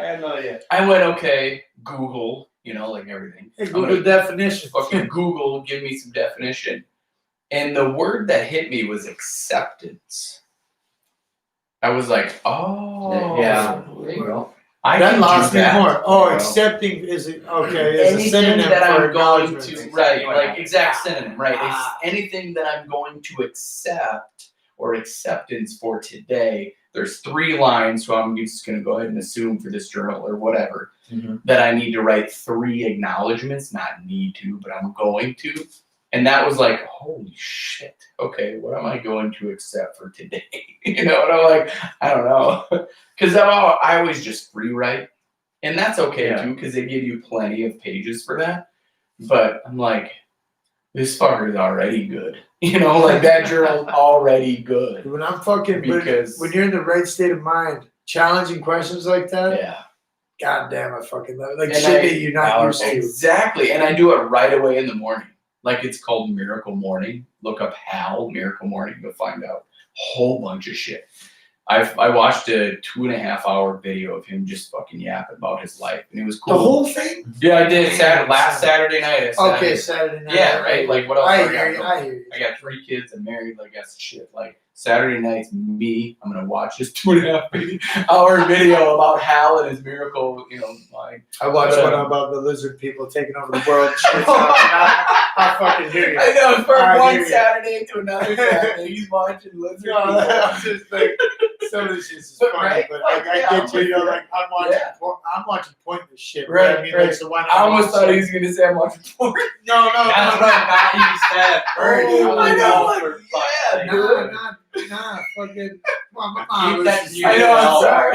I went, okay, Google, like everything.
Hey,
I'm
Google
gonna
definition.
fucking Google, give me some definition. And the word that hit me was acceptance. I was like, oh.
Yeah.
there you go. I
That
can
lost
do
me
that.
more. Oh,
you know.
accepting is it okay? Is a
Anything
synonym
that
for
I'm going
acknowledgement.
to, right,
Exactly.
like exact synonym, right?
Ah.
Anything that I'm going to accept or acceptance for today, there's 3 lines, so I'm just going to go ahead and assume for this journal or whatever
Mhm.
that I need to write 3 acknowledgements, not need to, but I'm going to. And that was like, holy shit. Okay, what am I going to accept for today? You know, and I'm like, I don't know. Because I always just free write. And that's okay
Yeah.
too, because they give you plenty of pages for that. But I'm like, this fucker's already good. You know, like that journal's already good.
When I'm fucking
Because
when you're in the right state of mind, challenging questions like that.
yeah.
God damn, I fucking love it. Like
And
shit
I-
that you're not used to.
Exactly. And I do it right away in the morning. Like it's called Miracle Morning. Look up Hal Miracle Morning. You'll find out a whole bunch of shit. I watched a 2.5 hour video of him just fucking yapping about his life, and it was cool.
The whole thing?
Yeah, I did. Last Saturday night. I sat
Okay,
here.
Saturday night.
Yeah, right. Like what else?
I
do
hear
got
you.
going?
I hear you.
I got 3 kids. I'm married. Like that's shit. Like Saturday night's me. I'm gonna watch this 2.5 hour video about Hal and his miracle. You know, like
I watched
But,
one about the lizard people taking over the world. Shit, so I fucking hear you.
I know from
I hear
one
you.
Saturday to another Saturday, he's watching lizard
No,
people.
I'm just like some of this shit is
But,
funny,
right?
but
Like,
like
yeah,
I
I'm
get you.
with
You know,
you.
like I'm watching pointless shit. Right.
Right,
I mean,
right.
like so why not?
I almost
watch
thought
some-
he was gonna say I'm watching porn.
No,
That's what I thought you said.
Oh,
I know, like,
For
yeah,
fuck's sake.
Nah, fucking. Well, my
Keep
mom
that
was-
to yourself.
I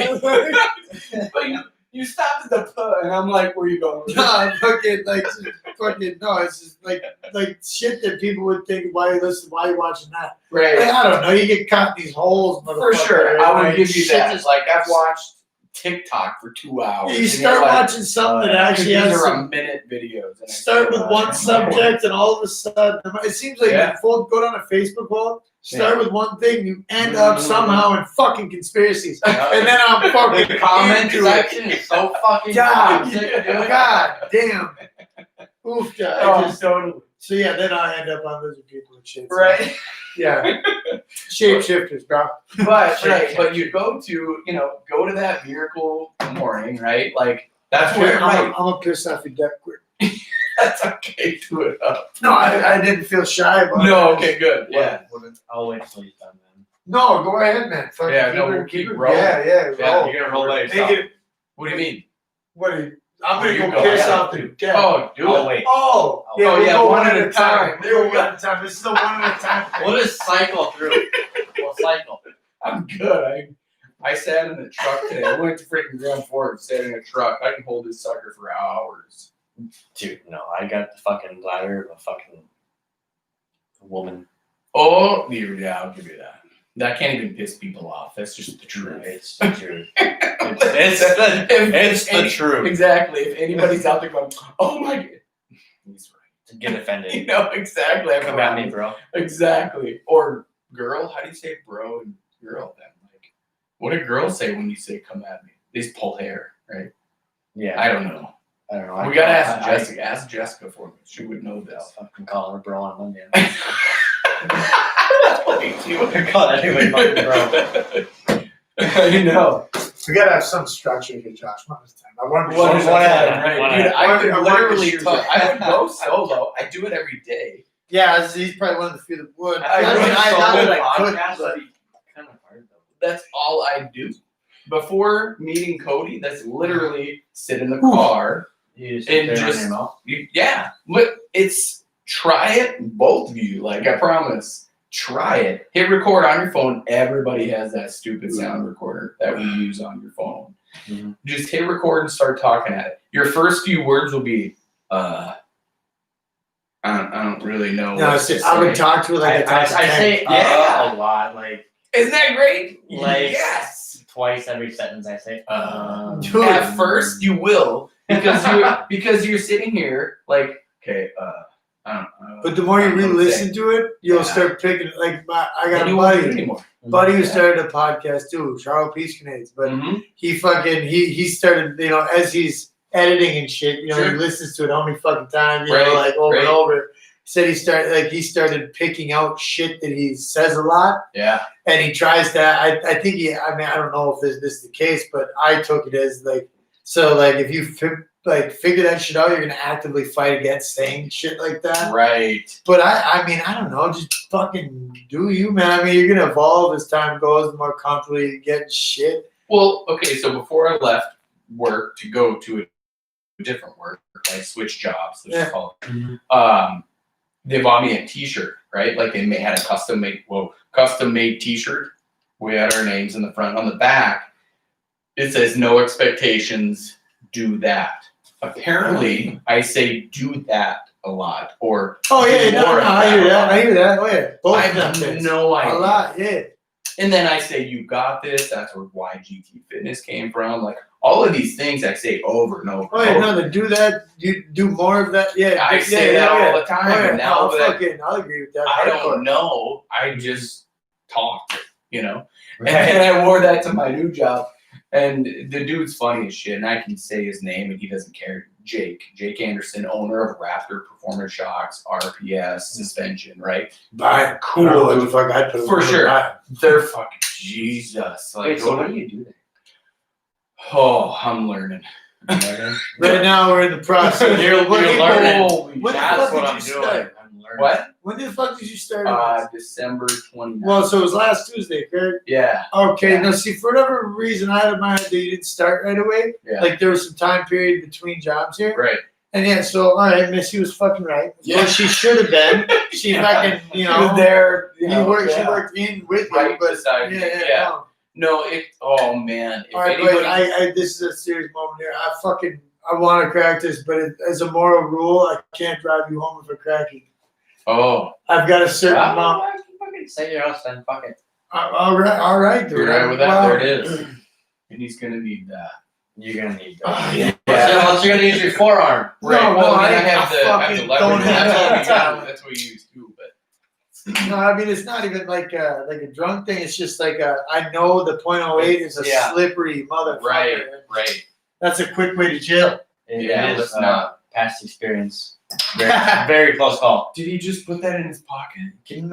know, I'm sorry. But you stopped at the puh, and I'm like, where you going?
Nah, fucking like, just fucking no. It's just like shit that people would think. Why you watching that? Like,
Right.
I don't know. You get caught in these holes,
For
motherfucker,
sure. I would
like,
give you
shit
that.
just-
Like, I've watched TikTok for 2 hours.
You
and
start
you're like,
watching something that
"Dude,
actually
these
has
are
some.
a minute videos. And I
Start
say,
with one
"Oh,
subject, and all of a sudden, it seems like
Yeah.
you go down a Facebook wall. Start with one thing, you end up somehow in fucking conspiracies, and then I'm fucking
The comment
into it.
section is so fucking
God,
toxic, dude.
God damn. Oof, God.
Oh, totally.
So yeah, then I end up on lizard people and shit. So,
Right.
Yeah. Shapeshifters, bro.
But you go to that Miracle Morning, right? Like, that's where, right.
I'm gonna piss off your death quick.
That's okay. Do it up.
No, I didn't feel shy about it.
No, okay, good. Yeah.
I'll wait till he's done then.
No, go ahead, man. Fucking
Yeah,
keep
no,
it-
we'll keep
it-
rolling.
Yeah,
Yeah,
roll.
you're gonna roll by
Make
yourself.
it-
What do you mean?
What are you? I'm gonna
You
go
go,
piss
yeah.
off the death.
Oh, do
I'll
it.
wait.
Oh,
Oh,
we'll
yeah,
go
one at a time.
We'll go one at a time. This is a one at a time thing.
We'll just cycle through. We'll cycle.
I'm good. I sat in the truck today. I went to freaking Grand Forks, sat in a truck. I can hold this sucker for hours.
Dude, no, I got the fucking bladder of a fucking woman.
Oh, yeah, I'll give you that. That can't even piss people off. That's just the truth.
It's the truth.
It's
the truth.
Exactly. If anybody's out there going, oh my god, he's right.
Get offended.
You know, exactly. I
Come at me, bro.
Exactly. Or girl, how do you say bro and girl then? Like, what do girls say when you say come at me? They just pull hair, right?
Yeah.
I don't know.
I don't know.
We gotta ask Jessica. Ask Jessica for me. She would know
I'll
this.
fucking call her bro on Monday.
God,
anyway, fucking bro.
I know.
We gotta have some structure here, Josh. One at a time. I want to be
One
one
at a
at a
time,
time.
right?
One
Dude,
at a
I
time.
could
I want to
literally
shoot
talk.
you.
I would go solo. I do it every day.
Yeah, he's probably one of the few that would.
I
I
would
mean, I not
solo
that I could,
podcast
but
would be kind of hard though.
That's all I do. Before meeting Cody, that's literally sit in the car.
You just
And
sit there on
just-
your mouth.
Yeah, but it's try it, both of you. Like I promise, try it. Hit record on your phone. Everybody has that stupid sound recorder that we use on your phone.
Mhm.
Just hit record and start talking at it. Your first few words will be, I don't really know.
no,
what
it's just,
to
I would
say.
talk to her like
I
I talk to
say
Ken.
Yeah.
a lot, like
Isn't that great?
Like-
Yes.
twice every sentence I say.
Dude.
At first, you will because you're sitting here like, okay, I don't know.
But the more you
I don't know what to
re-listen to it, you'll
Yeah.
start picking. Like I
Then
got a
you won't do it
buddy,
anymore.
buddy who
Yeah.
started a podcast too, Charles Peace Grenades. But
Mhm.
he fucking he started, you know, as he's editing and shit, you know,
Sure.
he listens to it how many fucking times, you
Right,
know, like over
right.
and over. Said he started picking out shit that he says a lot,
Yeah.
and he tries to. I think I mean I don't know if this is the case, but I took it as like So like if you figure that shit out, you're gonna actively fight against saying shit like that.
Right.
But I mean, I don't know, just fucking do you, man. I mean, you're gonna evolve as time goes, the more comfortable you get in shit.
Well, okay, so before I left work to go to a different work, I switched jobs, let's just call it. They bought me a t-shirt, right? Like they had a custom made t-shirt. We had our names in the front. On the back, it says no expectations, do that. Apparently, I say do that a lot. Or
Oh yeah,
do
no,
more of
I hear that.
a lot.
I hear that. Oh yeah, both
I
of them
have
things.
no idea.
A lot, yeah.
And then I say, you got this. That's where YGT Fitness came from. Like all of these things I say over and over.
Oh yeah, no, to do that, you do more of that. Yeah,
I say that all the time.
Oh, yeah,
And now
no,
that
fucking, I'll agree with that.
I
Hardcore.
don't know, I just talk, you know? And I wore that to my new job. And the dude's funny as shit. And I can say his name and he doesn't care. Jake Anderson, owner of Raptor Performance Shocks, RPS, suspension, right?
Buy it.
Cool,
I don't know what the
dude.
fuck I'd put
For
them
sure.
on.
They're fucking Jesus. Like,
Wait, so what do you do
oh, I'm learning.
there?
Right now we're in the process.
You're learning.
Holy
When the
shit.
That's
fuck
what
did
I'm
you
doing.
start?
I'm learning.
What?
When the fuck did you start?
December 29th.
Well, so it was last Tuesday, correct?
Yeah.
Okay,
Yeah.
now see, for whatever reason, I had in my head that you didn't start right away.
Yeah.
Like there was some time period between jobs here.
Right.
And yeah, so all right, Missy was fucking right. Of
Yeah.
course, she should have been. She fucking, you
She was
know,
there.
She worked in with
Right
you, but
beside me,
yeah.
yeah.
No.
No, oh man. If
All right,
anybody,
but I this is a serious moment here. I want to crack this, but as a moral rule, I can't drive you home if I crack you.
oh,
I've got a certain amount.
Well, fucking say your house then. Fuck it.
All right, dude.
you're right with that.
Well,
There it is. And he's gonna need that.
You're gonna need that.
Oh, yeah.
Unless you're gonna use your forearm.
Right.
No,
well,
well,
I mean, I
I
have the
fucking
leverage.
don't have
That's
that
what we
talent.
use. That's what we use too. But
No, I mean it's not even like a drunk thing. It's just like I know the .08 is a
Yeah.
slippery motherfucker.
right.
That's a quick way to jail.
It
Yeah,
is
let's not.
past experience. Very, very close call.
Did he just put that in his pocket?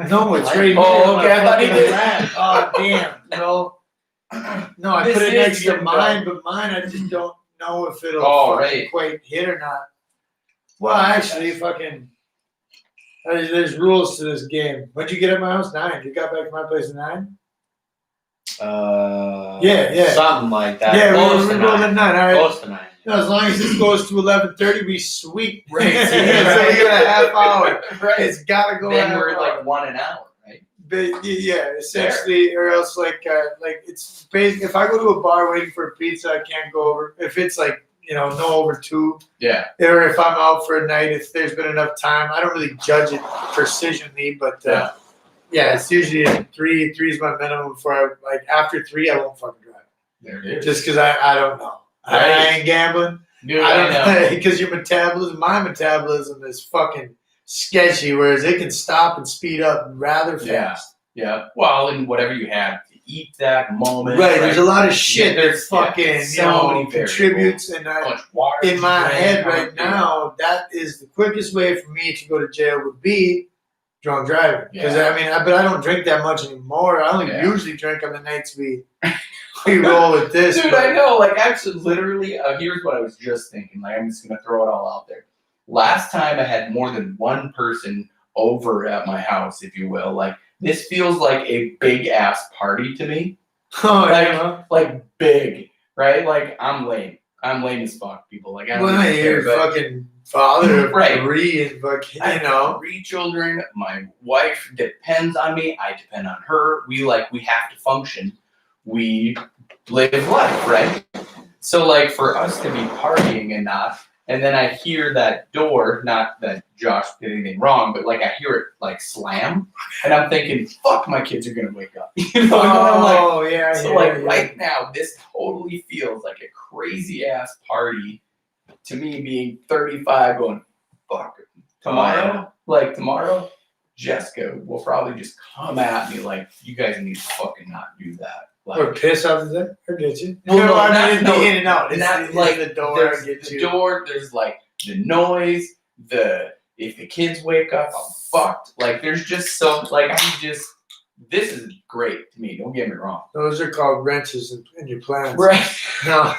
No, it's right here.
Oh, okay, I thought he
Fucking
did.
lap. Oh damn. No, I
This
put it
is
next to
your
mine, but mine I just don't know if it'll
Oh,
fucking
right.
quite hit or not. Well, actually, fucking. There's rules to this game. When'd you get at my house? 9. You got back to my place at 9? Yeah.
Something like that.
Yeah,
Close
we're
to
going
9.
at 9. All right.
Close to 9.
No, as long as this goes to 11:30, we sweet.
Right.
So we got a half hour.
Right.
It's gotta go.
Then
half
we're
hour.
like 1 an hour, right?
But yeah, essentially, or else like it's basic. If I go to a bar waiting for a pizza, I can't go over. If it's like no over 2,
Yeah.
or if I'm out for a night, if there's been enough time, I don't really judge it precisionally, but yeah, it's usually 3. 3 is my minimum. Before after 3, I won't fucking drive.
There it is.
Just because I don't know. I
Right.
ain't gambling.
Dude,
I
I
don't
know.
know because my metabolism is fucking sketchy, whereas it can stop and speed up rather
Yeah.
fast.
Yeah. Well, and whatever you have to eat that moment.
Right, there's a lot of shit
Yeah,
that
there's- yeah,
fucking
so many
contributes, and
How much water
in
you
my
drink,
head
how
right
much-
now, that is the quickest way for me to go to jail would be drunk driving. Because
Yeah.
but I don't drink that much anymore. I only
Yeah.
usually drink on the nights we roll with this.
Dude,
but-
I know. Like, actually, literally, here's what I was just thinking. Like, I'm just gonna throw it all out there. Last time I had more than one person over at my house, if you will. Like, this feels like a big ass party to me.
Oh,
Like,
yeah.
like big, right? Like, I'm lame. I'm lame as fuck, people. Like, I don't
Well,
even
you're
care. But
fucking father of
Right.
3 and fucking,
I have 3 children. My wife depends on me. I depend on her. We have to function. We live life, right? So like for us to be partying and not, and then I hear that door, not that Josh did anything wrong, but like I hear it like slam, and I'm thinking, fuck, my kids are gonna wake up. You know, and I'm like,
Oh, yeah.
so
yeah,
like
yeah.
right now, this totally feels like a crazy ass party to me being 35 going, fuck, tomorrow, like tomorrow, Jessica will probably just come at me like, you guys need to fucking not do that. Like,
Or piss off the I get you.
Well, no,
I
not-
mean,
no,
in and out. It's
not
the,
like
the door.
there's
I get
the
you.
door, there's like the noise, if the kids wake up, I'm fucked. Like there's just this is great to me, don't get me wrong.
Those are called wrenches in your plans.
Right.
No.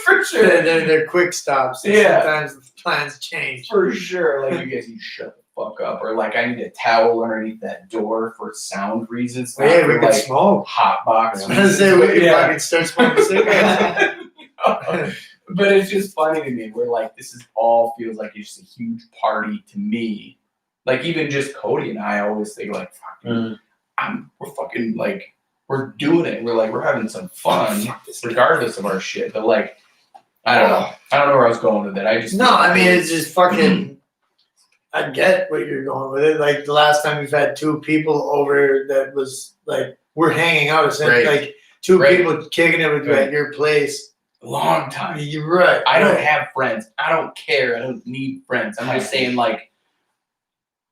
For sure.
They're quick stops. And
Yeah.
Sometimes the plans change.
For sure. Like, you guys need to shut the fuck up. Or, like, I need a towel underneath that door for sound reasons.
Well, yeah,
not
we
for,
could
like,
smoke.
hot box
I was gonna say we could
Yeah.
fucking start smoking cigarettes.
But it's just funny to me. We're like, this is all feels like it's just a huge party to me. Like, even just Cody and I always think, like, fuck, dude, we're fucking, like, we're doing it. We're like, we're having some fun, regardless of our shit. But, like, I don't know. I don't know where I was going with it. I just
No, I mean it's just fucking. I get what you're going with it. Like the last time we've had two people over that was like we're hanging out, essentially,
Right.
like two
Right.
people kicking it with you
Right.
at your place.
long time.
You're right.
I don't
right.
have friends. I don't care. I don't need friends. I'm just saying, like,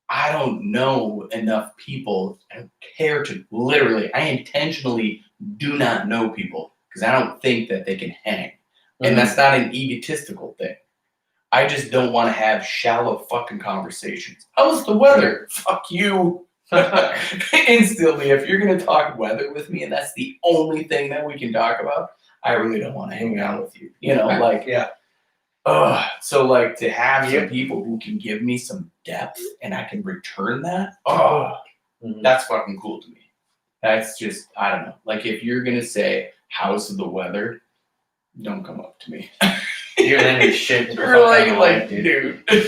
I don't know enough people. I don't care to literally. I intentionally do not know people because I don't think that they can hang. And that's not an egotistical thing. I just don't want to have shallow fucking conversations. How's the weather? Fuck you. Instantly, if you're gonna talk weather with me and that's the only thing that we can talk about, I really don't want to hang out with you. You know, like,
Yeah.
so like to have some people who can give me some depth and I can return that. That's fucking cool to me. That's just, I don't know. Like, if you're gonna say how's the weather, don't come up to me.
You're in your shit.
You're like, dude, give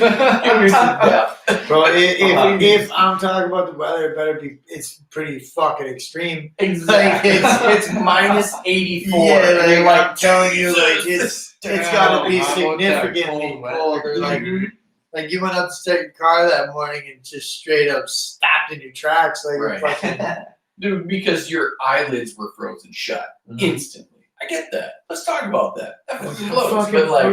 me some depth.
Bro, if I'm talking about the weather, it better be. It's pretty fucking extreme.
Exactly.
Like,
it's minus 84.
Yeah,
and you're
like I'm telling you, like it's got to be
Damn, I want that
significantly
cold weather.
colder. Like you went up to start your car that morning and just straight up stopped in your tracks, like
Right.
fucking.
Dude, because your eyelids were frozen shut instantly. I get that. Let's talk about that. That fucking blows.
Fucking,
But like,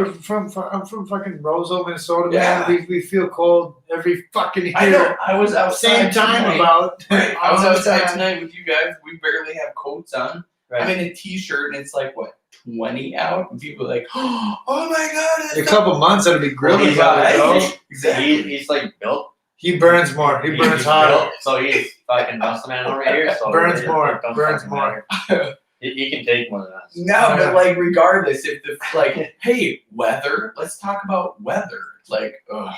I'm from fucking Roseville, Minnesota,
Yeah.
man. We feel cold every fucking year.
I know. I was outside
Same time
tonight.
about.
Right. I was
all the
outside
time.
tonight with you guys. We barely have coats on.
Right.
I'm in a t-shirt and it's like what 20 out, and people are like, "Oh my god!" It's
In a couple months, it'll be grilling
He's
about it,
right.
though.
Exactly.
He's like built.
He burns more. He burns
he's
hotter.
built, so he's fucking muscle man over here. So
Burns
it
more,
don't
burns
fucking
more.
matter. He can take more than us.
No,
Yeah.
but like, regardless, if the like, hey, weather. Let's talk about weather. Like, ugh.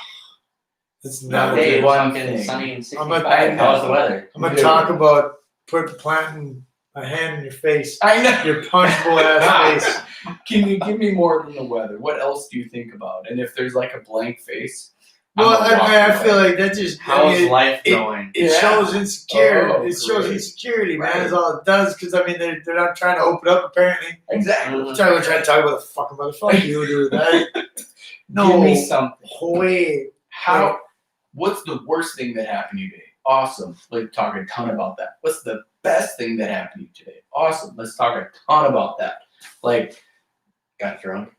It's
No,
not.
hey,
It's
one
fucking
thing.
sunny and
I'm
65.
a-
How's the weather?
I'm gonna
Dude.
talk about planting a hand in your face,
I know.
your punchable ass face.
Can you give me more than the weather? What else do you think about? And if there's like a blank face, I'm
Well,
gonna walk
I
away.
feel like that just
How's
it,
life
it-
going?
it
Yeah.
shows insecurity.
Oh,
it shows
great.
insecurity, man.
Right.
That's all it does. Because I mean, they're not trying to open up. Apparently,
Exactly.
Mhm.
trying to talk about the fucking motherfucker you do that. No
Give me something.
way.
How? What's the worst thing that happened to you today? Awesome. Let's talk a ton about that. What's the best thing that happened to you today? Awesome. Let's talk a ton about that. Like,
Got drunk.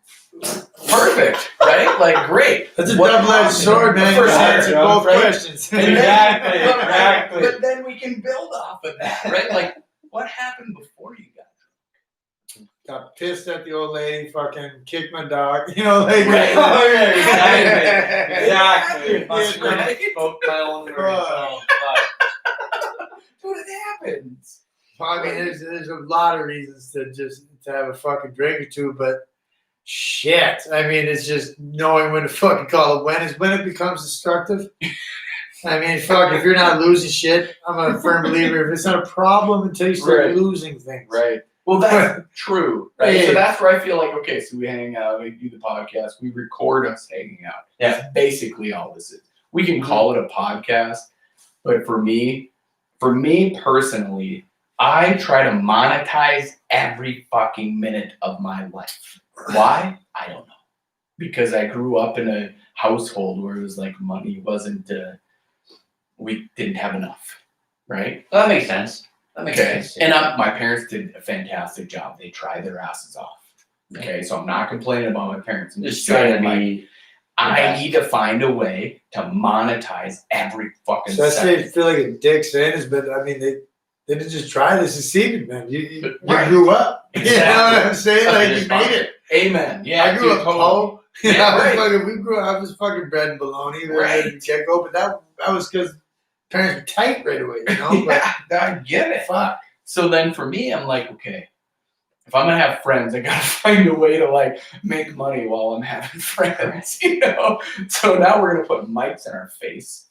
perfect, right? Like, great.
That's a
What
double-edged
happened?
sword, man. You
For
just
sure,
answered
John,
both
right?
questions.
Exactly,
But-
exactly.
But then we can build off of that, right? Like, what happened before you got
Got pissed at the old lady. Fucking kicked my dog. You know, like.
Right.
Exactly.
Exactly.
Right. Spoke my own words.
Fuck.
Dude, it happens.
I mean, there's a lot of reasons to have a fucking drink or two, but shit. I mean, it's just knowing when to fucking call it. When it becomes destructive. I mean, fuck, if you're not losing shit, I'm a firm believer. If it's not a problem until you start
Right.
losing things.
Right. Well, that's true. Right.
Yeah.
So that's where I feel like, okay, so we hang out, we do the podcast, we record us hanging out.
Yeah.
That's basically all this is. We can call it a podcast, but for me personally, I try to monetize every fucking minute of my life. Why? I don't know. Because I grew up in a household where it was like money wasn't, we didn't have enough. Right?
Well, that makes sense. That makes
Okay,
sense.
and my parents did a fantastic job. They tried their asses off. Okay, so I'm not complaining about my parents. I'm
Just trying to
saying, like,
be.
I
best.
need to find a way to monetize every fucking
So I
second.
feel like a dick saying this, but I mean, they didn't just try this this season, man. You
Right.
grew up.
Exactly.
You know what I'm saying? Like,
Just
you made it.
Amen. Yeah,
I grew
dude,
up
totally.
poor.
Yeah,
I was
right.
fucking, we grew up. I was fucking bread and bologna.
Right.
Get go, but that was because parents were tight right away. You know,
Yeah, I get it.
but fuck.
So then for me, I'm like, okay, if I'm gonna have friends, I gotta find a way to like make money while I'm having friends, you know. So now we're gonna put mics in our face,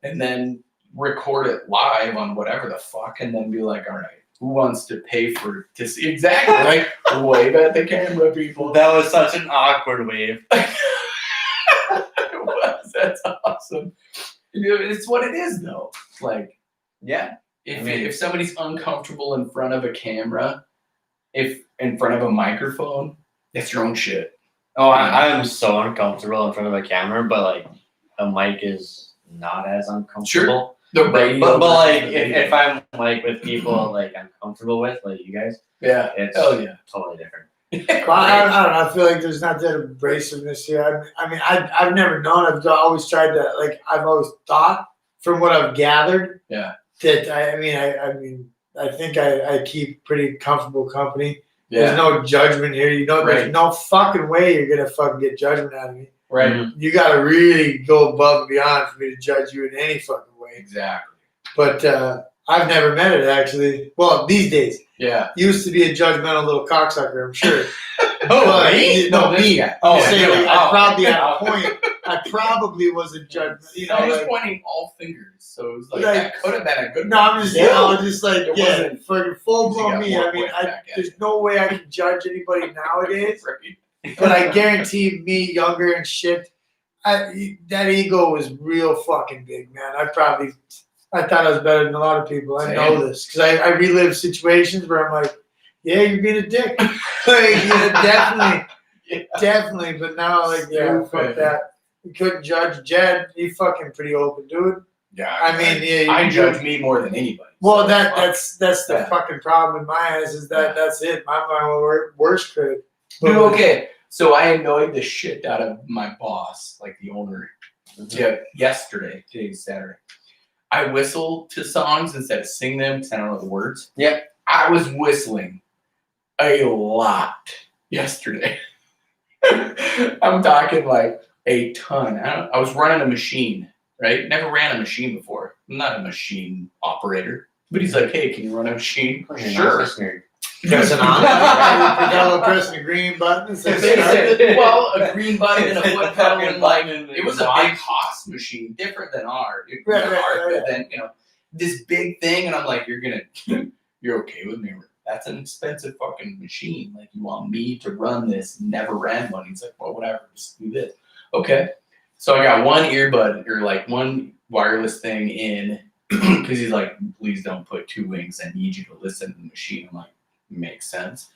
and then record it live on whatever the fuck, and then be like, all right, who wants to pay for to see exactly like wave at the camera, people?
That was such an awkward wave.
It was. That's awesome. You know, it's what it is, though. Like,
Yeah.
if somebody's uncomfortable in front of a camera, if in front of a microphone, that's your own shit.
Oh, I'm so uncomfortable in front of a camera, but like a mic is not as uncomfortable.
The
But,
radio,
but like if I'm like with people like I'm comfortable with, like you guys,
yeah,
it's
hell yeah.
totally different.
Well, I don't know. I feel like there's not that abrasiveness here. I mean, I've never known. I've always tried to, like, I've always thought, from what I've gathered,
Yeah.
that I think I keep pretty comfortable company. There's
Yeah,
no judgment here. You know,
Right.
there's no fucking way you're gonna fucking get judgment out of me.
right.
You gotta really go above and beyond for me to judge you in any fucking way.
Exactly.
But I've never met it actually. Well, these days.
Yeah.
Used to be a judgmental little cocksucker, I'm sure.
Oh,
But,
me?
No,
this
me.
guy.
Oh,
Oh,
say,
you.
like, I
Oh,
probably
okay.
at a point, I probably was a judgment. You know,
I was
like,
pointing all fingers, so it was like,
Like-
that could have been a good.
no, I'm just, just like,
It
yeah,
wasn't-
for full
You
blown
got
me.
more
I mean,
points back at
there's
you.
no way I can judge anybody nowadays.
Right.
But I guarantee me, younger and shit, that ego was real fucking big, man. I thought I was better than a lot of people. I know
Same.
this because I relive situations where I'm like, yeah, you're being a dick. Like, definitely.
Yeah.
Definitely, but now, like, yeah, fuck
Stupid.
that. You couldn't judge Jed. He fucking pretty open, dude.
Yeah.
I mean, yeah,
I
you-
judge me more than anybody.
Well,
so
that's the
Yeah.
fucking problem in my eyes is that that's it. I'm my worst critic.
Dude, okay. So I annoyed the shit out of my boss, like the owner, yesterday. Today's Saturday. I whistle to songs instead of sing them because I don't know the words.
Yeah.
I was whistling a lot yesterday. I'm talking like a ton. I was running a machine, right? Never ran a machine before. I'm not a machine operator. But he's like, hey, can you run a machine? Sure.
Pressing
You
on.
gotta press the green button. And say start.
Well, a green button and a foot pedal and like it was a
Why?
big Haas machine, different than ours.
Right,
But then this big thing, and I'm like, you're okay with me? That's an expensive fucking machine. Like, you want me to run this? Never ran one. He's like, well, whatever, just do this. Okay. So I got one earbud or like one wireless thing in because he's like, please don't put two wings. I need you to listen to the machine. I'm like, makes sense.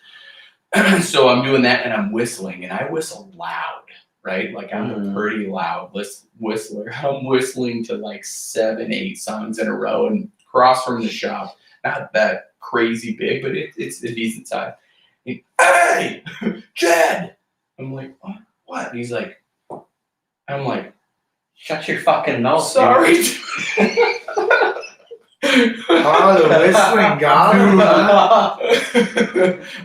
So I'm doing that and I'm whistling, and I whistle loud, right? Like, I'm a pretty loud whistler. I'm whistling to like 7, 8 songs in a row and across from the shop. Not that crazy big, but it's a decent size. Hey, Jed! I'm like, what? He's like, I'm like,
Shut your fucking mouth.
sorry.
Oh, the whistling god.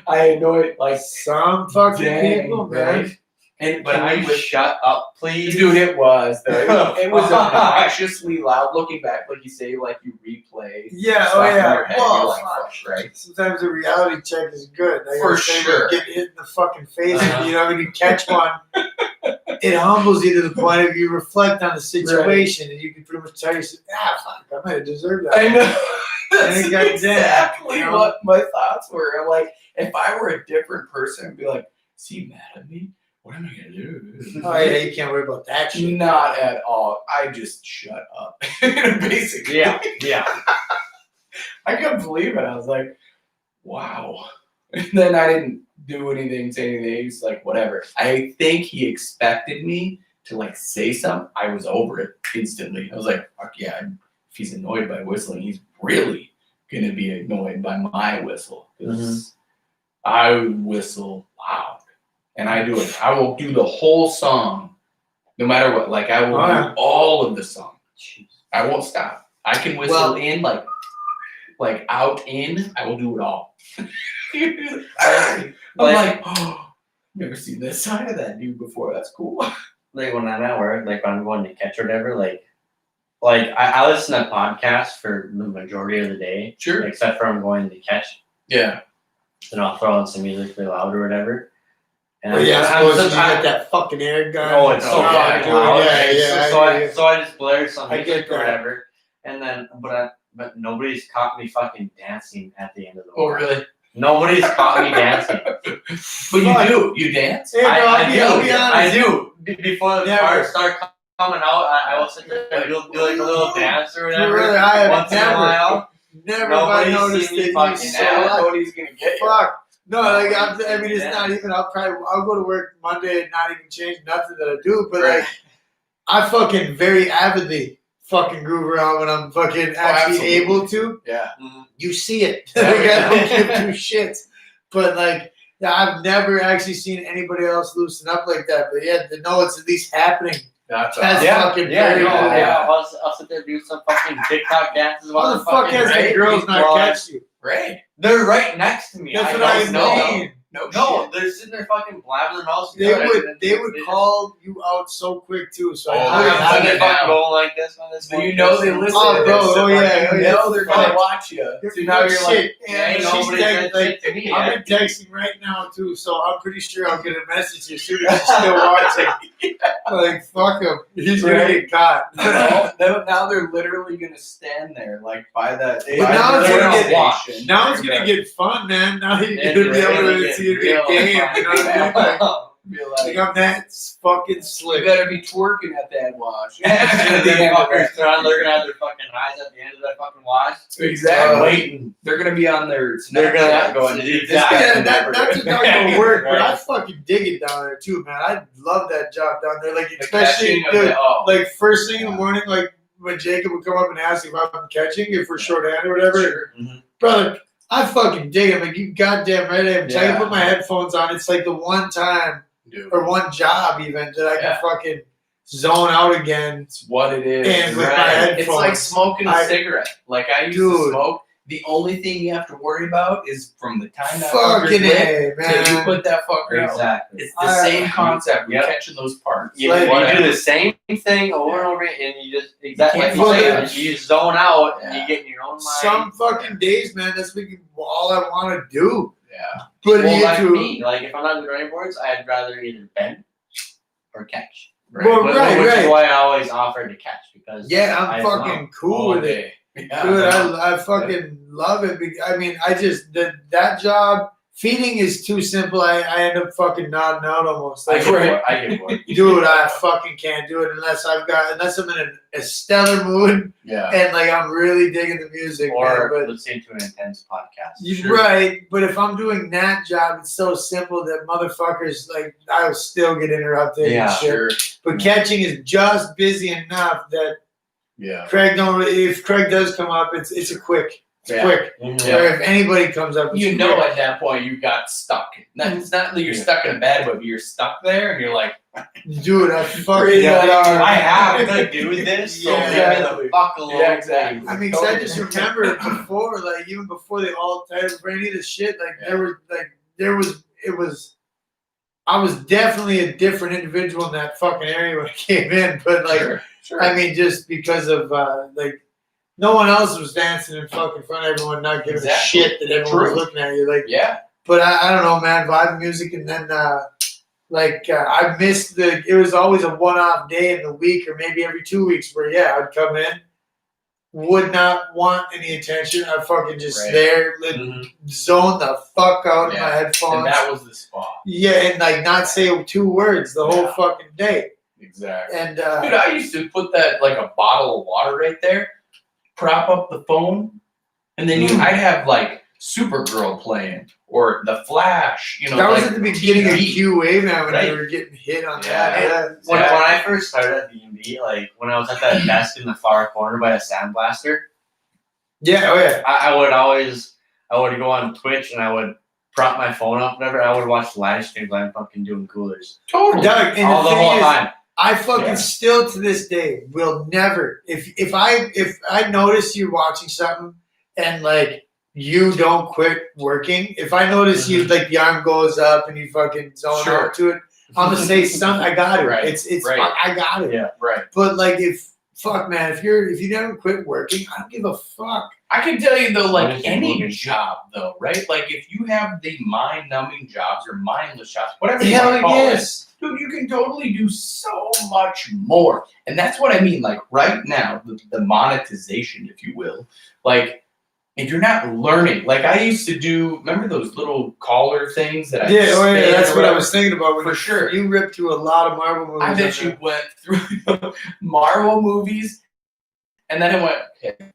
I annoyed like
Some fucking
dang,
people, man.
right? And
But
I
I
was
shut up, please.
dude, it was though. It was obnoxiously loud. Looking back, like you say, like you replay.
Yeah,
stuff
oh
in
yeah.
your head,
Well,
you're like,
fuck.
fuck, right?
Sometimes a reality check is good. Like
For
I say,
sure.
Get hit in the fucking face. You know, when you catch one, it humbles you to the point of you reflect on the situation, and you can pretty much tell yourself, fuck, I might have deserved that.
I know. That's
And it got
exactly
you know?
what my thoughts were. I'm like, if I were a different person, I'd be like, is he mad at me? What am I gonna do?
Oh yeah, you can't worry about that shit.
Not at all. I just shut up. Basically.
Yeah.
I couldn't believe it. I was like, wow. And then I didn't do anything, say anything. He's like, whatever. I think he expected me to like say something. I was over it instantly. I was like, fuck yeah. If he's annoyed by whistling, he's really going to be annoyed by my whistle. Because I whistle loud. And I do it. I will do the whole song, no matter what. Like, I will do all of the song. I won't stop. I can whistle in, like out, in. I will do it all. I'm like, oh, never seen this side of that dude before. That's cool.
Like when I'm at work, like when I'm going to catch or whatever, like I listen to podcasts for the majority of the day,
Sure.
except for I'm going to catch.
Yeah.
then I'll throw on some music really loud or whatever. And
But yeah, I
I'm
suppose you
I'm-
got that fucking air gun.
Oh, it's so
yeah,
fucking
dude,
loud.
yeah, yeah,
So I just blare some
I get
music or
that.
whatever, and then but nobody's caught me fucking dancing at the end of the
Oh,
walk.
really?
Nobody's caught me dancing.
But you do. You dance?
Hey, bro,
I
I'll be honest.
I do. Before the
Never.
cars start coming out, I will sit there and do like a little dance or whatever.
Really, I have
once in a
never.
while.
Never have I
Nobody's
noticed
seen
that
me
you
fucking
so
dance.
loud.
Cody's gonna get you.
Fuck. No, like I mean, it's
Yeah.
not even. I'll go to work Monday and not even change nothing that I do. But
Right.
like, I fucking very avidly fucking groove around when I'm fucking actually
absolutely.
able to.
Yeah.
You see it. Like, I don't give two shits. But like, yeah, I've never actually seen anybody else loosen up like that. But yeah, to know it's at least happening.
That's
That's
Yeah,
fucking
yeah,
very
no,
cool.
yeah. I'll sit there and do some fucking TikTok dances while
How
I'm
the fuck
fucking
has the
right
girls not
while
catch you?
right.
They're right next to me.
That's
I
what I
don't know.
mean.
No,
No,
shit.
they're sitting there fucking blabbing their mouths.
They would call you out so quick too. So
Oh,
I
I'm
yeah.
have
sitting there
it
fucking
now.
going like this when this.
So you know they listen
Oh,
to
bro,
this. So
oh, yeah,
like,
oh,
you
yeah.
know they're gonna
Fuck.
watch you.
You're
So now you're
shit.
like,
Yeah,
she's
nobody
texting,
said
like,
shit to me.
I've been texting right now too, so I'm pretty sure I'll get a message as soon as she's still watching. Like, fuck him. He's gonna
Right.
get caught.
now they're literally gonna stand there like by that.
But now it's gonna get
watching.
Now it's gonna get fun, man. Now you're
It's
gonna be able
gonna
to
get
see a
real
game. You know what I mean? Like,
Be
like,
like,
I'm that fucking
you
slick.
better be twerking at that watch.
And then fuckers turn, they're gonna have their fucking eyes at the end of that fucking watch.
Exactly.
Waiting.
They're gonna be on their.
They're gonna have
Snapchat going.
to-
This
Yeah,
guy
Yeah,
can
that,
never
not
do
to
it."
talk about work, but I
Right.
fucking dig it down there too, man. I love that job down there. Like,
The
especially
catching of
dude,
the- oh,
like first thing in the morning, like when Jacob would come up and ask if I'm catching, if we're shorthanded or whatever.
sure.
Brother, I fucking dig it. Like, you goddamn right I am. I
Yeah.
can put my headphones on. It's like the one time
Dude,
or one job even that I
Yeah.
can fucking zone out again.
it's what it is.
And with my
Right.
headphones.
It's like smoking a
I-
cigarette. Like I used to
Dude.
smoke. The only thing you have to worry about is from the time that fucker's
Fucking
lit
A,
till you
man.
put that fucker out.
Exactly.
It's the
I-
same concept. We're
Yep.
catching those parts.
You,
Like,
you
whatever.
do the same thing over and over, and you just exactly
can't
like you
focus.
said, you zone out and
Yeah.
you get in your own mind.
Some fucking days, man, that's all I want to do.
Yeah.
Put
well,
it
like
into
me, like if I'm not in the running boards, I'd rather either bend or catch.
Right.
Well,
Which
right.
is why I always offer to catch because
Yeah,
I
I'm
zone
fucking
out.
cool
All
with it.
day. Yeah.
Dude, I fucking love it. I mean, I just that job feeding is too simple. I end up fucking nodding out almost.
I
Like,
get bored. I get bored.
dude, I fucking can't do it unless I'm in a stellar mood
Yeah.
and like I'm really digging the music.
Or
man,
listening to an intense podcast.
You're right, but if I'm doing that job, it's so simple that motherfuckers like I'll still get interrupted
Yeah,
and shit.
Sure.
But catching is just busy enough that
Yeah.
Craig don't. If Craig does come up, it's a quick. It's
Yeah.
quick.
Mhm.
Or if anybody comes up, it's
You know
quick.
at that point you got stuck. It's not that you're stuck in a bad way, but you're stuck there and you're like,
Dude, I fucking
Really?
I have to do this, so
Yeah.
leave me the fuck alone.
Yeah, exactly.
I mean, 'cause I just remember before, like even before they all titled for any of this shit, like I was definitely a different individual in that fucking area when I came in, but like
sure.
I mean, just because of like no one else was dancing in fucking front of everyone, not giving
Exactly.
a shit that everyone was
True.
looking at you, like.
Yeah.
But I don't know, man. Vibe music, and then I missed it was always a one-off day in the week, or maybe every 2 weeks, where I'd come in, would not want any attention. I'd fucking just
Right.
there,
Mhm.
zone the fuck out in my
Yeah.
headphones.
And that was the spot.
Yeah, and like not say 2 words the whole
Yeah.
fucking day.
Exactly.
And
Dude, I used to put that like a bottle of water right there, prop up the phone, and then I'd have like Supergirl playing or The Flash. You know,
that was
like
at the beginning of
TV.
QA, man, when
Right.
they were getting hit on
Yeah.
that.
When I first started at D&D, like when I was at that desk in the far corner by a sandblaster,
Yeah, oh yeah.
I would go on Twitch and I would prop my phone up, whatever. I would watch live streams. I'm fucking doing coolers
Totally.
Doug, and
all
the
the
thing
whole
is,
time.
I fucking
Yeah.
still to this day will never if I notice you watching something and like you don't quit working, if I notice you like the arm goes up and you fucking zone
Sure.
out to it, I'm gonna say something. I got it.
Right,
It's
right.
I got it.
Yeah.
Right.
But like if fuck, man. If you never quit working, I don't give a fuck.
I can tell you though,
What
like
is your
any
movie?
job though, right? Like if you have the mind-numbing jobs or mindless jobs, whatever you
Hell
want to call it,
yes.
dude, you can totally do so much more. And that's what I mean. Like right now, the monetization, if you will, like if you're not learning, like I used to do, remember those little collar things that I
Yeah, oh yeah,
spin
that's
or
what I
whatever?
was thinking about. When
For sure.
You ripped through a lot of Marvel movies.
I
on
bet you
that.
went through Marvel movies, and then it went. Okay.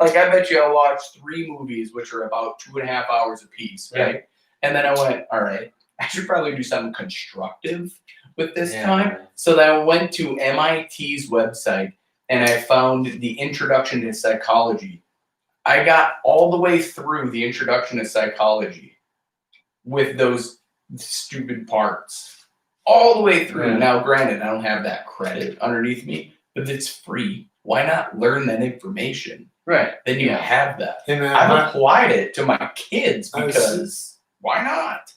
Like I bet you I watched 3 movies, which are about 2.5 hours apiece, right? And then I went, all right, I should probably do something constructive with this time. So then I went to MIT's website and I found the Introduction to Psychology. I got all the way through the Introduction to Psychology with those stupid parts. All the way through.
Yeah.
Now, granted, I don't have that credit underneath me, but it's free. Why not learn that information?
Right.
Then you
Yeah.
have that.
Hey man,
I've applied it to my kids
I was-
because why not?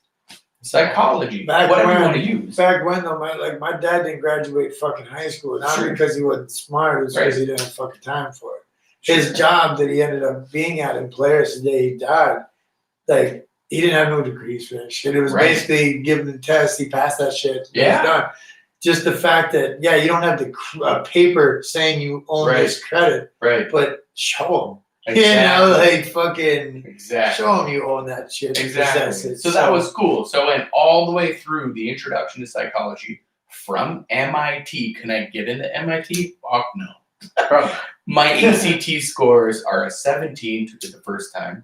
Psychology,
Back
whatever you
when-
want to use.
back when though, my dad didn't graduate fucking high school. Not
Sure.
because he wasn't smart, it was because
Right.
he didn't have fucking time for it. His job that he ended up being at in Polaris the day he died, like he didn't have no degrees for that shit. It was
Right.
basically giving the test, he passed that shit. it was
Yeah.
done. Just the fact that you don't have the paper saying you own
Right.
this credit,
Right.
but show them.
Exactly.
Like fucking
Exactly.
show them you own that shit.
Exactly.
Possess it.
So that was cool. So I went all the way through the Introduction to Psychology from MIT. Can I get into MIT? Fuck no.
Probably.
My ACT scores are a 17. Took it the first time.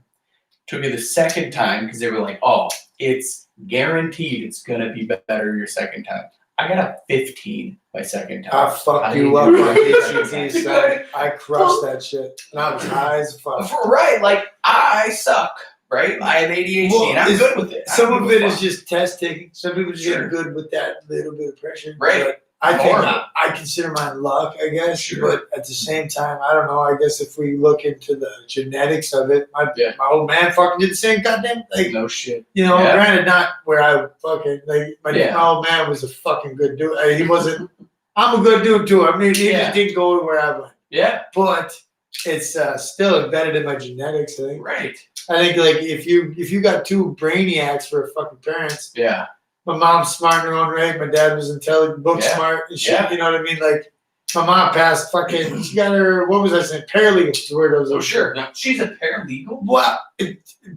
Took it the second time because they were like, oh, it's guaranteed it's going to be better your second time. I got a 15 my second time.
I fucked
How
you
do
up
you
on
do
ACT,
that?
son. I crushed that shit. And I was high as fuck.
Right, like I suck, right? I have ADHD
Well,
and I'm
it's-
good with it. I
Some
don't
of
give
it
a
is
fuck.
just test taking. Some people just
Sure.
get good with that little bit of pressure.
Right.
But I think
Normal.
I consider mine luck, I guess.
Sure.
But at the same time, I don't know. I guess if we look into the genetics of it, my old man fucking did the same goddamn thing.
no shit.
Granted,
Yeah.
not where I fucking like.
Yeah.
My old man was a fucking good dude. He wasn't. I'm a good dude too. I mean, he
Yeah.
just didn't go where I went.
Yeah,
But it's still embedded in my genetics. I think.
right.
I think like if you got 2 brainiacs for fucking parents,
Yeah,
my mom's smart in her own right. My dad was intelligent, book
Yeah.
smart and shit.
Yeah.
You know what I mean? Like my mom passed fucking. She got her. What was I saying? Paralegal. The word I was.
oh sure. Now, she's a paralegal.
What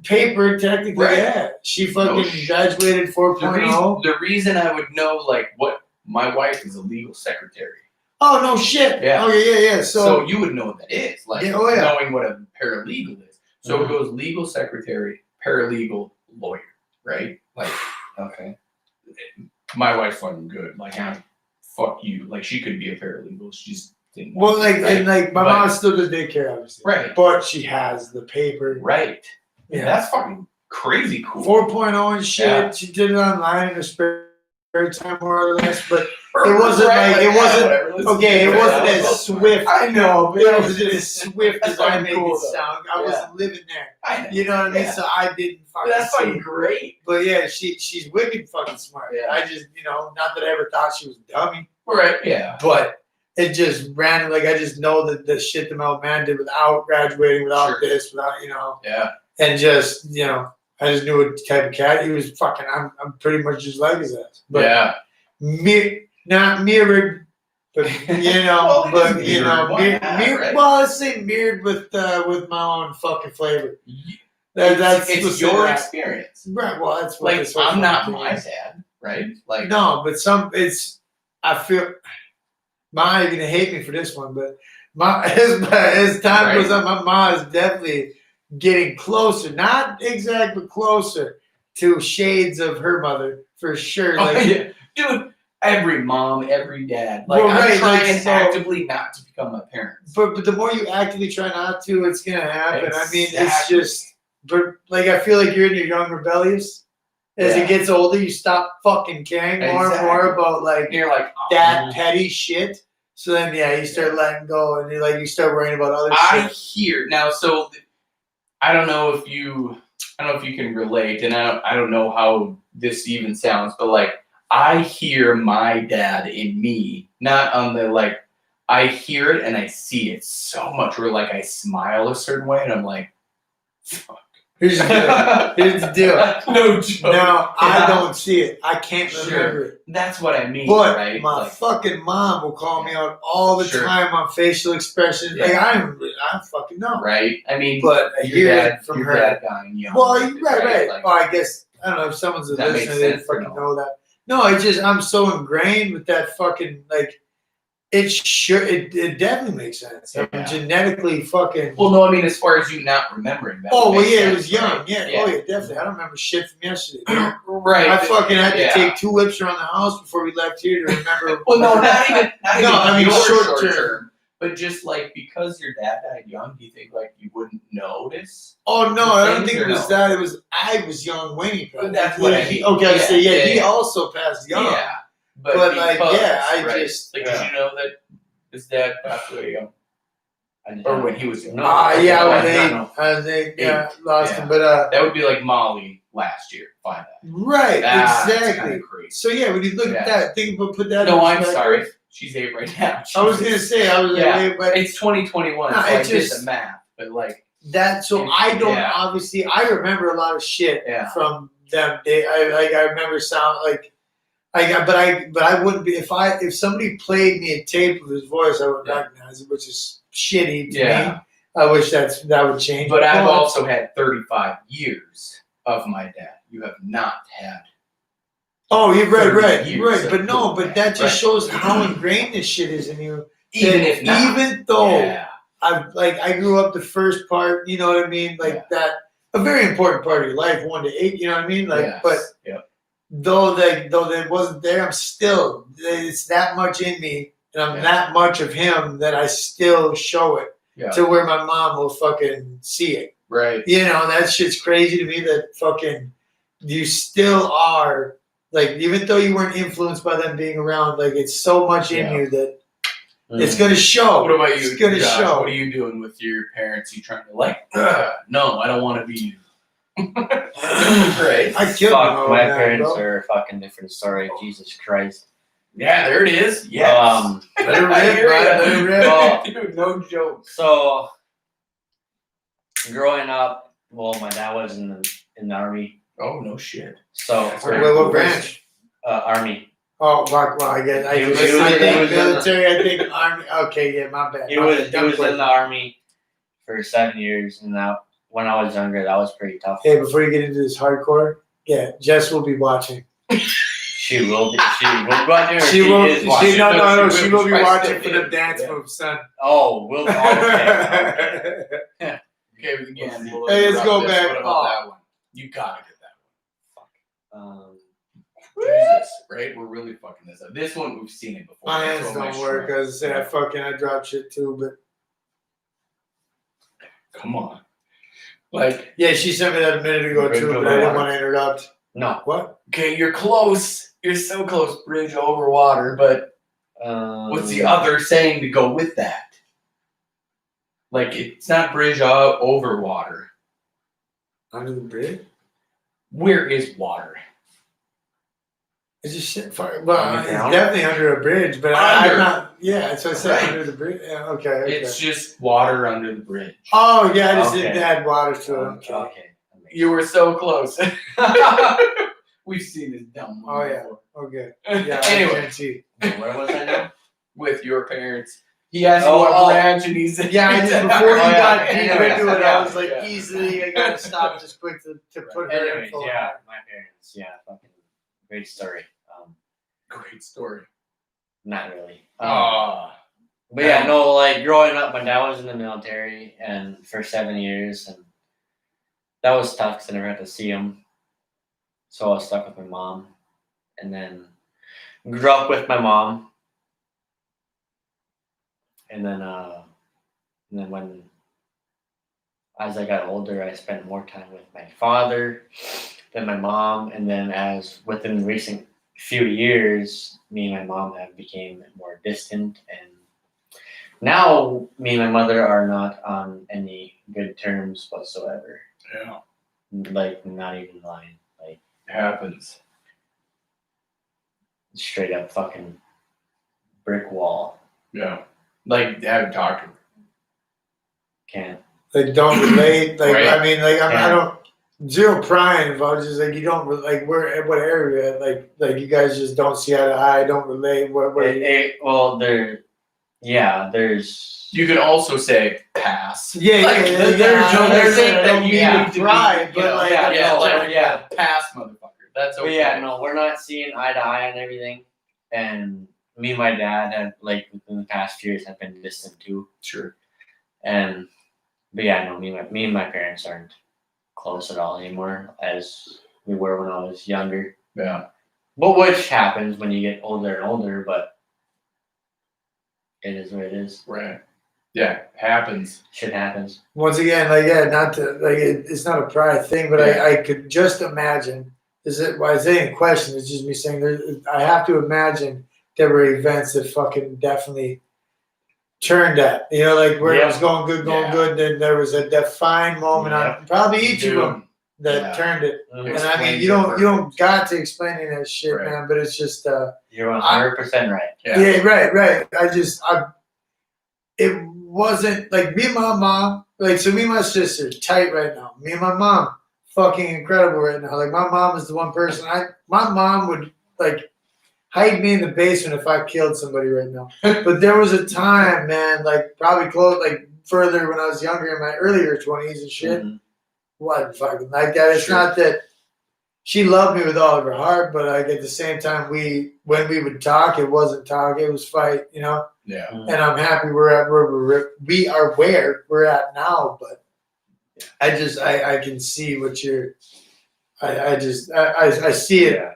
paper technically?
Right.
Yeah. She fucking
shit.
graduated
The
4.0.
reason I would know like what my wife is a legal secretary.
Oh no shit.
Yeah.
Oh yeah.
So,
So,
you would know what that is, like
Yeah, oh, yeah.
knowing what a paralegal is. So it goes legal secretary, paralegal, lawyer, right? Like
Okay.
my wife's fucking good. Like fuck you. Like she could be a paralegal. She just didn't.
well,
want to,
like and like my
But-
mom still does daycare, obviously.
Right.
But she has the paper.
Right.
Yeah.
That's fucking crazy cool.
4.0 and shit.
Yeah.
She did it online in her spare time, more or less. But it wasn't like it wasn't
whatever. Let's
okay.
do
It wasn't
that.
as swift.
I know, but
It wasn't as swift
That's
as I
fucking
made
cool,
it
though.
sound. I
Yeah.
wasn't living there.
I know.
You know what I mean?
Yeah.
So I didn't fucking.
That's
see
fucking
it.
great.
But yeah, she's wicked fucking smart.
Yeah.
I just not that I ever thought she was a dummy,
Right. Yeah.
but it just ran like I just know that the shit that my old man did without graduating, without
Sure.
this, without
Yeah.
and just I just knew what type of cat he was. Fucking, I'm pretty much just like his ass. But
Yeah.
not mirrored, but
Well, it
but
is mirrored. Why not, right?
well, let's say mirrored with my own fucking flavor. That's
it's
what's
your
that.
experience.
Right. Well, that's what
Like
this whole
I'm not
fucking thing
my
is.
dad, right? Like
No, but I feel. Ma, you're gonna hate me for this one, but as time
Right.
goes on, my ma is definitely getting closer, not exact, but closer to shades of her mother for sure.
Oh,
Like,
yeah. Dude, every mom, every dad. Like
Well,
I'm
right,
trying
like, so-
actively not to become my parents.
but the more you actively try not to, it's gonna happen. I mean, it's
Exactly.
just, but like I feel like you're in your young rebellious. As
Yeah.
it gets older, you stop fucking caring more and more
Exactly.
about like
And you're like, oh,
that petty shit. So then, you start letting go, and you start worrying about other
I
shit.
hear now. So I don't know if you can relate, and I don't know how this even sounds, but like I hear my dad in me, not on the like I hear it and I see it so much where like I smile a certain way and I'm like, fuck.
Here's the deal. Here's the deal.
No joke.
Now, I
Yeah.
don't see it. I can't
Sure.
remember it.
That's what I mean,
But
right?
my
Like,
fucking mom will call me out all the
Sure.
time on facial expressions.
Yeah.
Like, I fucking know.
right? I mean,
But I
your
hear
dad,
it from
your
her.
dad dying young.
Well,
like,
right.
Like,
Well, I guess, I don't know if someone's a
That makes
listener, they
sense or
fucking
no?
know that. No, it's just, I'm so ingrained with that fucking, like, it definitely makes sense. I'm
Yeah.
genetically fucking.
well, no, I mean, as far as you not remembering that.
oh,
would
well,
make
yeah, it
sense,
was young.
right?
Yeah. Oh, yeah, definitely. I don't remember shit from yesterday.
Right.
I fucking had to
Yeah.
take 2 whips around the house before we left here to remember.
Well, no, not even. Not
No,
even
I mean,
your
short
short
term.
But just like because your dad died young, do you think like you wouldn't notice?
Oh no, I don't
Things
think
or
it was
no?
that. It was I was young when he passed.
That's what I
He-
mean.
Okay, I
Yeah,
say
yeah,
he
yeah.
also passed young.
Yeah, but
like,
because,
yeah, I
right?
just-
like
yeah.
did you know that his dad passed away young,
I did
or
not
when
know.
he was young?
No.
Yeah,
no,
when
I
they,
did not
lost
Yeah.
him, but
That would be like Molly last year. Find that.
right,
That's
exactly.
kinda crazy.
So yeah, when you look
Yeah.
at that, think about put that.
No,
in
I'm
perspective.
sorry. She's 8 right now.
I was gonna say I was
Yeah.
like, but
It's 2021,
No,
so I
it's
did
just-
the math, but like,
that. So I don't
Yeah.
obviously. I remember a lot of shit
Yeah.
from them. I remember sound like. But I wouldn't be if somebody played me a tape of his voice, I would
Yeah.
recognize it, which is shitty to
Yeah.
me. I wish that would change.
but I've
Well,
also had 35 years of my dad. You have not had.
oh, you're
30
right.
years
But no,
of
but that just
right.
shows how ingrained this shit is in you.
Even
that
if not.
even though
Yeah.
I grew up the first part, you know what I mean, like
Yeah.
that, a very important part of your life, 1 to 8, you know what I mean, like,
Yes.
but.
Yep.
Though that wasn't there, I'm still it's that much in me, and I'm
Yeah.
that much of him that I still show it
Yeah.
to where my mom will fucking see it.
Right.
You know, that shit's crazy to me. That fucking you still are like, even though you weren't influenced by them being around, like it's so much in
Yeah.
you that
Mm.
it's gonna show.
What about you?
It's gonna
Josh?
show.
What are you doing with your parents? You trying to like? No, I don't want to be you. Great.
I killed
Fuck, my
man,
parents
bro.
are a fucking different story. Jesus Christ.
Yeah, there it is. Yes.
Let it
I
rip,
hear
man,
ya.
let it rip.
Well,
Dude, no joke.
So, growing up, well, my dad was in the army.
Oh no shit.
So,
Wait, what branch?
Army.
Oh, fuck, well, I guess I
He was-
think
he was in the-
military. I think army. Okay, yeah, my bad.
He
my
was
bad.
he
Dumb
was
question.
in the army for 7 years, and that when I was younger, that was pretty tough.
Hey, before you get into this hardcore, yeah, Jess will be watching.
She will be. She will be watching. Or
She will.
is watching.
She will be
She
watching
will.
for the dance
Yeah.
moves, son.
Oh, will. Okay.
Okay, again. We'll
Hey, let's
interrupt
go
this.
back.
What about
Oh.
that one? You gotta get that
Um,
one. Jesus, right? We're really fucking this up. This one we've seen it before.
My
That's
hands
what
don't work.
shrimp-
As I say, I drop shit too, but
Come on. Like,
yeah, she sent me that a minute ago
Bridge
too,
over
but I didn't
water.
want to interrupt.
no.
What?
okay, you're close. You're so close. Bridge over water, but what's the other saying to go with that? Like, it's not bridge over water.
Under the bridge?
Where is water?
It's just shit far. Well, it's
Underground?
definitely under a bridge, but
Under.
I'm not. Yeah, that's what I said.
Right.
Under the bridge. Yeah, okay.
It's just water under the bridge.
Oh yeah, I just
Okay.
didn't add water to it. Okay.
Okay.
You were so close. We've seen this dumb one
Oh, yeah.
before.
Okay. Yeah. I
Anyway,
guarantee.
Where was I now?
with your parents. He asked you
Oh,
what
oh.
branch, and he said,
Yeah, I just before you
Oh, yeah.
got deep
Anyways,
into it,
yeah,
I was like,
yeah.
easily, I gotta stop just quick to put her
Anyways,
info.
yeah, my parents. Yeah, fucking great story.
Great story.
Not really.
Ah.
But yeah, no, like growing up, my dad was in the military and for 7 years, and that was tough because I never had to see him. So I was stuck with my mom, and then grew up with my mom, and then when as I got older, I spent more time with my father than my mom, and then as within recent few years, me and my mom have became more distant, and now me and my mother are not on any good terms whatsoever.
Yeah.
Like, not even lying. Like,
Happens.
straight up fucking brick wall.
Yeah. Like, haven't talked to her.
Can't.
Like, don't relate. Like,
Right.
I mean, like, I
Yeah.
don't. Zero prying if I was just like, you don't like, where, what area? Like you guys just don't see eye to eye, don't relate. What?
Well, there's.
You could also say pass.
Yeah,
Like,
yeah,
there's
yeah,
no,
I
there's
understand.
no
Don't
need
mean
to
to pry,
be,
but like,
pass, motherfucker. That's
But
okay.
yeah, no, we're not seeing eye to eye and everything. And me and my dad have, like, within the past few years have been distant too.
Sure.
But yeah, no, me and my parents aren't close at all anymore as we were when I was younger.
Yeah.
But which happens when you get older and older, but it is what it is.
Right. Yeah. Happens.
Shit happens.
once again, like, yeah, not to like, it's not a pride thing, but
Yeah.
I could just imagine. Why I say in question? It's just me saying. I have to imagine there were events that fucking definitely turned that. You know, like where it was going
Yeah.
good. Then there was a defined moment on probably each of them that
Yeah.
turned it.
Mhm.
And I mean,
Explains
you
it
don't
perfect.
got to explain any of that shit,
Right.
man. But it's just,
You're 100% right.
yeah, right. It wasn't like me and my mom. Like, so me and my sister tight right now. Me and my mom fucking incredible right now. Like, my mom is the one person my mom would like hide me in the basement if I killed somebody right now. But there was a time, man, like probably close, like further when I was younger in my earlier 20s and shit.
Mhm.
What fucking like that? It's
Sure.
not that she loved me with all of her heart, but like at the same time, when we would talk, it wasn't talk, it was fight, you know.
Yeah.
And I'm happy we're at where we are where we're at now. But I can see what you're. I see it.
Yeah.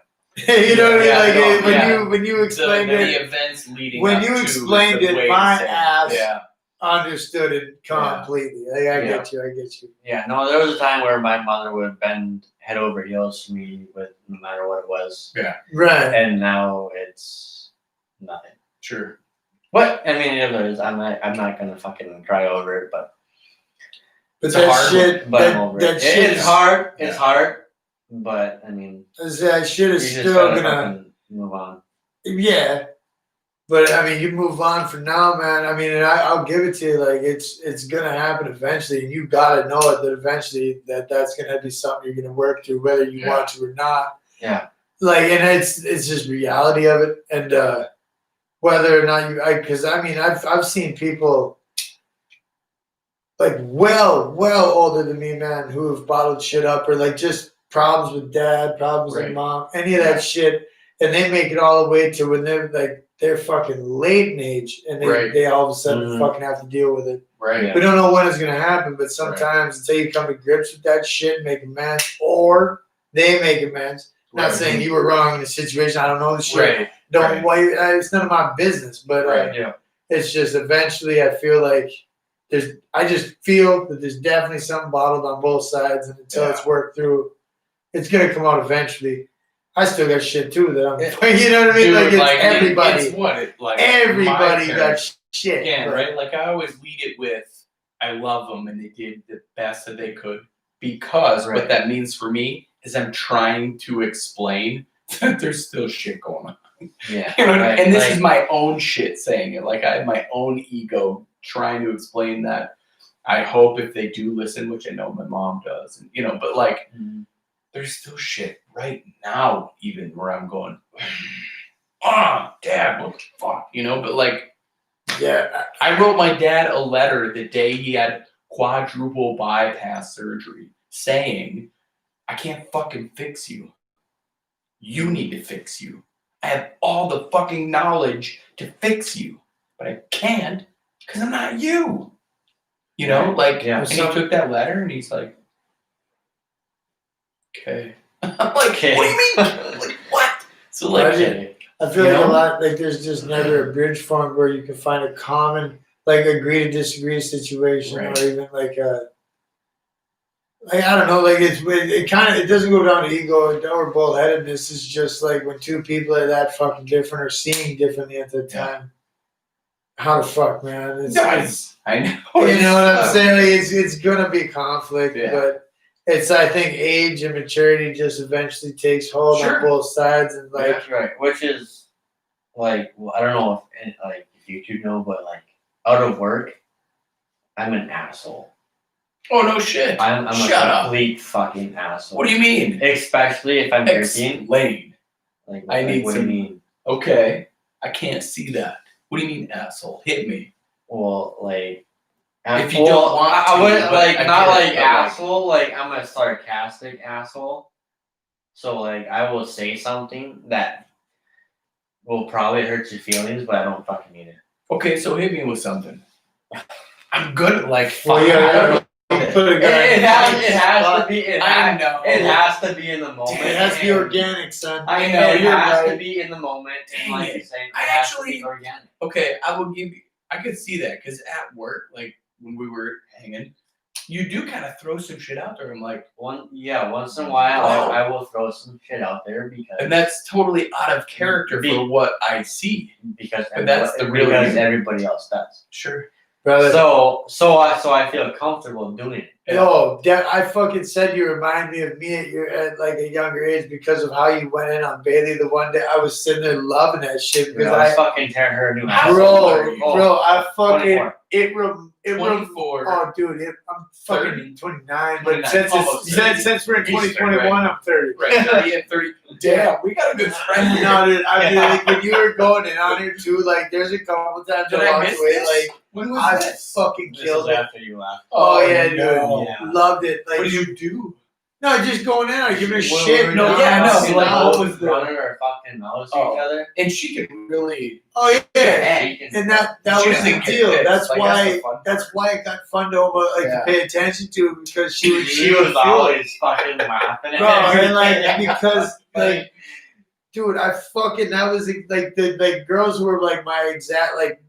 You know what I mean?
Yeah,
Like
no, yeah.
when you explained
the
it,
events leading
when
up
you
to
explained
the
it,
way to
my
say it.
ass
Yeah.
understood it completely. Like, I get you.
Yeah, no, there was a time where my mother would bend head over heels for me with no matter what it was.
Right.
And now it's nothing.
Sure.
But I mean, it is. I'm not gonna fucking cry over it, but
It's
But
a
that
hard
shit,
but I'm over
that
it.
shit
It's hard.
Yeah.
It's hard. But I mean,
that shit
you're
is
just
still
gotta
gonna.
fucking move on.
Yeah, but I mean, you move on for now, man. I mean, and I'll give it to you. Like, it's gonna happen eventually, and you gotta know it that eventually that's gonna be something you're gonna work through, whether you want to or not.
Yeah.
Like, and it's just reality of it, and whether or not because I mean, I've seen people like well older than me, man, who have bottled shit up or like just problems with dad, problems with
Right.
mom, any of that shit, and they make it all the way to when they're fucking late in age, and they all of a sudden
Mhm.
fucking have to deal with it.
Right.
Yeah.
We don't know when it's gonna happen, but sometimes until you come to grips with that shit, make amends, or they make amends. Not
Right.
saying you were wrong in the situation. I don't know the shit.
Right.
Don't
Right.
why it's none of my business. But
Right.
Yeah.
it's just eventually I feel like I just feel that there's definitely something bottled on both sides, and until it's worked through, it's gonna come out eventually. I still got shit too that I'm, you know what I mean?
Dude,
like it's
like,
everybody,
It's what it like.
everybody
my
got
parents
shit.
Again,
but-
right? Like I always lead it with, I love them and they did the best that they could, because what
Right.
that means for me is I'm trying to explain that there's still shit going on.
Yeah.
You know what I mean?
Right.
And this
Like-
is my own shit saying it. Like I have my own ego trying to explain that. I hope if they do listen, which I know my mom does, and but like
Mhm.
there's still shit right now, even where I'm going, Dad, what the fuck, But like,
yeah,
I wrote my dad a letter the day he had quadruple bypass surgery, saying, "I can't fucking fix you. You need to fix you. I have all the fucking knowledge to fix you, but I can't because I'm not you."
Right.
Like,
Yeah.
and he took that letter and he's like, okay. I'm like,
Okay.
what do you mean? Like, what? So like,
Okay.
I feel
You
like
know?
a lot like there's just never a bridge formed where you can find a common like agree to disagree situation,
Right.
or even like I don't know, like it kind of, it doesn't go down to ego or bullheadedness. It's just like when two people are that fucking different or seeing differently at the
Yeah.
time. How the fuck, man? It's
guys, I know.
you know what I'm saying? Like, it's gonna be conflict,
Yeah.
but it's, I think age and maturity just eventually takes hold
Sure.
on both sides, and like
That's right. Which is like, well, I don't know if you two know, but like out of work, I'm an asshole.
Oh no shit.
I'm
Shut
a
up.
complete fucking asshole.
What do you mean?
Especially if I'm drinking.
Explain.
Like,
I need
what
some-
do you mean?
Okay. I can't see that. What do you mean, asshole? Hit me.
Well, like,
If you don't want
I
to,
wouldn't
but
like
I
not
get it,
like
but, like-
asshole. Like I'm a sarcastic asshole. So like I will say something that will probably hurt your feelings, but I don't fucking mean it.
Okay, so hit me with something. I'm good at like
Well,
fucking.
yeah,
I don't know.
Put a guy
It
in
has to be.
I know.
It has to be in the moment.
It has to be organic, son.
I know,
It
you're
has to
right.
be in the moment, and
Dang
like
it.
you're saying,
I
it has to
actually-
be organic.
Okay, I will give you. I could see that because at work, like when we were hanging, you do kind of throw some shit out there. I'm like,
Once in a while,
Wow.
I will throw some shit out there
and that's totally out of character for what I see.
because
but that's the real
because
you.
everybody else does.
Sure.
Brother.
So I feel comfortable doing it.
Yo, that I fucking said you remind me of me at like a younger age because of how you went in on Bailey the one day. I was sitting there loving that shit
Because
because
I was
I,
fucking tearing her a new
How
house.
old are you?
bro, I fucking
24.
it
24.
Oh, dude, I'm
30?
fucking 29.
29,
But since
almost
it's,
30.
since we're in
Easter,
2021,
right.
I'm 30.
Right, 30 and 30. Damn, we got a good spread here.
No, dude, I mean, like when you were going in on here too, like there's a couple times
Did
I
I
walked
miss
away,
this?
like
When was
I
this?
fucking
This
killed
is
it.
after you left.
Oh yeah, dude,
no.
Yeah.
loved it. Like
What did you do?
no, just going in, I giving a
Well,
shit.
no,
down,
yeah, no,
sitting
like,
down.
what was the-
running our fucking mouths to
Oh.
each other?
And she could really.
Oh yeah.
She can-
And that
she
was
doesn't
the
get
deal.
pissed.
That's
Like,
why
the fun
that's
part.
why it got fun to like
Yeah.
to pay attention to because she would
She was
feel
always fucking laughing at
bro, and like
everything.
because like dude, I fucking that was like the like girls were like my exact like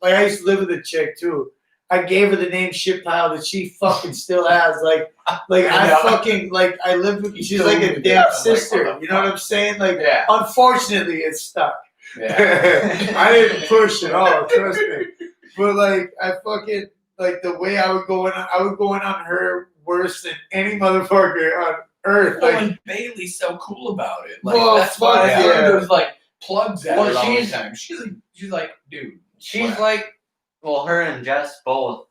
I used to live with a chick too. I gave her the name shit pile that she fucking still has. Like
I
I
know.
fucking like I lived with
You
she's
told
like
me
a
that.
damn
I'm like,
sister.
what the
You know what
fuck?
I'm saying? Like
Yeah.
unfortunately it's stuck.
Yeah.
I didn't push at all, trust me. But like I fucking like the way I would go in on her worse than any motherfucker on earth.
Well,
Like
and Bailey's so cool about it. Like
Well,
that's why
fuck
I
yeah.
there's like plugs at
Well,
her all the
she's-
time. She's like, dude.
She's
what?
like, well, her and Jess both,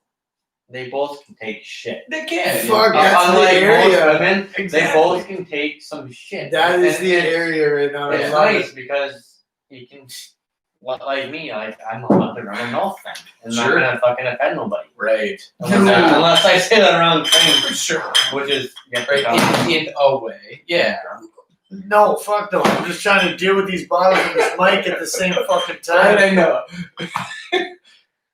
they both can take shit.
They can.
Fuck, that's the
Unlike
area.
most women, they
Exactly.
both can take some shit.
that is
And
the
it's-
area right now. I
It's
love
nice
it.
because you can, like me, like I'm a mother, I'm a no fan, and
Sure.
not gonna fucking offend nobody.
Right.
Unless I say the wrong thing,
For sure.
which is get
Right. In a way. Yeah.
No, fuck no. I'm just trying to deal with these bottles and this mic at the same fucking
Right,
time.
I know.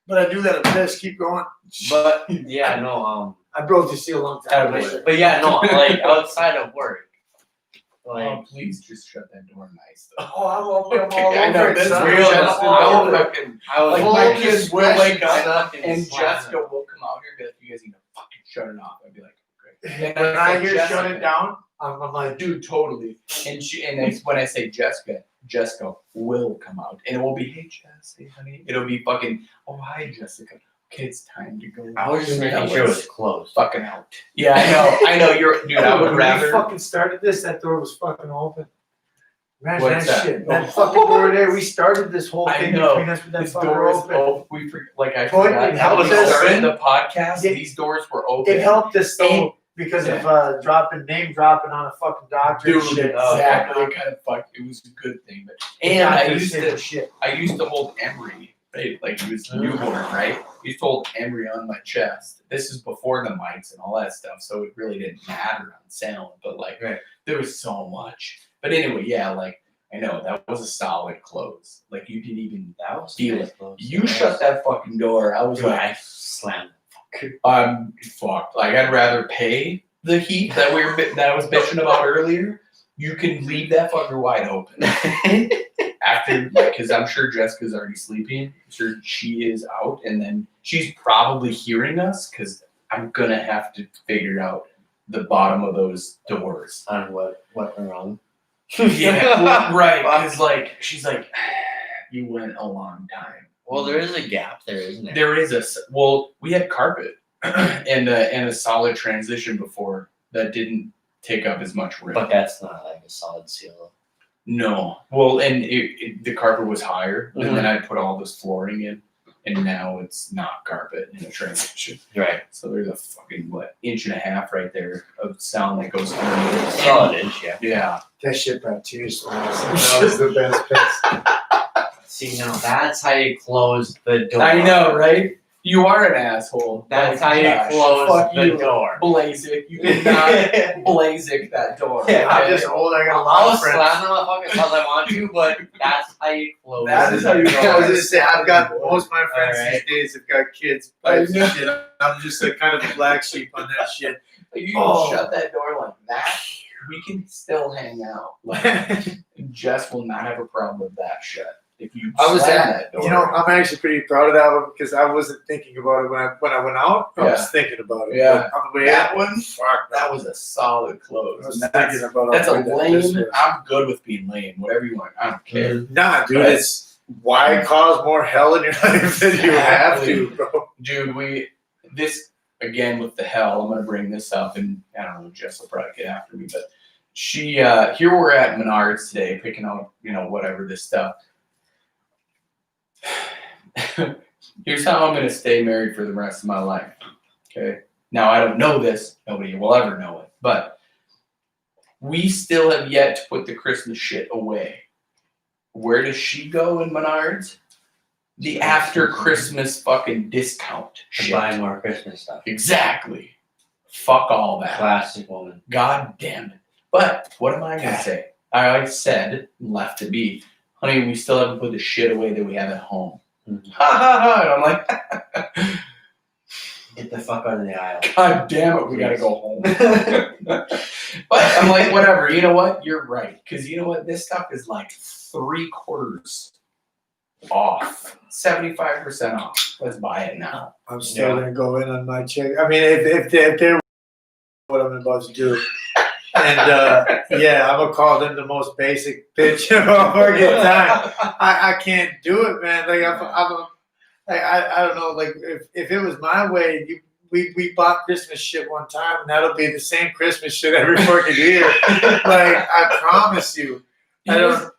But I do that. I'm pissed. Keep going.
But yeah, no,
I broke the seal a long time
That
ago.
was-
but yeah, no, like outside of work, like
Oh, please just shut that door nice though.
Oh, I'm all
I know
over it,
this
son.
real.
I'm
Justin,
all
don't
over
fucking.
I was
Like
Full
my
like,
kids will
discretion,
wake up
fucking
and
slam
Jessica
it.
will come out here and be like, "You guys need to fucking shut it off." I'd be like, "Okay."
When I hear
Jessica-
shut it down, I'm like,
Dude, totally. When I say Jessica will come out, and it will be, "Hey, Jess, hey, honey." It'll be fucking, "Oh, hi, Jessica. Okay, it's time to go."
I was just making
That
sure it
was
was closed.
fucking out. Yeah, I know. You're, dude. I would
when
rather.
we fucking started this, that door was fucking open. Imagine
What's
that
that?
shit.
Oh.
That fucking door there. We started this whole
I
thing
know.
between us with that
These
fucking
doors
door open.
open. We like I
But
forgot
it
how we
helped us.
started the podcast.
It-
These doors were open.
It helped us though
And-
because of name dropping on a fucking doctor.
Dude,
and shit.
exactly. It kind of fucked. It was a good thing, but and I used to
shit.
hold Emery, right? Like he was newborn, right? I used to hold Emery on my chest. This is before the mics and all that stuff, so it really didn't matter on sound. But like,
Right.
there was so much. But anyway, yeah, like I know that was a solid close. Like you didn't even
That was
feel
nice
it.
closed.
You shut that fucking door. I was
Dude,
like,
I slammed.
I'm fucked. Like I'd rather pay the heat that that I was bitching about earlier. You can leave that fucker wide open after, like, because I'm sure Jessica's already sleeping. I'm sure she is out, and then she's probably hearing us because I'm gonna have to figure out the bottom of those doors.
On what went wrong?
Yeah, well, right. Because like she's like, you went a long time.
Well, there is a gap there, isn't there?
There is we had carpet and a solid transition before that didn't take up as much room.
But that's not like a solid seal.
No, well, and the carpet was higher,
Mhm.
and then I put all this flooring in, and now it's not carpet in a transition.
Right.
So there's a fucking inch and a half right there of sound that goes through.
Solid inch, yeah.
Yeah.
That shit brought tears to my eyes. That was the best piss.
See, now that's how you close the door.
I know, right? You are an asshole.
That's
Like,
how you
Josh,
close
fuck
the
you,
door.
Blazik. You cannot Blazik that door.
Yeah,
I'm
okay?
just old. I got a
I'll
lot of friends.
slam the motherfucker as I want to, but that's how you close
That is how you
the
close
I
door.
was just saying, I've got most of my friends
Alright.
these days have got kids.
I
But
know.
shit, I'm just a kind of a black sheep on that shit.
Like, you can
Oh.
shut that door like that. We can still hang out. Like, Jess will not have a problem with that shut. If you
I was
slam
at,
that door,
you know, I'm actually pretty proud of that one because I wasn't thinking about it when I went out. I was thinking about it.
Yeah.
But on the way
that
in,
one,
fuck,
that was a solid close.
I was
And
thinking about
that's a
how good that piss
lame.
was.
I'm good with being lame. Whatever you want. I don't care.
Nah, dude,
But-
it's why cause more hell in your life than you have to, bro.
Dude, this again with the hell. I'm gonna bring this up, and I don't know. Jess will probably get after me, but she here we're at Menards today, picking up whatever this stuff. Here's how I'm gonna stay married for the rest of my life. Okay. Now I don't know this. Nobody will ever know it, but we still have yet to put the Christmas shit away. Where does she go in Menards? The after Christmas fucking discount
To
shit.
buy more Christmas stuff.
Exactly. Fuck all that.
Classic woman.
God damn it. But what am I gonna say? I said, left to be, honey, we still haven't put the shit away that we have at home.
Mhm.
Ha ha ha. And I'm like,
Get the fuck out of the aisle.
God damn it, we gotta go home. But I'm like, whatever, you know what? You're right. Because you know what? This stuff is like 3/4 off. 75% off. Let's buy it now.
I'm still gonna go in on my check. I mean, if they're what I'm about to do, and yeah, I'm gonna call them the most basic bitch of all fucking time. I can't do it, man. Like I don't know. Like if it was my way, we bought Christmas shit one time, and that'll be the same Christmas shit every fucking year. Like I promise you. I don't.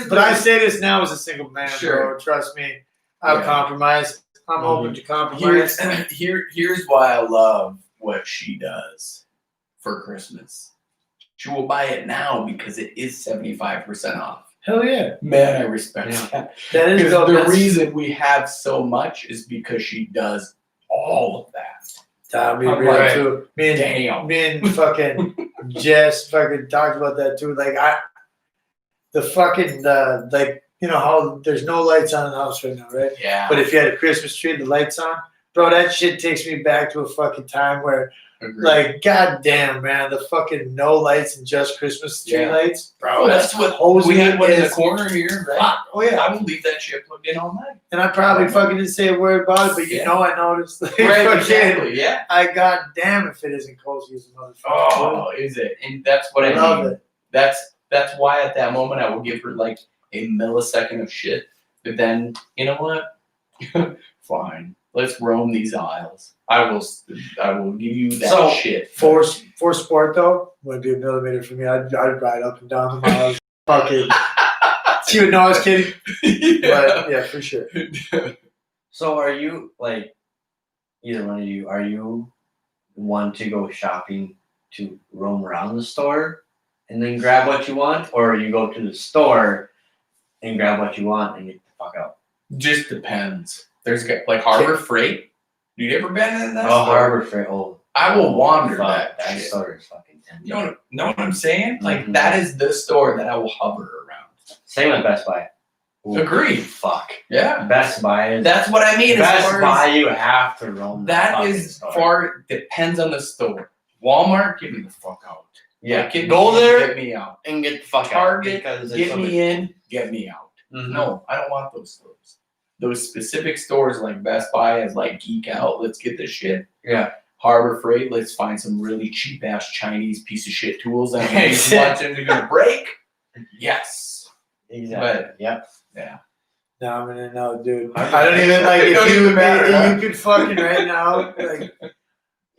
But I say this now as a single man,
Sure.
bro. Trust me. I'll
Yeah.
compromise. I'm open to compromise.
Here's why I love what she does for Christmas. She will buy it now because it is 75% off.
Hell yeah.
Man, I respect
Yeah.
that.
That is
Because
dope.
the
That's-
reason we have so much is because she does all of that.
That'd be
I'm
real
like,
too.
Damn.
Me and fucking Jess fucking talked about that too. Like like you know how there's no lights on in the house right now, right?
Yeah.
But if you had a Christmas tree, the lights on, bro, that shit takes me back to a fucking time where,
Agreed.
like, goddamn, man, the fucking no lights and just Christmas tree
Yeah.
lights, bro.
Oh, that's what
hosing
we had one in the
is-
corner here, right?
Fuck. Oh yeah.
I will leave that shit plugged in all night.
And I probably fucking didn't say a word about it, but you
Yeah.
know I noticed. Like,
Right,
fucking,
exactly. Yeah.
I goddamn if it isn't cozy as a motherfucker.
Oh, is it? And that's what I
love
mean.
it.
That's why at that moment I will give her like a millisecond of shit. But then you know what? Fine. Let's roam these aisles. I will give you that
So,
shit.
For sport though, would be a millimeter for me. I'd ride up and down the miles. Fucking. She would know I was kidding,
Yeah.
but yeah, for sure.
So are you like either one of you? Are you one to go shopping to roam around the store and then grab what you want, or you go to the store and grab what you want and get the fuck out?
Just depends. There's like Harbor Freight. You ever been in that?
Oh,
store?
Harbor Freight. Oh,
I will wander
fuck,
that shit.
store is fucking tempting.
You know what I'm saying? Like
Mhm.
that is the store that I will hover around.
Same with Best Buy. Ooh,
Agreed.
Fuck.
Yeah.
Best Buy is
That's what I mean. as
Best
far as-
Buy. You have to roam. the
That
fucking
is
store.
far depends on the store. Walmart, get me the fuck out.
Yeah,
Like, get
go
me in,
there
get me out.
and get the fuck
Target,
out because
Get me in, get me out.
Mhm.
No, I don't want those stores. Those specific stores like Best Buy is like geek out. Let's get this shit.
Yeah.
Harbor Freight, let's find some really cheap ass Chinese piece of shit tools that these watching are gonna break. Yes.
Exactly. Yep.
Yeah.
No, I'm in and out, dude.
I
I don't even like
It
if
don't
you
even matter, huh?
you could fucking right now like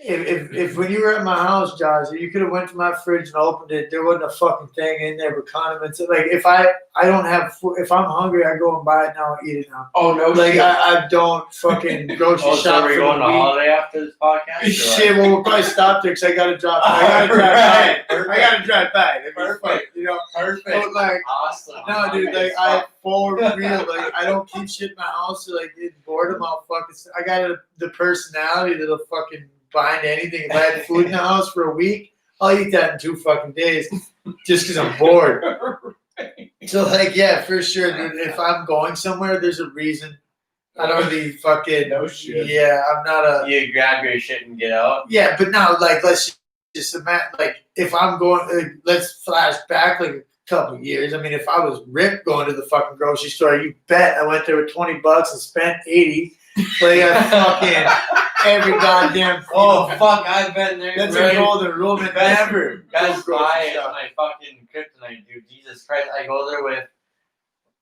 if when you were at my house, Josh, you could have went to my fridge and opened it. There wasn't a fucking thing in there but condiments. Like if I don't have food, if I'm hungry, I go and buy it now and eat it now.
Oh no!
Like
shit.
I don't fucking grocery
Oh, so
shop
we're
for
going
the
to
week.
holiday after this podcast? or
Shit, well, we'll probably stop there because I gotta drive. I gotta drive back.
Perfect.
I gotta drive back. I mean,
Perfect.
fuck, you know.
Perfect.
But like,
Awesome.
no, dude, like I have full real. Like I don't keep shit in my house. So like, it's boredom. I'll fucking. I got the personality that'll fucking bind anything. If I had food in the house for a week, I'll eat that in 2 fucking days, just because I'm bored. So like, yeah, for sure, dude. If I'm going somewhere, there's a reason. I don't be fucking.
No shit.
Yeah, I'm not a.
You grab your shit and get out.
Yeah, but now, like, let's just imagine, like, if I'm going, let's flash back like a couple of years. I mean, if I was ripped going to the fucking grocery store, you bet I went there with $20 and spent 80. Like, I fucking every goddamn.
Oh fuck! I've been there.
That's
right?
a golden rule, man.
Best-
Never.
Best
go
Buy
grocery
is
shop.
my fucking kryptonite, dude. Jesus Christ! I go there with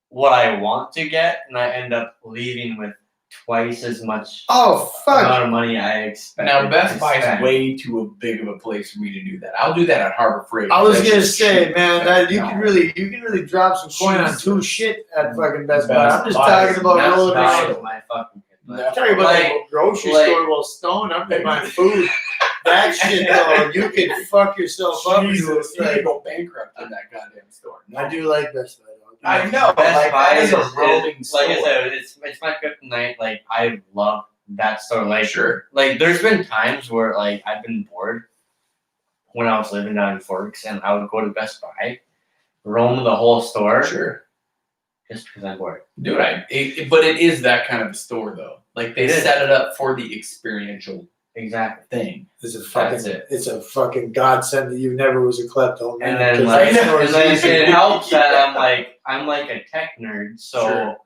what I want to get, and I end up leaving with twice as much
Oh fuck!
amount of money I expect.
Now Best Buy is way too big of a place for me to do that. I'll do that at Harbor Freight.
I was
That's
gonna
just
say,
cheap.
man, that you
No.
can really drop some coin on 2
Jesus.
shit at fucking Best Buy.
Best
I'm just
Buy
talking about
is
rolling
nuts.
around.
Buy my fucking kryptonite.
No.
I'm talking about
Like-
the grocery
like-
store while stoned. I'm getting my food. That shit though, you could fuck yourself up.
Jesus, you
Like,
could go bankrupt in that goddamn store.
I do like Best Buy though.
I know.
Best
like,
Buy
that
is
is a rolling
like I
store.
said, it's my kryptonite. Like I love that store. Like
Sure.
like there's been times where like I've been bored when I was living down in Forks, and I would go to Best Buy, roam the whole store
Sure.
just because I'm bored.
Dude, but it is that kind of a store though. Like they
It is.
set it up for the experiential
Exactly.
thing.
It's a
That's
fucking,
it.
it's a fucking godsend that you never was a klepto, man.
And then
'cause
like
that store
and
is
then
easy.
it helps that I'm like a tech nerd, so
Sure.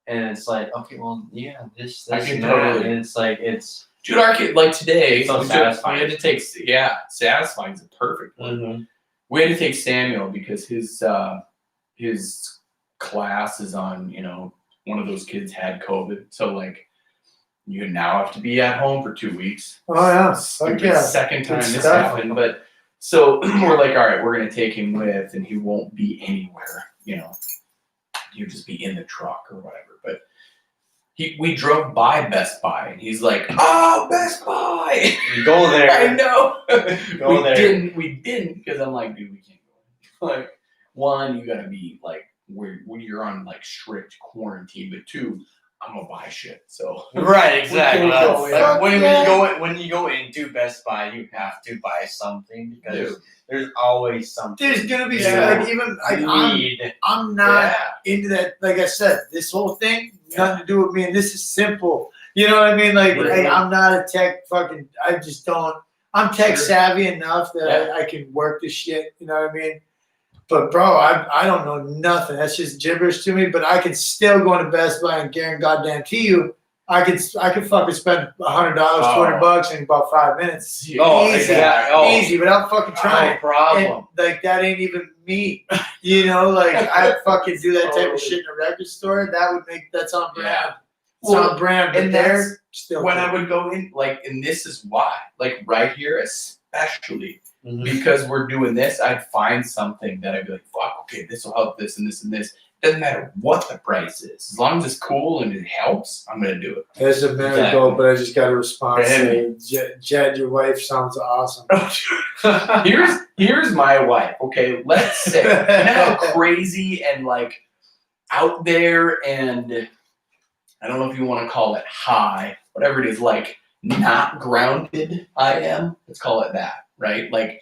and it's like okay, well yeah, this
I
this
can
and that,
totally-
and it's like it's
Dude, our kid, like today,
So
we
satisfying.
had to take, satisfying is a perfect word. We had to take Samuel because his class is on, one of those kids had COVID. So like you now have to be at home for 2 weeks.
Oh yeah,
Stupid
fuck yeah.
second time
Good
this
stuff.
happened. But so we're like, all right, we're gonna take him with and he won't be anywhere, He'll just be in the truck or whatever. But we drove by Best Buy and he's like, oh, Best Buy.
you go there.
I know.
Go there.
We didn't because I'm like, dude, we can't go. Like, one, you gotta be like when you're on like strict quarantine, but 2, I'm gonna buy shit. So
Right, exactly.
We can go in.
Like, when
Yeah.
when you go into Best Buy, you have to buy something because
Dude.
there's always something
There's gonna be
Yeah.
like even like
you
I'm
need.
not into that. Like I said, this whole thing nothing to do with me, and this is simple. You know what I mean? Like,
Right.
I'm not a tech fucking. I just don't. I'm tech
Sure.
savvy enough that I can work the shit. You know what I mean? But bro, I don't know nothing. That's just gibberish to me. But I can still go into Best Buy and guarantee you, I could fucking spend $100, $200 in about 5 minutes.
Oh,
easy,
exactly. Oh.
easy, without fucking trying.
No problem.
And, like that ain't even me, like I fucking do that type
Totally.
of shit in a record store. That would make that's on brand.
Yeah.
It's
Well,
on brand, but
and
they're still
when I would go in, like, and this is why, like, right here, especially
Mhm.
because we're doing this, I'd find something that I'd be like, fuck, okay, this will help this and this and this. Doesn't matter what the price is, as long as it's cool and it helps, I'm gonna do it.
There's a minute
Exactly.
ago, but I just got a response
Hit
saying, Jed, your wife sounds awesome.
Here's my wife. Okay, let's say, you know how crazy and like out there, and I don't know if you want to call it high, whatever it is, like not grounded. I am. Let's call it that, right? Like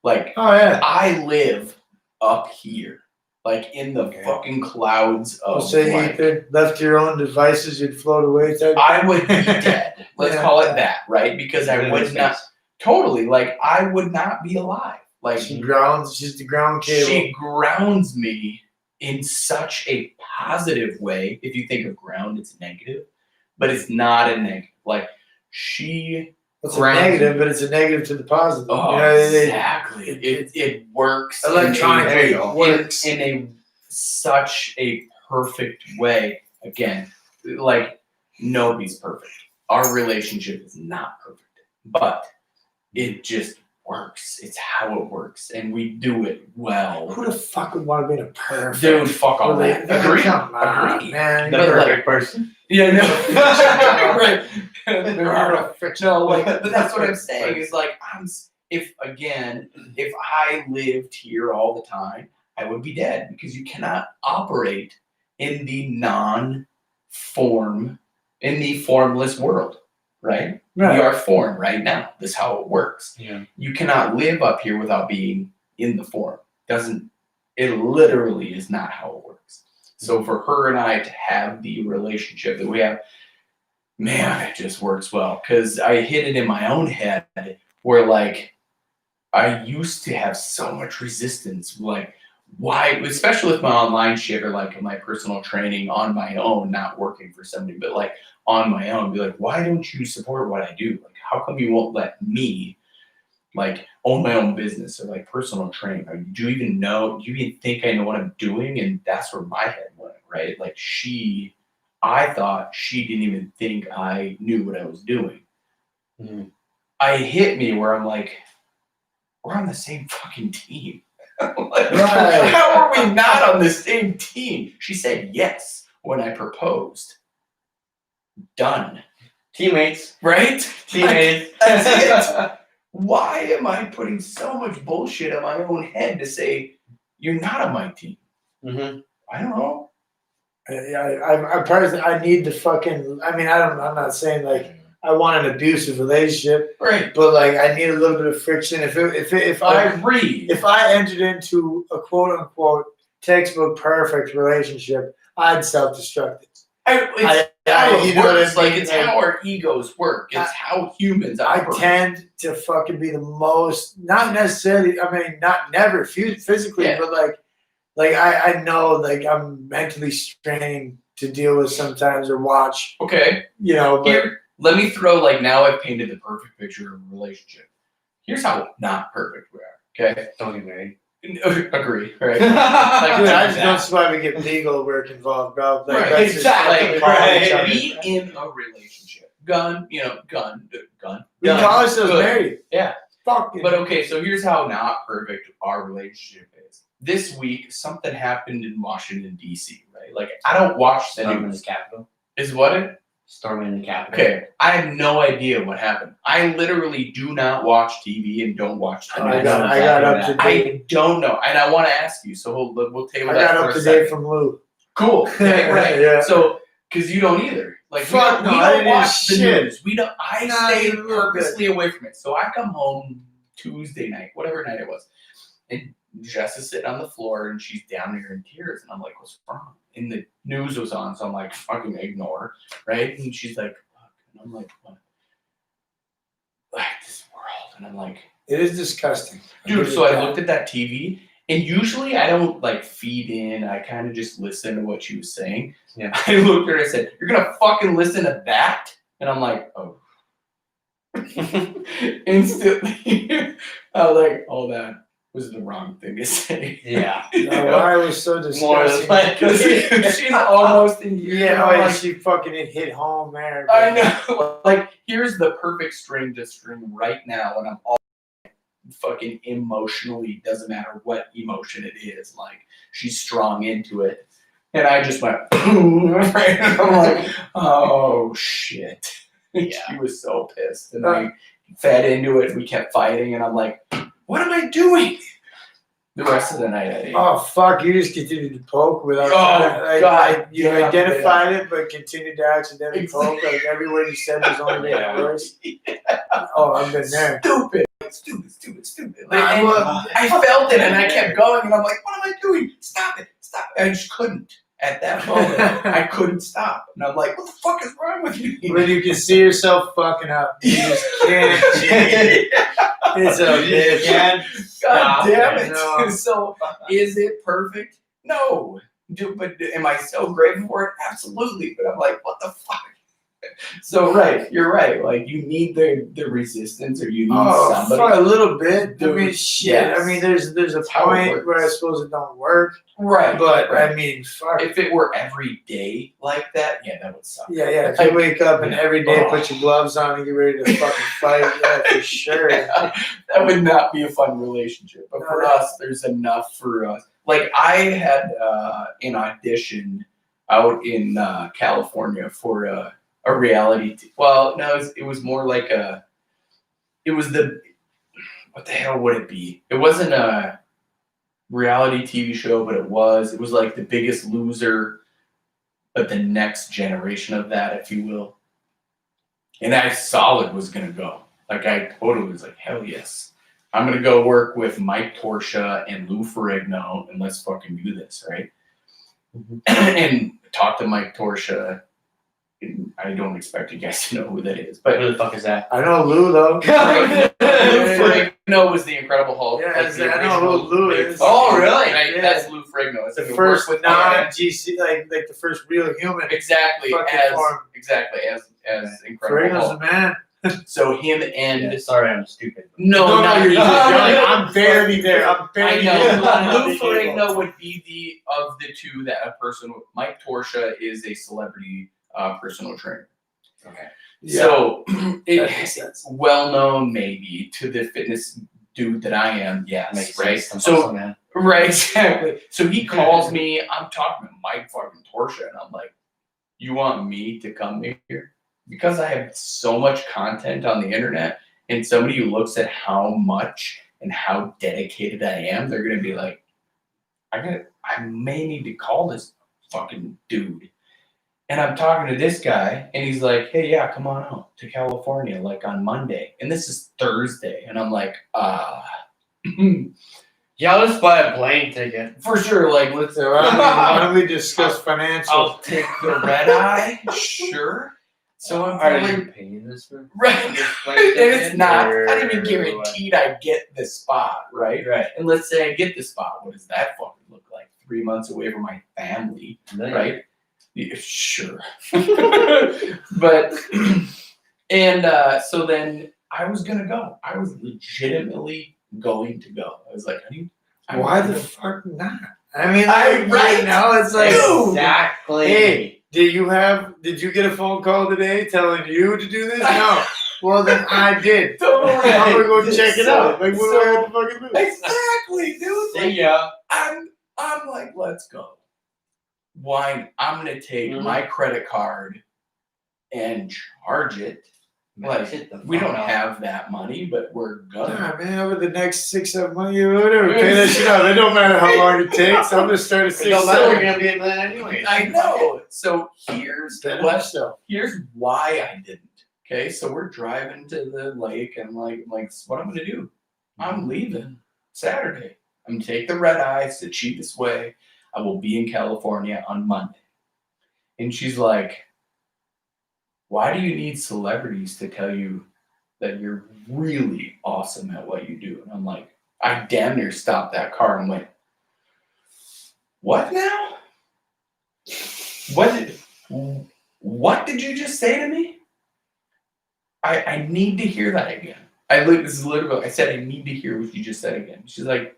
Oh yeah.
I live up here, like in the
Okay.
fucking clouds
I'll
of.
say
like,
if it left to your own devices, you'd float away. Type
I would be dead. Let's
Yeah.
call it that, right? Because I would not totally like I would not be alive. Like
she grounds. She's the ground cable.
she grounds me in such a positive way. If you think of ground, it's negative, but it's not a negative. Like she,
it's
grounds-
a negative, but it's a negative to the positive.
oh,
You know,
exactly. It works
electronically
There you go.
works.
in a such a perfect way. Again, like nobody's perfect. Our relationship is not perfect. but it just works. It's how it works, and we do it well.
Who the fuck would want to be in a perfect?
Dude, fuck all that. Agree.
Come on,
Agree.
man.
The
But, like,
perfect person.
Yeah, no. Right.
There are no fiction.
No, like, but that's what I'm saying is like, if I lived here all the time, I would be dead because you cannot operate in the formless world, right?
Right.
We are form right now. This is how it works.
Yeah.
You cannot live up here without being in the form. It literally is not how it works. So for her and I to have the relationship that we have, man, it just works well. Because I hit it in my own head where like I used to have so much resistance. Like, why, especially with my online shit or like my personal training on my own, not working for somebody, but like on my own, be like, why don't you support what I do? Like, how come you won't let me like own my own business or like personal training? Or do you even think I know what I'm doing? And that's where my head went, right? Like I thought she didn't even think I knew what I was doing.
Mhm.
I hit me where I'm like, we're on the same fucking team. Like,
Right.
how are we not on the same team? She said yes when I proposed. Done.
Teammates.
Right?
Teammates.
That's it. Why am I putting so much bullshit on my own head to say you're not on my team?
Mm-hmm.
I don't know.
I personally, I need the fucking. I mean, I'm not saying like I want an abusive relationship,
Right.
but like I need a little bit of friction. If
I
I
agree.
if I entered into a quote unquote textbook perfect relationship, I'd self destruct it.
It's how it
you know what I
works. Like
mean?
it's
Like,
how our egos work. It's how humans
I
operate.
tend to fucking be the most, not necessarily, I mean, not never physically,
Yeah.
but like I know like I'm mentally strained to deal with sometimes or watch,
Okay.
you know, but
Here, let me throw like now I've painted the perfect picture of a relationship. Here's how not perfect we are. Okay.
Don't get married.
Agree. Right.
dude, I just
that.
don't see why we get legal work involved, bro. Like,
Right,
that's just
exactly,
fucking calling
right.
each other.
Be in a relationship. Gun. We
We call ourselves
Good.
married.
Yeah.
Fucking.
But okay, so here's how not perfect our relationship is. This week, something happened in Washington, D.C., right? Like, I don't watch the
Storming the
news.
Capitol.
Is what it?
Storming the Capitol.
Okay, I have no idea what happened. I literally do not watch TV and don't watch the
I
news.
got up to date.
I don't know. And I want to ask you, so we'll table
I
that
got
for
up
a
to date
second.
from Lou.
Cool. Okay, right.
Yeah.
So, because you don't either. Like,
Fuck
we
no, I
don't
didn't
watch the
shit.
news. We don't. I
Not
stay
even a little bit.
purposely away from it. So I come home Tuesday night, whatever night it was, and Jess is sitting on the floor and she's down here in tears, and I'm like, "What's wrong?" And the news was on, so I'm like, "Fucking ignore," right? And she's like, "Fuck," and I'm like, "What?" Like this world, and I'm like,
It is disgusting.
dude. So I looked at that TV, and usually I don't like feed in. I kind of just listen to what she was saying.
Yeah.
I looked at her and I said, "You're gonna fucking listen to that?" And I'm like, "Oh." Instantly, I was like, "Oh, that was the wrong thing to say."
Yeah.
You know?
Why was so
More
disgusting?
like
She's almost in years.
Yeah,
I'm
oh,
like,
she fucking hit home there.
I know. Like, here's the perfect string to string right now, and I'm all fucking emotionally, doesn't matter what emotion it is. Like, she's strong into it. And I just went, right? And I'm like, oh shit.
Yeah.
She was so pissed. And I fed into it. We kept fighting, and I'm like, what am I doing? The rest of the night I ate.
Oh fuck! You just continued to poke without.
Oh, God
you
damn,
identified it, but continued to accidentally poke. Like every word you said was only making it worse. Oh, I've been there.
Stupid. Like, and I felt it, and I kept going, and I'm like, what am I doing? Stop it. I just couldn't. At that moment, I couldn't stop. And I'm like, what the fuck is wrong with you?
When you can see yourself fucking up, you just can't. It's okay.
Can't
God
stop
damn
it.
it.
No.
So, is it perfect? No. But am I so grateful for it? Absolutely. But I'm like, what the fuck? So right, you're right. Like you need the resistance, or you need
Oh,
somebody.
for a little bit. I
Dude,
mean, shit.
yes.
I mean, there's a
how it
point where I
works.
suppose it don't work,
Right,
but
right.
I mean, fuck.
If it were every day like that, yeah, that would suck.
Yeah, yeah. If you wake up and every day put your gloves on and get ready to fucking fight, yeah, for sure.
That would not be a fun relationship. But for us, there's enough for us. Like I had an audition out in California for a reality. Well, no, it was more like what the hell would it be? It wasn't a reality TV show, but it was like The Biggest Loser, but the next generation of that, if you will. And I solid was gonna go. Like I totally was like, hell yes. I'm gonna go work with Mike Torsha and Lou Ferrigno and let's fucking do this, right?
Mhm.
And talk to Mike Torsha. I don't expect you guys to know who that is, but
Who the fuck is that?
I know Lou though.
Lou Ferrigno was the Incredible Hulk.
Yeah,
like the
I know who
original
Lou
big
is.
Oh, really?
Right,
Yeah.
that's Lou Ferrigno. It's
The
like
first
with
non-GC, like the first real human.
exactly
fucking form.
as Incredible
Ferrigno's
Hulk.
the man.
So him and
Yeah, sorry, I'm stupid.
no,
No,
not
you're
you.
like, I'm barely there. I'm
I
barely
know.
there.
Lou Ferrigno would be of the two that a person. Mike Torsha is a celebrity personal trainer.
Okay.
Yeah.
So
That
it's
makes sense.
well known maybe to the fitness dude that I am. Yes,
Makes
right.
sense.
So
Man.
right, exactly. So he calls me. I'm talking to Mike fucking Torsha, and I'm like, "You want me to come here?" Because I have so much content on the internet, and somebody who looks at how much and how dedicated I am, they're gonna be like, I may need to call this fucking dude. And I'm talking to this guy, and he's like, "Hey, yeah, come on out to California, like on Monday." And this is Thursday, and I'm like,
Yeah, let's buy a plane ticket.
for sure, like let's.
So why don't we discuss financials?
I'll take the red eye, sure. So I'm
Are
feeling
you paying this for?
right.
This plane
And
ticket,
it's not
or
even
what?
guaranteed I get the spot, right?
Right.
And let's say I get the spot. What does that fucking look like? 3 months away from my family, right? Yeah, sure. But and so then I was gonna go. I was legitimately going to go. I was like, honey,
Why the fuck not? I mean,
right
right now it's like,
Dude.
Exactly.
hey, did you get a phone call today telling you to do this? No. Well, then I did.
Totally.
I'm gonna go check it out. Like, what do I have to fucking do?
Exactly, dude.
See ya.
I'm like, let's go. Why? I'm gonna take my credit card and charge it. Like, we don't have that money, but we're gonna.
Nah, man, over the next 6-7 months, you whatever, pay that shit out. It don't matter how long it takes. I'm gonna start at
It don't matter.
6-7.
We're gonna be in that anyway.
I know. So here's
So
here's why I didn't. Okay, so we're driving to the lake, and like what I'm gonna do? I'm leaving Saturday. I'm gonna take the red eye. It's the cheapest way. I will be in California on Monday. And she's like, why do you need celebrities to tell you that you're really awesome at what you do? And I'm like, I damn near stopped that car and went, what now? What did you just say to me? I need to hear that again. This is literally, I said, I need to hear what you just said again. She's like,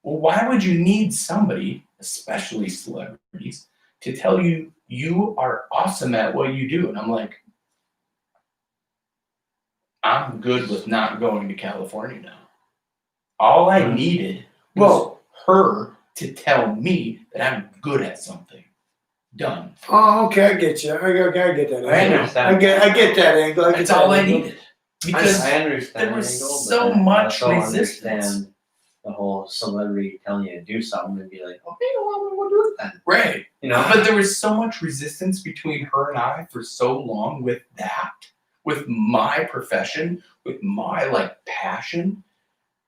well, why would you need somebody, especially celebrities, to tell you you are awesome at what you do? And I'm like, I'm good with not going to California now. All I needed was her to tell me that I'm good at something. Done.
Oh, okay, I get you. I get that.
I
angle.
understand.
I get that angle. I get
That's
that
all I
angle.
needed. Because
I understand.
there was
the angle,
so
but I
much
also
resistance.
understand the whole celebrity telling you to do something and be like, okay, well, we'll do it then.
right.
You know?
But there was so much resistance between her and I for so long with that, with my profession, with my passion,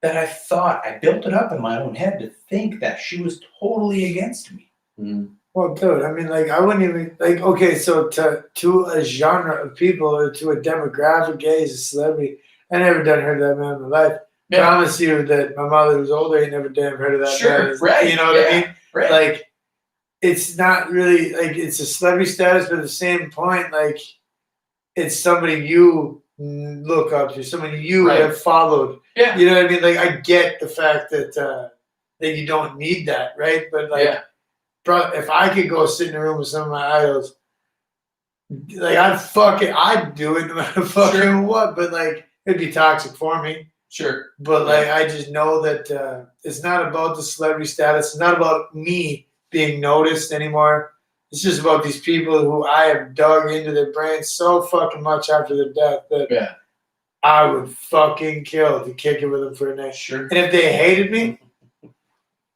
that I thought I built it up in my own head to think that she was totally against me.
Mm.
Well, dude, I mean, I wouldn't even okay. So to a genre of people or to a demographic, gay as a celebrity, I never done heard of that man in my life.
Yeah.
Promise you that my mother was older, ain't never damn heard of that
Sure,
man.
right,
You know what I
yeah,
mean?
Right.
It's not really it's a celebrity status, but at the same point, it's somebody you look up to, somebody you
Right.
have followed.
Yeah.
You know what I mean? Like, I get the fact that that you don't need that, right? But like,
Yeah.
bro, if I could go sit in a room with some of my idols, like I'd do it no matter fucking
Sure.
what. But like, it'd be toxic for me.
Sure.
But like, I just know that it's not about the celebrity status. It's not about me being noticed anymore. It's just about these people who I have dug into their brains so fucking much after their death that
Yeah.
I would fucking kill to kick it with them for a night.
Sure.
And if they hated me,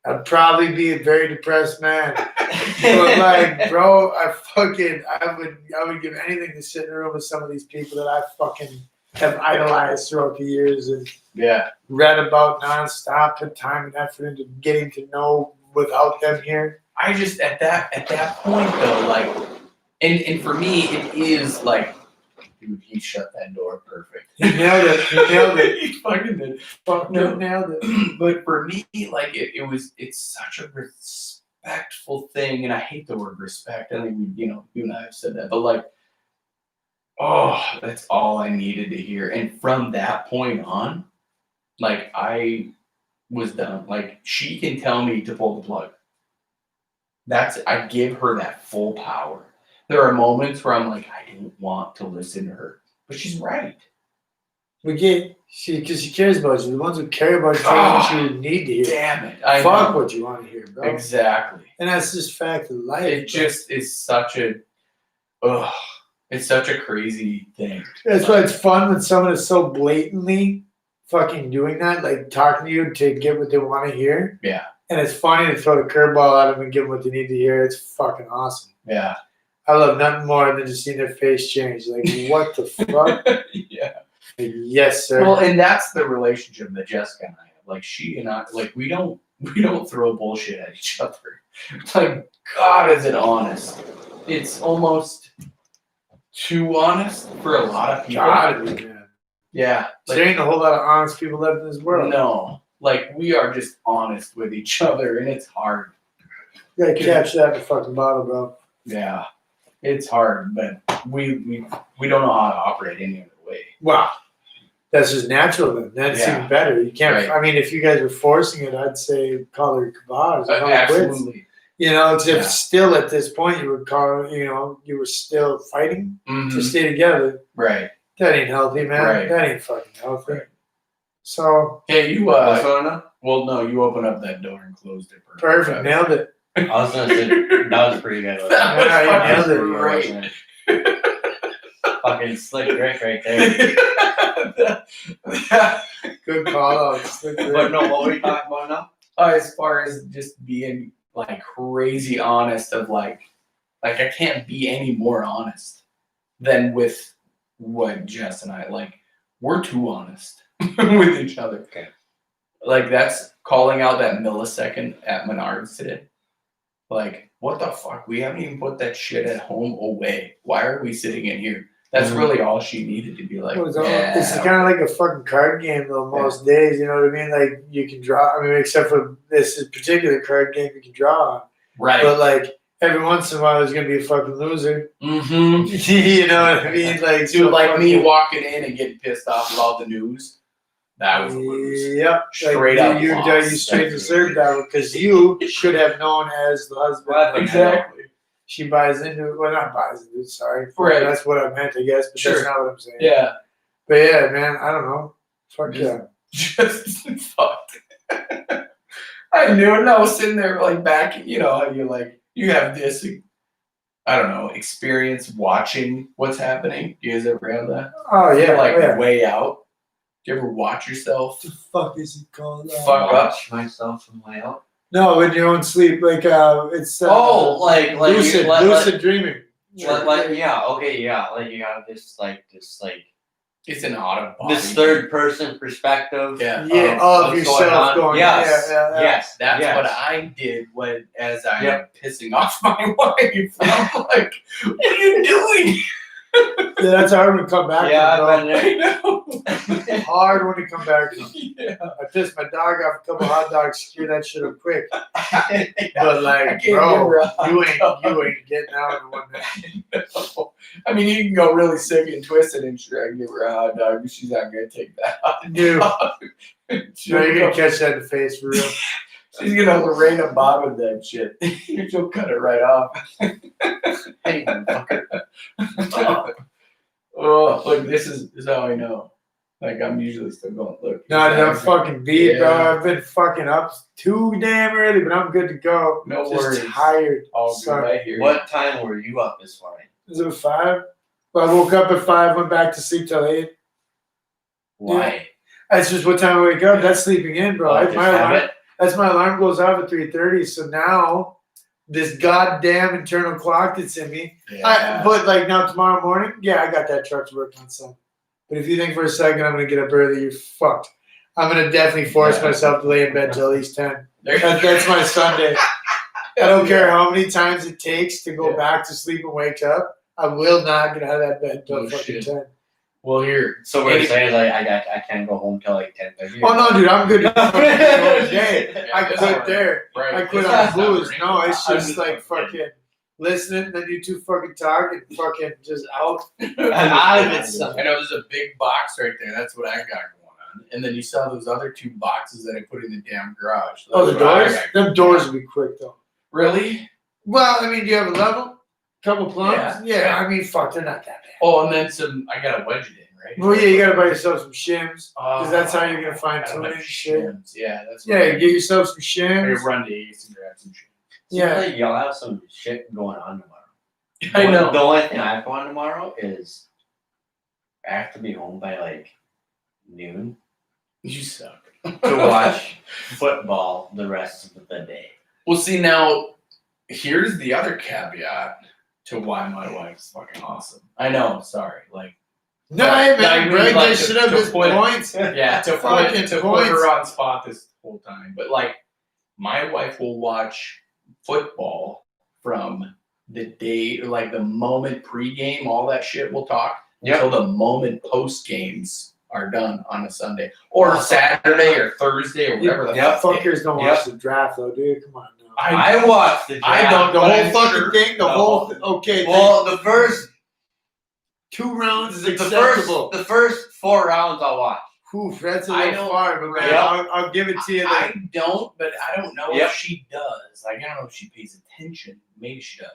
I'd probably be a very depressed man. But like, bro, I would give anything to sit in a room with some of these people that I fucking have idolized throughout the years and
Yeah.
read about nonstop, put time and effort into getting to know without them here.
I just at that point though, like, and for me it is like, dude, he shut that door perfect.
He nailed it. He nailed it.
He fucking did.
Fucking nailed it.
But for me, like it's such a respectful thing, and I hate the word respect. I think you and I have said that, but like, oh, that's all I needed to hear. And from that point on, like I was done. Like she can tell me to pull the plug. I give her that full power. There are moments where I'm like, I didn't want to listen to her, but she's right.
We get because she cares about you. The ones who care about you, what you need to hear.
Damn it! I
Fuck
know.
what you want to hear, bro.
Exactly.
And that's just fact of life.
It just is such a, it's such a crazy thing.
That's why it's fun when someone is so blatantly fucking doing that, like talking to you to get what they want to hear.
Yeah.
And it's funny to throw the curveball at them and give them what they need to hear. It's fucking awesome.
Yeah.
I love nothing more than just seeing their face change. Like, what the fuck?
Yeah.
Like, yes, sir.
Well, and that's the relationship that Jessica and I have. Like she and I, like we don't throw bullshit at each other. Like, God, is it honest? It's almost too honest for a lot of people.
God, man.
Yeah.
There ain't a whole lot of honest people left in this world.
No. Like we are just honest with each other, and it's hard.
You gotta catch that in the fucking bottle, bro.
Yeah. It's hard, but we don't know how to operate any other way.
Wow. That's just natural then. That's
Yeah.
even better. You can't,
Right.
I mean, if you guys were forcing it, I'd say call her kabaz.
Absolutely.
You know, except
Yeah.
still at this point, you would call, you were still fighting to
Mhm.
stay together.
Right.
That ain't healthy, man.
Right.
That ain't fucking healthy.
Right.
So,
Hey, you
What's going on?
well, no, you open up that door and closed it.
perfect. Nailed it.
I was gonna say that was pretty good.
That was
Yeah, you
fucking
nailed it.
great.
Fucking slick Rick right there.
Good call out.
But no, what were you talking about now?
As far as just being like crazy honest of like I can't be any more honest than with what Jess and I like. We're too honest with each other.
Okay.
Like that's calling out that millisecond at Menards today. Like, what the fuck? We haven't even put that shit at home away. Why are we sitting in here? That's really all she needed to be like.
It's kind of like a fucking card game, though. Most days, you know what I mean. Like you can draw. I mean, except for this particular card game, you can draw on.
Right.
But like every once in a while, there's gonna be a fucking loser.
Mm-hmm.
You know what I mean? Like
Dude, like
fucking-
me walking in and getting pissed off about the news. That was a lose.
Yep.
Straight
like,
up
You
loss.
straight deserved that one because you should have known as the husband.
Well,
Exactly.
She buys into it. Well, not buys into it. Sorry.
Right.
That's what I meant, I guess. But
Sure.
that's not what I'm saying.
Yeah.
But yeah, man. I don't know. Fuck
Just-
yeah.
Just fucked. I knew it. And I was sitting there like back, you know, how you have this, I don't know, experience watching what's happening. Do you guys ever have that?
Oh yeah.
You're like
yeah.
way out. Do you ever watch yourself?
The fuck is it called?
Fuck up.
Watch myself from way out.
No, in your own sleep. Like it's
Like
lucid,
you, like,
lucid dreaming.
like yeah, okay, yeah. Like you have this
It's an out of body.
this third person perspective.
Yeah.
Yeah,
of
of
what's
yourself going.
Yes.
Yeah.
Yes.
That's
yes.
what I did as I am
Yep.
pissing off my wife. I'm like, what are you doing?
Yeah, that's hard to come back.
Yeah,
from,
I've been
I know.
bro. hard when it come back.
Yeah.
I pissed my dog off a couple hot dogs, secure that shit up quick. But
I
like,
can't
bro,
give her a hot
you ain't
dog.
getting out in one minute.
I mean, you can go really sick and twisted and sure I can give her a hot dog, but she's not gonna take that hot
Dude,
dog.
no, you're gonna catch that in the face for real.
She's gonna Lorena Bobbitt that shit. She'll cut it right off.
Hey, fucker.
Oh, look, this is how I know. Like, I'm usually still going, look.
No, dude, I'm fucking beat, bro.
Yeah.
I've been fucking up too damn early, but I'm good to go.
No
Just
worries.
tired.
All good,
Sorry.
I hear you.
What time were you up this morning?
Is it 5? Well, I woke up at 5, went back to sleep till 8.
Why?
That's just what time I wake up. That's sleeping in, bro.
Oh,
That's
just
my alarm.
habit?
That's my alarm goes off at 3:30. So now, this goddamn internal clock that's in me.
Yeah.
But like now tomorrow morning, yeah, I got that truck to work on Sunday. But if you think for a second I'm gonna get up early, you're fucked. I'm gonna definitely force
Yeah.
myself to lay in bed till at least 10.
There-
That's my Sunday. I don't care how many times it takes to go
Yeah.
back to sleep and wake up. I will not get out of that bed till
No
fucking
shit.
10.
Well, here.
So we're saying like I can't go home till like 10:30.
Oh no, dude, I'm good to fucking go today.
Yeah,
I
this
quit
morning.
there.
Right.
I quit
This
on
is
booze.
not
No, it's
I'm
just like fucking listening, then you two fucking talk and fucking just out.
I'm
out of it, son.
I know there's a big box right there. That's what I got going on. And then you saw those other 2 boxes that I put in the damn garage.
Oh, the
That's what I
doors?
got.
Them doors will be quick though.
Really?
Well, I mean, do you have a level? Couple plums?
Yeah.
Yeah, I mean, fuck, they're not that bad.
Oh, and then some. I got to wedge it in, right?
Well, yeah, you gotta buy yourself some shims.
Because
that's how you're gonna find
I don't
tuning
have
and shit.
shims. Yeah, that's.
Yeah,
what
get yourself some
I
shims.
run to Ace and grab some shims.
Yeah.
Like y'all have some shit going on tomorrow.
I know.
The only thing I have going tomorrow is I have to be home by like noon
You suck.
to watch football the rest of the day.
Well, see, now, here's the other caveat to why my wife's fucking awesome. I know, sorry. Like,
No,
But,
hey,
I
man,
mean,
break
like,
that
to-
shit up
to
as
put-
points.
yeah, to
Fucking
put
points.
her on spot this whole time. But, like, my wife will watch football from the day, like, the moment pregame, all that shit we'll talk, until the moment post games are done on a Sunday. Or Saturday or Thursday or whatever the
Yeah,
fuck.
fuckers don't watch the draft though, dude. Come on now.
I watched the
I
draft.
don't
The
but
whole
I'm
fucking
sure-
thing, the
No.
whole okay.
Well, the first
2 rounds is
the
acceptable.
first 4 rounds I'll watch.
Oof, that's a
I
little
don't-
far, but man,
Yeah.
I'll give it to you.
I
Like,
don't, but I don't know
Yep.
if she does. Like, I don't know if she pays attention. Maybe she does.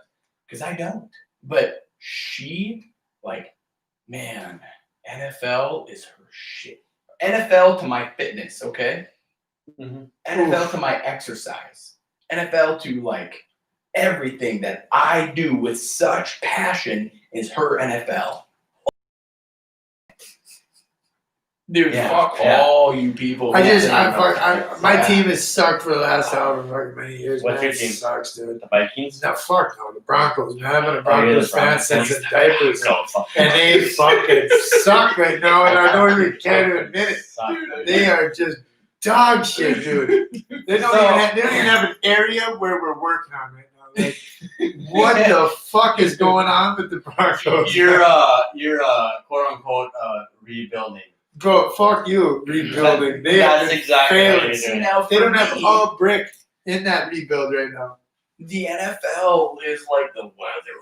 Because I don't. But she, like, man, NFL is her shit. NFL to my fitness, okay?
Mhm.
NFL to my exercise. NFL to, like, everything that I do with such passion is her NFL. Dude,
Yeah,
fuck
yeah.
all you people.
I
who
just,
think
I,
about
fuck,
it.
my
Yeah.
team has sucked for the last however fucking many years.
What's
man.
your
It
team?
sucks, dude.
The Vikings.
No, fuck no, the Broncos, man. I've been a
Oh, you're
Broncos
the
fan
Broncos
since
fan.
the diapers.
No, fuck.
And they fucking suck right now, and I don't even care to admit it.
Suck.
They are just dog shit, dude. They don't,
So-
they don't even have an area where we're working on right now. Like, what the fuck is going on with the Broncos?
You're quote unquote rebuilding.
Bro, fuck you, rebuilding. They
That's
are
exactly what
failing.
you're
See,
doing.
now
They
for
don't have
me,
all brick in that rebuild right now.
the NFL is like the weather.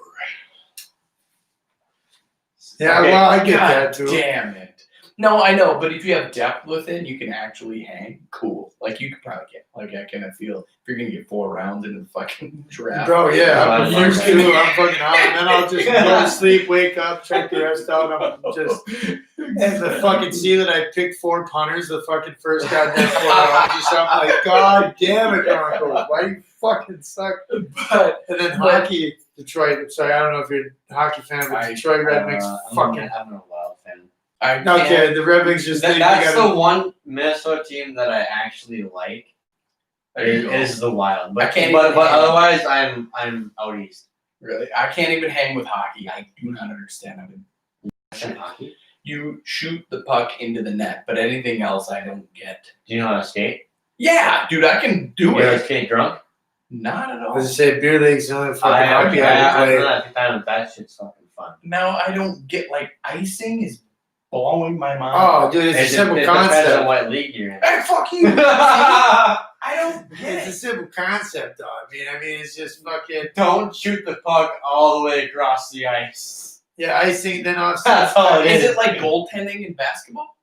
Yeah,
Okay,
well, I get
God
that too.
Damn it. No, I know, but if you have depth with it, you can actually hang. Cool. Like you could probably get. Like I kind of feel if you're gonna get 4 rounds into the fucking draft.
Bro, yeah,
Yeah,
I'm the
I'm
first
fucking-
2, I'm fucking out, and then I'll just go to sleep, wake up, check the rest out, I'm just, and the fucking see that I picked 4 punters the fucking first goddamn 4 rounds or something, like, god damn it, Broncos, why you fucking suck?
But
And then hockey, Detroit, sorry, I don't know if you're a hockey fan, but Detroit Red Wings fucking,
I'm a Wild fan.
I
okay, the Red Wings just think
That's
they gotta,
the one Minnesota team that I actually like.
There you go.
Is the Wild, but
I can't
but,
even
but
hang.
otherwise I'm out east.
Really, I can't even hang with hockey. I do not understand how to.
In hockey.
You shoot the puck into the net, but anything else I don't get.
Do you know how to skate?
Yeah, dude, I can do
You ever
it.
skate drunk?
Not at all.
as I say, beer league's the only fucking
I
hockey I
I've
can
done
play.
that a few times. That shit's fucking fun.
No, I don't get like icing is blowing my mind.
Oh, dude, it's a simple
it depends on
concept.
what league you're in.
Hey, fuck you! I don't
It's
get
a
it.
simple concept, though. I mean, it's just fucking
Don't shoot the puck all the way across the ice.
yeah. Icing, then offside.
That's all it
Is
is.
it like goaltending in basketball?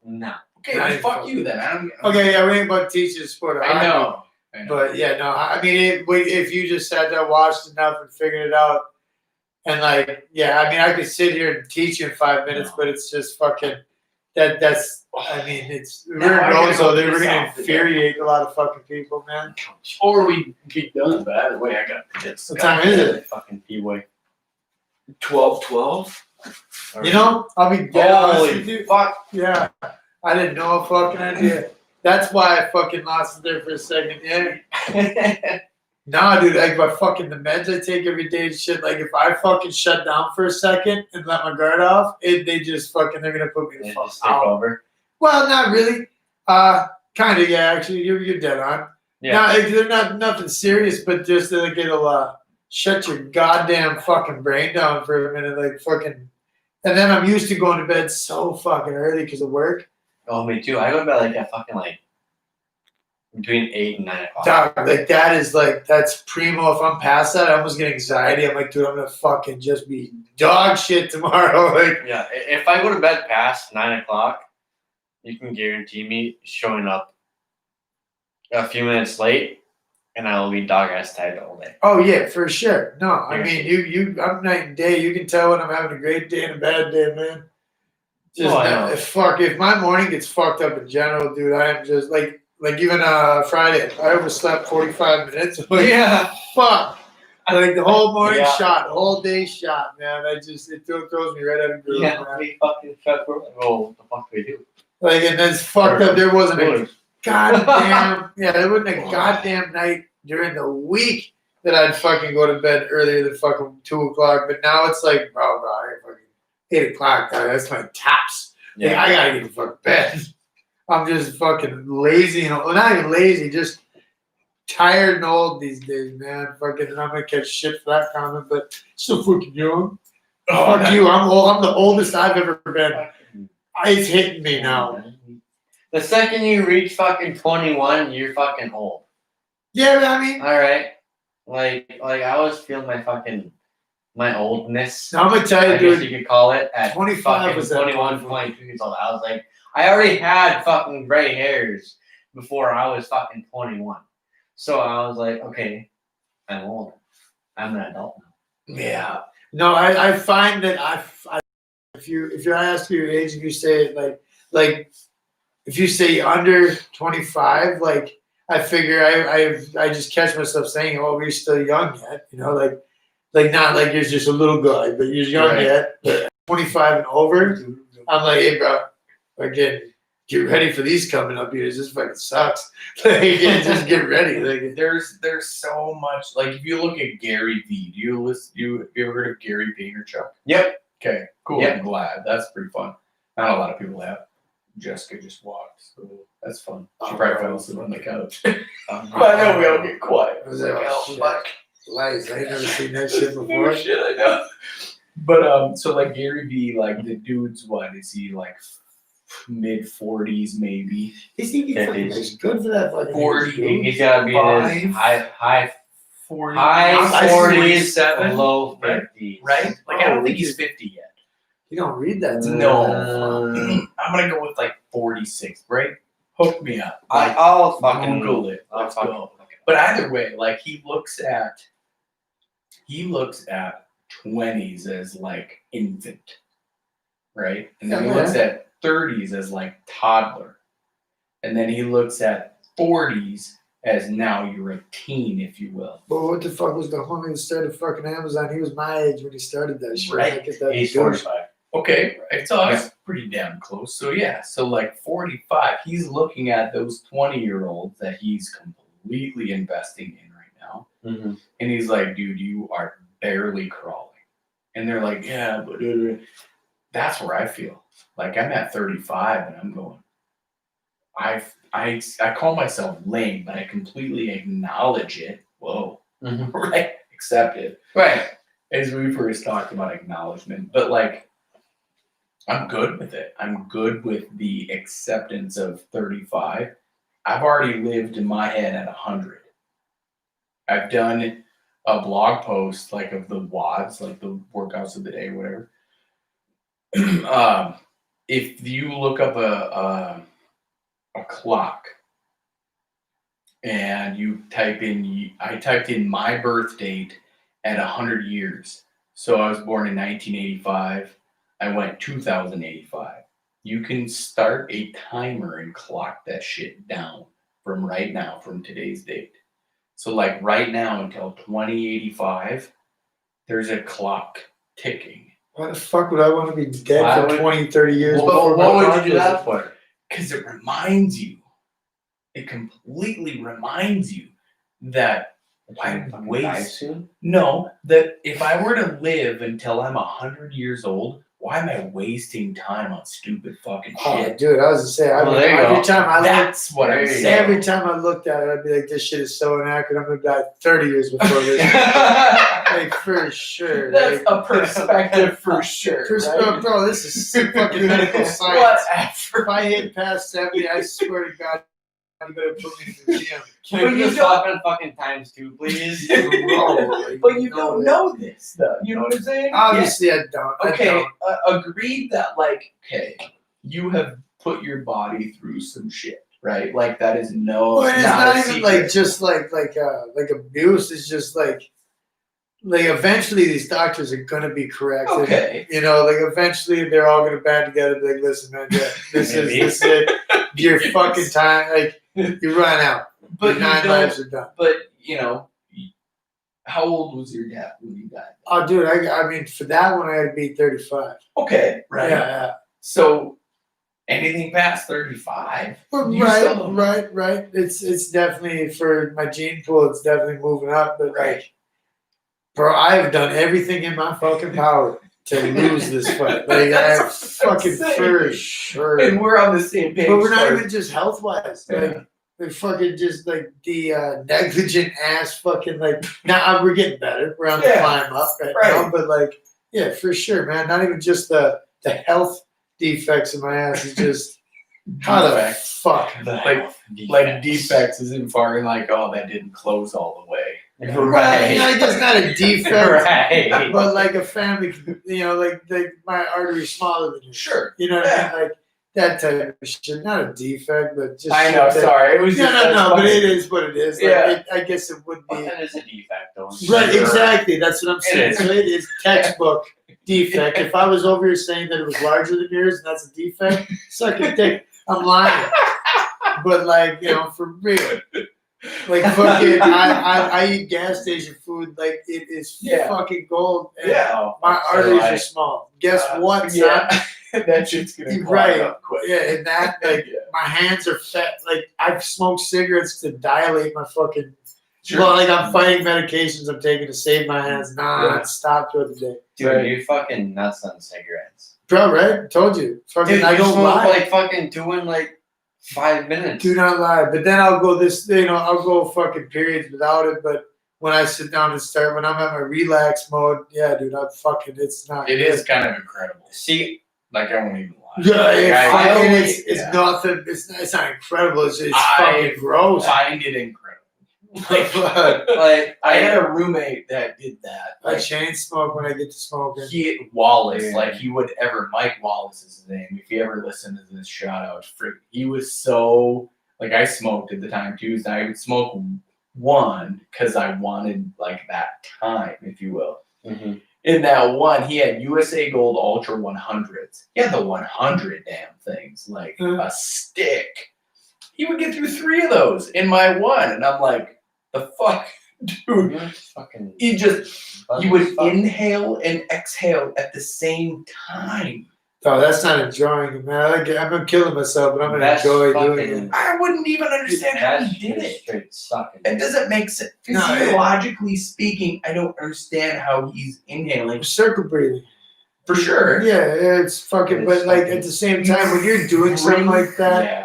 No.
Okay,
Not
well,
even
fuck
close.
you then. I don't.
Okay, yeah, we ain't about teaching the sport. of
I
hockey.
know.
But yeah, no, I mean, if you just sat there, watched enough, and figured it out, and like, yeah, I mean, I could sit here and teach you in 5 minutes,
No.
but it's just fucking that's. I mean, it's
Now
we're
I
in
gotta
Rose,
go
so they were
piss
gonna
off today.
infuriate a lot of fucking people, man.
Or we be done. But either way, I got this.
What time is it?
Fucking P-boy.
12:12.
You know, I'll be dead honest with
Holy
you.
fuck.
Yeah, I didn't know a fucking idea. That's why I fucking lost it there for a second. Yeah. Nah, dude, like my fucking the meds I take every day and shit. Like if I fucking shut down for a second and let my guard off, they just fucking they're gonna put me the
They
fuck
just take
out.
over.
Well, not really. Kind of, yeah. Actually, you're dead on.
Yeah.
No, they're not nothing serious, but just like it'll shut your goddamn fucking brain down for a minute, like fucking. And then I'm used to going to bed so fucking early because of work.
Oh, me too. I go to bed like at fucking like between 8 and 9 o'clock.
Dog, like that's primo. If I'm past that, I almost get anxiety. I'm like, dude, I'm gonna fucking just be dog shit tomorrow. Like,
Yeah. If I go to bed past 9 o'clock, you can guarantee me showing up a few minutes late, and I will be dog ass tired all day.
oh yeah, for sure. No, I
Yeah.
mean, I'm night and day. You can tell when I'm having a great day and a bad day, man. Just
Oh, I know.
fuck. If my morning gets fucked up in general, dude, I am just like even Friday, I overslept 45 minutes. Like,
Yeah.
fuck. Like the whole morning
Yeah.
shot, the whole day shot, man. It throws me right out of groove,
Yeah.
man.
We fucking shut. Oh, what the fuck do we do?
Like, and that's fucked up. There wasn't a
Good.
goddamn, yeah, there wasn't a goddamn night during the week that I'd fucking go to bed earlier than fucking 2 o'clock. But now it's like, bro, I fucking 8 o'clock. That's my taps. Like, I gotta get the fuck bed. I'm just fucking lazy and well, not even lazy, just tired and old these days, man. Fucking, and I'm gonna catch shit for that comment, but still fucking young.
Oh,
Fuck you. I'm old. I'm the oldest I've ever been. It's hitting me now.
The second you reach fucking 21, you're fucking old.
Yeah, but I mean,
All right. Like I always feel my oldness.
I'm gonna tell you,
I guess
dude.
you could call it at
25
fucking
was that
21, 22 years old. I was like, I already had fucking gray hairs before I was fucking 21. So I was like, okay, I'm old. I'm an adult now.
Yeah. No, I find that if you ask your age and you say like if you say under 25, like I figure I just catch myself saying, oh, we're still young yet, you know, like not like you're just a little guy, but you're young
Right.
yet. But 25 and over, I'm like, hey, bro, again, get ready for these coming up years. This fucking sucks. Like, just get ready. Like,
There's so much. Like if you look at Gary Vee, have you ever heard of Gary Vaynerchuk?
Yep.
Okay, cool.
Yep.
I'm glad. That's pretty fun. Not a lot of people have. Jessica just walked, so that's fun. She probably fell asleep on the couch. But I know we all get quiet.
I was like, oh, shit. Lies. I ain't never seen that shit
Oh,
before.
shit, I know. But so like Gary Vee, like the dude's what is he like mid 40s maybe?
He's thinking
Yeah,
fucking
he's-
he's good for that fucking
40.
age, dude.
He's gotta be in his high
40,
high 40s,
47,
low
right?
50s.
Right? Like I
Oh,
don't think
which
he's
is-
50 yet.
You don't read that. dude.
No. I'm gonna go with like 46, right? Hook me up.
I'll fucking
Google it.
I'll
Let's
fucking
go. But either way, like he looks at 20s as like infant, right? And then he
Yeah.
looks at 30s as like toddler. And then he looks at 40s as now you're a teen, if you will.
But what the fuck was the homie that started fucking Amazon? He was my age when he started that shit.
Right.
I get that
He's
dude.
45.
Okay, right. So that's pretty damn close. So yeah, so like 45, he's looking at those 20-year-olds that he's completely investing in right now.
Mm-hmm.
And he's like, dude, you are barely crawling. And they're like, yeah, but that's where I feel. Like I'm at 35 and I'm going, I call myself lame, but I completely acknowledge it. Whoa.
Mhm.
Right? Accept it.
Right.
As we first talked about acknowledgement. But like I'm good with it. I'm good with the acceptance of 35. I've already lived in my head at 100. I've done a blog post like of the WODs, like the workouts of the day, whatever. If you look up a clock and you type in, I typed in my birth date at 100 years. So I was born in 1985. I went 2085. You can start a timer and clock that shit down from right now, from today's date. So like right now until 2085, there's a clock ticking.
Why the fuck would I want to be dead
Why
for
would-
20, 30 years?
What
before my
would
clock
you do
was-
that for?
Because it reminds you, it completely reminds you that I
Fucking
waste-
die soon?
no, that if I were to live until I'm 100 years old, why am I wasting time on stupid fucking
Oh,
shit?
dude, I was to say,
Well, there you
every
go.
time I looked,
That's what I'm
There you
saying.
go.
every time I looked at it, I'd be like, this shit is so inaccurate. I'm gonna die 30 years before this. Like for sure.
That's
like,
a perspective for sure. right?
Bro, this is fucking medical science. If
Whatever.
I hit past 70, I swear to God, you better put me in the gym.
Can
But
we
you
just
don't-
talk in fucking times two, please?
But you don't know this, though. You know what I'm saying?
Obviously, I don't. I
Okay,
don't.
agreed that, like, okay, you have put your body through some shit, right? Like, that is
Well, it's
not
not
a
even
secret.
like just like abuse. It's just like eventually these doctors are gonna be correct. And,
Okay.
you know, like eventually they're all gonna band together and be like, listen, man, yeah, this is
Maybe.
this is it. Your fucking time, like you run out.
But
Your
you
9
don't,
lives are done.
but, you know, how old was your dad when you died?
Oh, dude, I mean, for that one, I had to be 35.
Okay, right.
Yeah.
So, anything past 35,
But
you still don't know.
right. It's definitely for my gene pool. It's definitely moving up. But
Right.
like, bro, I've done everything in my fucking power to lose this fight. Like, I
That's what I'm
fucking
saying.
for sure.
And we're on the same page.
But we're not
Spark.
even just health wise.
Yeah.
Like fucking just like the negligent ass fucking like. Now we're getting better. We're on the
Yeah.
climb up right
Right.
now. But like, yeah, for sure, man. Not even just the health defects in my ass. It's just how the
Defects.
fuck.
Like defects isn't far, and like, oh, that didn't close all the way.
Right. You know, like, that's not a defect.
Right.
But like a family, you know, like my artery's smaller than yours.
Sure.
You know what I mean? Like that type of shit. Not a defect, but just.
I know.
shit that-
Sorry, it was
No,
just
no,
that's
no. But
funny.
it is what it is. Like,
Yeah.
I guess it would
Well,
be.
that is a defect, though.
Right.
Sure.
Exactly. That's what I'm saying.
is.
So it is textbook defect. If I was over here saying that it was larger than yours and that's a defect, suck a dick. I'm lying. But like, you know, for real. Like fucking, I eat gas station food like it is
Yeah.
fucking gold. And
Yeah.
my arteries are small. Guess what, son?
Yeah. That shit's gonna clog
Right.
up quick.
Yeah, and that like
Yeah.
my hands are fat. Like I've smoked cigarettes to dilate my fucking.
Sure.
Well, like I'm fighting medications I'm taking to save my hands non-stop throughout the day.
Dude,
Right.
you're fucking nuts on cigarettes.
Bro, right? Told you. Fucking,
Dude,
I
you
don't
smoke
lie.
like fucking 2 in like 5 minutes.
Do not lie. But then I'll go I'll go fucking periods without it. But when I sit down and start, when I'm at my relax mode, yeah, dude, I'm fucking, it's not.
It is kind of incredible.
See,
Like, I won't even lie.
Yeah,
I
fucking,
only-
it's
yeah.
nothing. It's not incredible. It's
I
fucking gross.
find it incredible. Like,
like
I had a roommate that did that.
I
Like,
chain smoke when I get to smoking.
Wallace,
Yeah.
like he would ever. Mike Wallace is his name. If you ever listen to this shout out, he was so like I smoked at the time too. So I would smoke one because I wanted like that time, if you will.
mhm.
In that one, he had USA Gold Ultra 100s. He had the 100 damn things, like
Mhm.
a stick. He would get through 3 of those in my one, and I'm like, the fuck, dude.
You're fucking.
He
buzzing
would
as fuck.
inhale and exhale at the same time.
Oh, that's not enjoying it, man. I'm gonna killing myself, but I'm gonna
That's
enjoy
fucking-
doing it.
I wouldn't even understand how
That's
he did
just
it.
straight sucking.
It doesn't make sense.
No, it-
Physiologically speaking, I don't understand how he's inhaling.
Circle breathing.
For sure.
Yeah, it's fucking.
It's
But like
fucking-
at the same time, when you're doing something like that,
Yeah.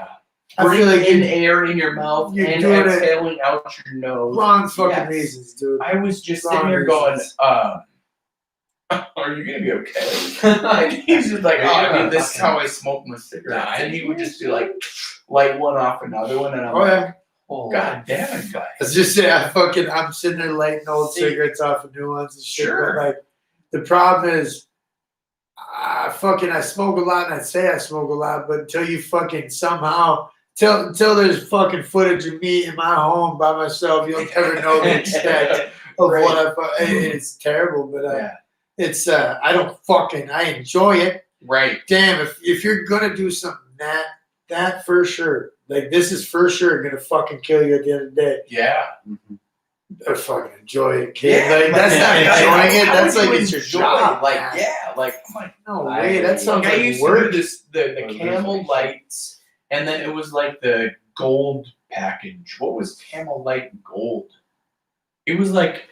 I feel like
in
you're
air in your mouth
you're
and
doing it-
exhaling out your nose.
wrong fucking
Yes.
reasons, dude.
I was just
Wrong
sitting here going,
reasons.
Are you gonna be okay? And he's just like, oh, I mean, this is how I smoke my cigarettes. And he would just be like, light one off another one, and I'm
Oh,
like,
yeah.
Oh,
God damn it, guys.
Let's just say I'm sitting there lighting old cigarettes off of new ones and shit.
Sure.
But like, the problem is, I smoke a lot, and I say I smoke a lot, but until you fucking somehow, until there's fucking footage of me in my home by myself, you'll never know the extent of
Right.
what it's terrible, but
Yeah.
it's I enjoy it.
Right.
Damn, if you're gonna do something that for sure, like this is for sure gonna fucking kill you at the end of the day.
Yeah.
I fucking enjoy it, kid.
Yeah,
Like that's not enjoying it.
How
That's
would
like
you
it's your
enjoy
job.
it? Like,
man.
yeah, like I'm like,
No
I-
way. That sounds
I
like
used
work.
to do this the
Or
Camel
reservation.
Lights, and then it was like the gold package. What was Camel Light Gold? It was like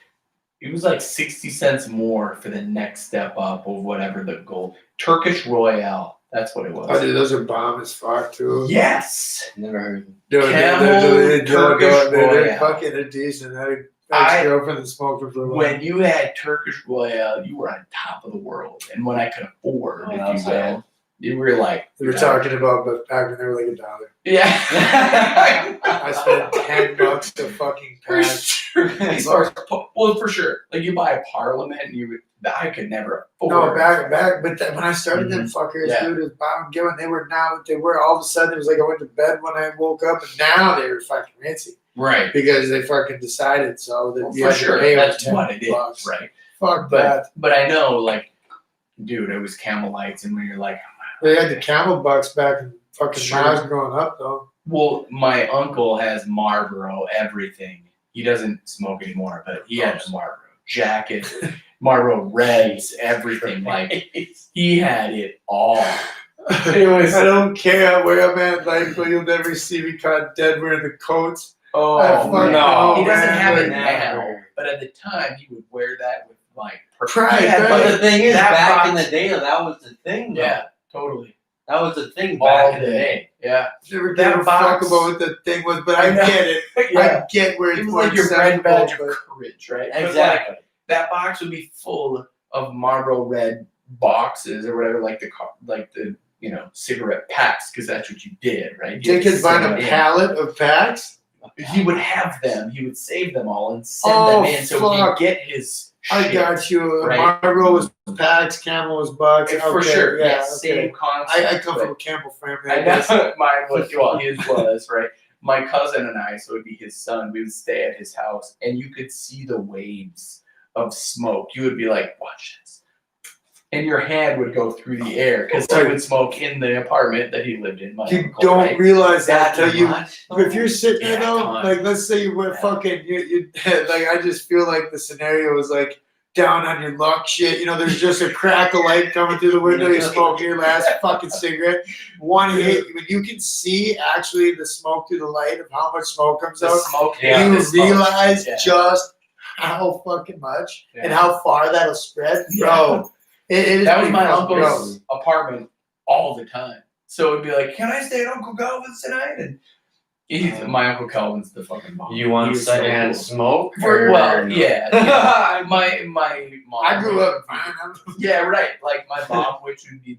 60 cents more for the next step up of whatever the gold. Turkish Royale. That's what it was.
Oh, dude, those are bomb as fuck too.
Yes.
Never heard of them.
Dude,
Camel Turkish
they're
Royale.
fucking they're decent. I had an
I-
ex-girlfriend that smoked them for a while.
When you had Turkish Royale, you were on top of the world. And when I could afford,
Oh,
if
that
you
was
will,
bad.
you were like,
we were talking about, but back when they were like $1.
yeah.
I spent $10 to fucking
For
pass.
sure. As far as, well, for sure. Like you buy a Parliament, and I could never afford.
No, back, but when I started them fuckers,
Yeah.
dude, it was Bob and they were now what they were. All of a sudden, it was like I went to bed when I woke up, and now they were fucking rincy
Right.
because they fucking decided so that
Well,
you
for
had to
sure.
pay over
That's what it
$10.
is. Right.
Fuck that.
But I know, like, dude, it was Camel Lights, and when you're like,
They had the Camel Bucks back in fucking
Sure.
when I was growing up, though.
well, my uncle has Marlboro everything. He doesn't smoke anymore, but he had a Marlboro jacket, Marlboro Reds, everything. Like he had it all. It was-
I don't care where I'm at. Like, you'll never see me caught dead wearing the coats.
Oh
fucking
no,
know,
he doesn't
man,
have it
like,
now. But at the time, he would wear that with like
Pride,
He had,
right?
like,
But the thing is,
that
back in
box-
the day, that was the thing. Though.
Yeah, totally.
That was the thing
All
back in the
day.
day.
Yeah,
Never
That
gave a fuck
box-
about what the thing was, but
I
I
know.
get it.
yeah.
I get where
It
it's
was like your red badge of courage, right? But, like,
Exactly.
that box would be full of Marlboro Red boxes or whatever, like the cigarette packs, because that's what you did, right? You
Dickens
would
buying
send
a
them in.
pallet of packs.
He would have them. He would save them all and send
Oh,
them in, so
fuck.
he'd get his.
I
shit.
got you.
Right.
Marlboro was packs, Camel was bucks.
For
Okay,
sure,
yeah,
yeah,
okay.
same concept.
I come
but-
from a Campbell family.
I
guess.
know mine was well, his was right. My cousin and I, so it'd be his son. We would stay at his house, and you could see the waves of smoke. You would be like, "Watch this," and your hand would go through the air because he would smoke in the apartment that he lived in. My
You
uncle,
don't
right?
realize that until you.
much?
If you're sitting there
Yeah,
though,
come on.
like let's say you went
Yeah.
fucking you like I just feel like the scenario was like down on your luck shit. You know, there's just a crack of light coming through the window, you're smoking your last fucking cigarette. One hit when you can see actually the smoke through the light of how much smoke comes
The
out,
smoke.
Yeah,
you
the smoke.
realize
Yeah.
just how fucking much and
Yeah.
how far that'll spread. Bro. It is
That was
pretty
my
fucking
uncle's
gross.
apartment all the time. So it'd be like, "Can I stay at Uncle Calvin's tonight?" And my Uncle Calvin's the fucking bomb.
You want
He was so
secondhand
cool.
smoke?
Well,
or-
yeah. yeah. My mom.
I grew up fine.
Yeah, right. Like my mom, which would be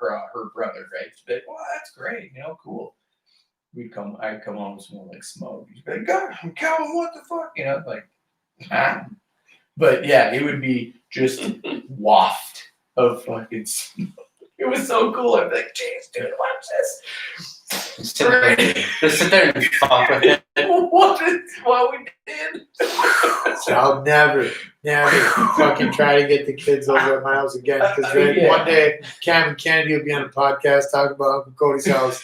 her brother, right? She'd be like, "Well, that's great, cool." I'd come home smelling like smoke. She'd be like, "God, Calvin, what the fuck?" Like, ah. But yeah, it would be just waft of fucking smoke. It was so cool. I'd be like, "Jeez, dude, watch this."
Just sit there and fuck with it.
What we did?
So I'll never fucking try to get the kids over at my house again because
Yeah.
one day Cam and Kennedy will be on a podcast talking about Uncle Cody's house,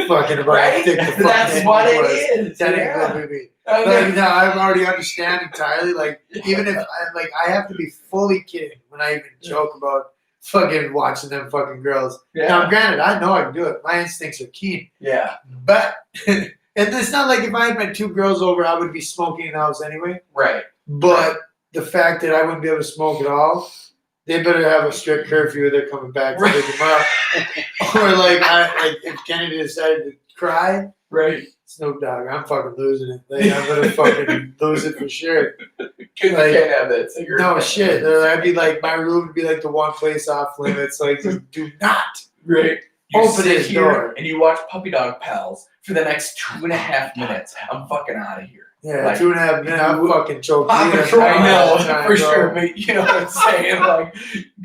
fucking about
Right?
how thick the fucking
That's what
was.
it is.
That ain't
Yeah.
gonna be me. Like, no, I already understand entirely. Like, even if I have to be fully kidding when I even joke about fucking watching them fucking girls. Now,
Yeah.
granted, I know I can do it. My instincts are keen,
Yeah.
but and it's not like if I had my two girls over, I would be smoking in the house anyway.
Right.
But the fact that I wouldn't be able to smoke at all, they better have a strict curfew. They're coming back to pick them up. Or like if Kennedy decided to cry,
Right.
Snoop Dogg, I'm fucking losing it. Like, I'm gonna fucking lose it for sure.
Because
Like,
you can't have that cigarette.
No shit. I'd be like, my room would be like the one place off limits. Like, just do not.
Right. You
Open
sit
his
here
door.
and you watch Puppy Dog Pals for the next 2.5 minutes. I'm fucking out of here.
Yeah,
Like,
2.5 minutes. I'm fucking choking.
I know, for
bro.
sure, but you know what I'm saying? Like,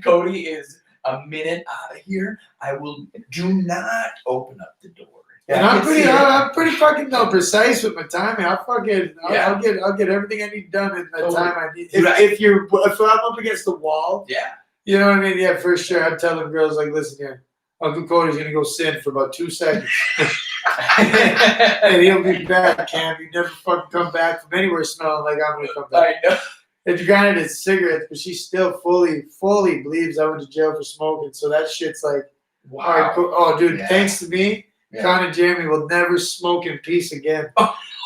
Cody is a minute out of here. I will do not open up the door.
And
I
I'm
can
pretty,
see it.
I'm pretty fucking precise with my timing. I'll
Yeah.
get everything I need done in the
Totally.
time I need.
Dude,
If I'm up against the wall,
Yeah.
you know what I mean? Yeah, for sure. I'd tell them girls like, listen here, Uncle Cody's gonna go sin for about 2 seconds, and he'll be back. Cam, you never fucking come back from anywhere smelling like I'm gonna come back.
I know.
And granted, it's cigarettes, but she still fully believes I went to jail for smoking. So that shit's like,
Wow.
hardcore. Oh, dude,
Yeah.
thanks to me,
Yeah.
Con and Jeremy will never smoke in peace again.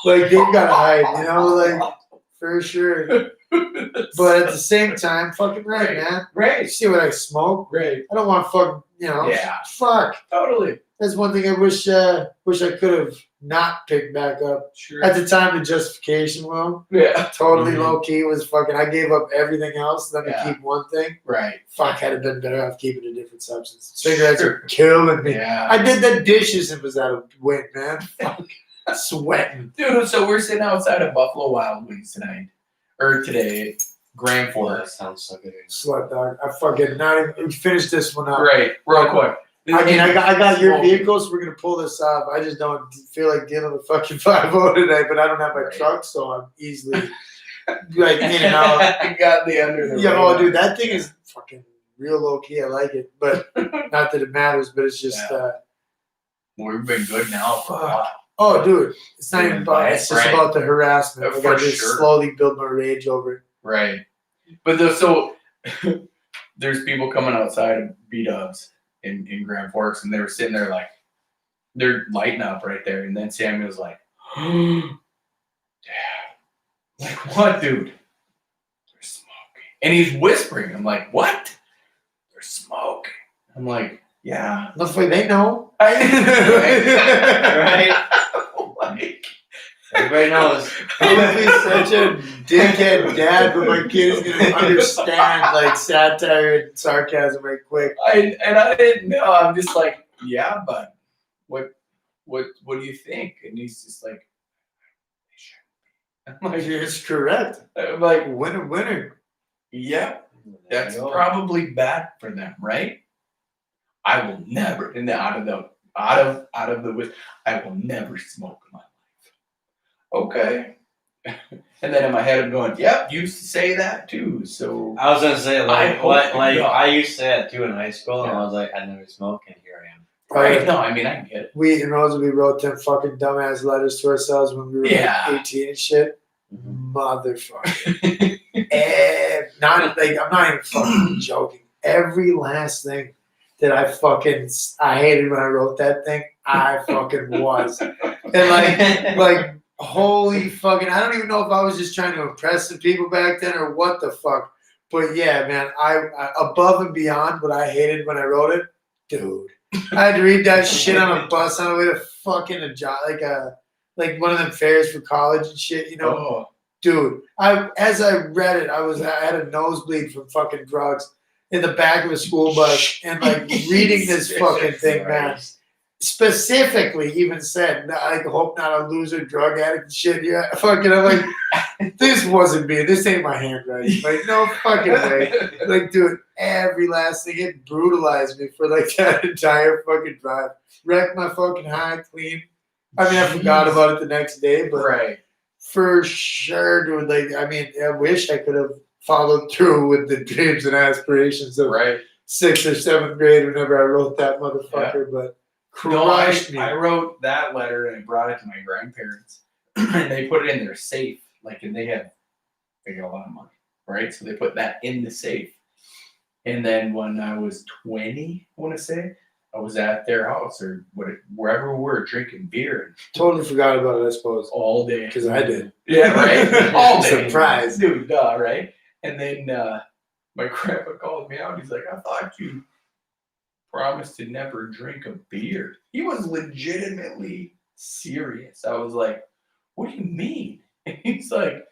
Like, they've got to hide, you know, like, for sure. But at the same time, fucking right,
Right.
man. You
Right.
see what I smoke?
Right.
I don't want fucking, you know,
Yeah.
fuck.
Totally.
That's one thing I wish I could have not picked back up.
Sure.
At the time, the justification, well,
Yeah.
totally
Mhm.
low key was fucking, I gave up everything else, then
Yeah.
to keep one thing.
Right.
Fuck, I'd have been better off keeping a different substance. Cigarettes
Sure.
are killing me.
Yeah.
I did the dishes and was out of win, man. Fuck. Sweating.
Dude, so we're sitting outside of Buffalo Wild Wings tonight. Or today. Grand
That
Forks.
sounds so good.
Slut dog. I fucking not even finish this one up.
Right. Real quick.
I mean, I got your
Smoking.
vehicle, so we're gonna pull this off. I just don't feel like dealing with fucking 5-0 today, but I don't have my
Right.
truck, so I'm easily like in and out.
I got the under the
Yeah,
radar.
oh, dude, that thing is fucking real low key. I like it, but not that it matters. But it's just,
We've been good now for a while.
oh, dude, it's not even about.
Right,
It's just
right.
about the harassment.
For
Like, I just
sure.
slowly build my rage over it.
Right. But so there's people coming outside of B-Dubs in Grand Forks, and they were sitting there like, they're lighting up right there. And then Samuel's like, Dad. Like, what, dude? They're smoking. And he's whispering. I'm like, what? They're smoking. I'm like, yeah.
Luckily, they know.
Right?
Like,
Everybody knows.
I would be such a dickhead dad, but my kid is gonna understand like satire and sarcasm right quick.
I didn't know. I'm just like, yeah, but what do you think? And he's just like, I'm like,
It's correct.
I'm like,
Winner, winner.
yeah,
There
that's
you go.
probably bad for them, right? I will never, and out of the I will never smoke in my life. Okay. And then in my head I'm going, yep, you used to say that too. So
I was gonna say
I
like
hope
what
you
like
don't.
I used to say that too in high school, and
Yeah.
I was like, I never smoke, and here I am.
right, no, I mean I get it.
We and Rosa, we wrote them fucking dumbass letters to ourselves when we were
Yeah.
like 18 and shit.
Mhm.
Motherfucker. Not like I'm not even fucking joking. Every last thing that I hated when I wrote that thing, I fucking was. And like holy fucking, I don't even know if I was just trying to impress the people back then or what the fuck. But yeah, man, I above and beyond what I hated when I wrote it, dude. I had to read that shit on a bus on the way to fucking a job, like one of them fairs for college and shit, you know.
Oh,
Dude, as I read it, I had a nosebleed from fucking drugs in the back of a school bus, and like reading this fucking thing, man. Specifically, even said, I hope not a loser, drug addict, and shit. Yeah, fucking, I'm like, this wasn't me. This ain't my handwriting. Like, no fucking way. Like, dude, every last thing, it brutalized me for like that entire fucking drive. Wrecked my fucking high clean. I mean, I forgot about it the next day, but
right.
for sure, dude. Like, I mean, I wish I could have followed through with the dreams and aspirations of
Right.
6th or 7th grade whenever I wrote that motherfucker. But
No,
crushed me.
I wrote that letter and I brought it to my grandparents, and they put it in their safe. Like, and they got a lot of money, right? So they put that in the safe. And then when I was 20, I want to say, I was at their house or wherever we were drinking beer
Totally forgot about it, I suppose.
all day.
Because I did.
Yeah, right. All day.
Surprise.
Dude, right? And then my grandpa called me out. He's like, I thought you promised to never drink a beer. He was legitimately serious. I was like, what do you mean? And he's like,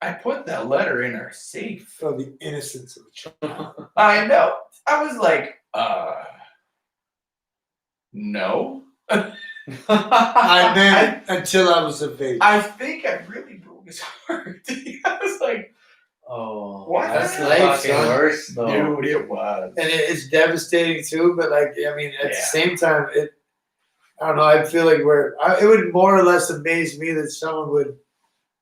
I put that letter in our safe.
Oh, the innocence of a child.
I know. I was like, no.
I meant until I was of age.
I think I really broke his heart. I was like,
Oh,
What?
that's
That's life,
fucking
son.
worse though.
dude, it was.
And it's devastating too, but like, I mean, at the
Yeah.
same time, I don't know, I feel like it would more or less amaze me that someone would,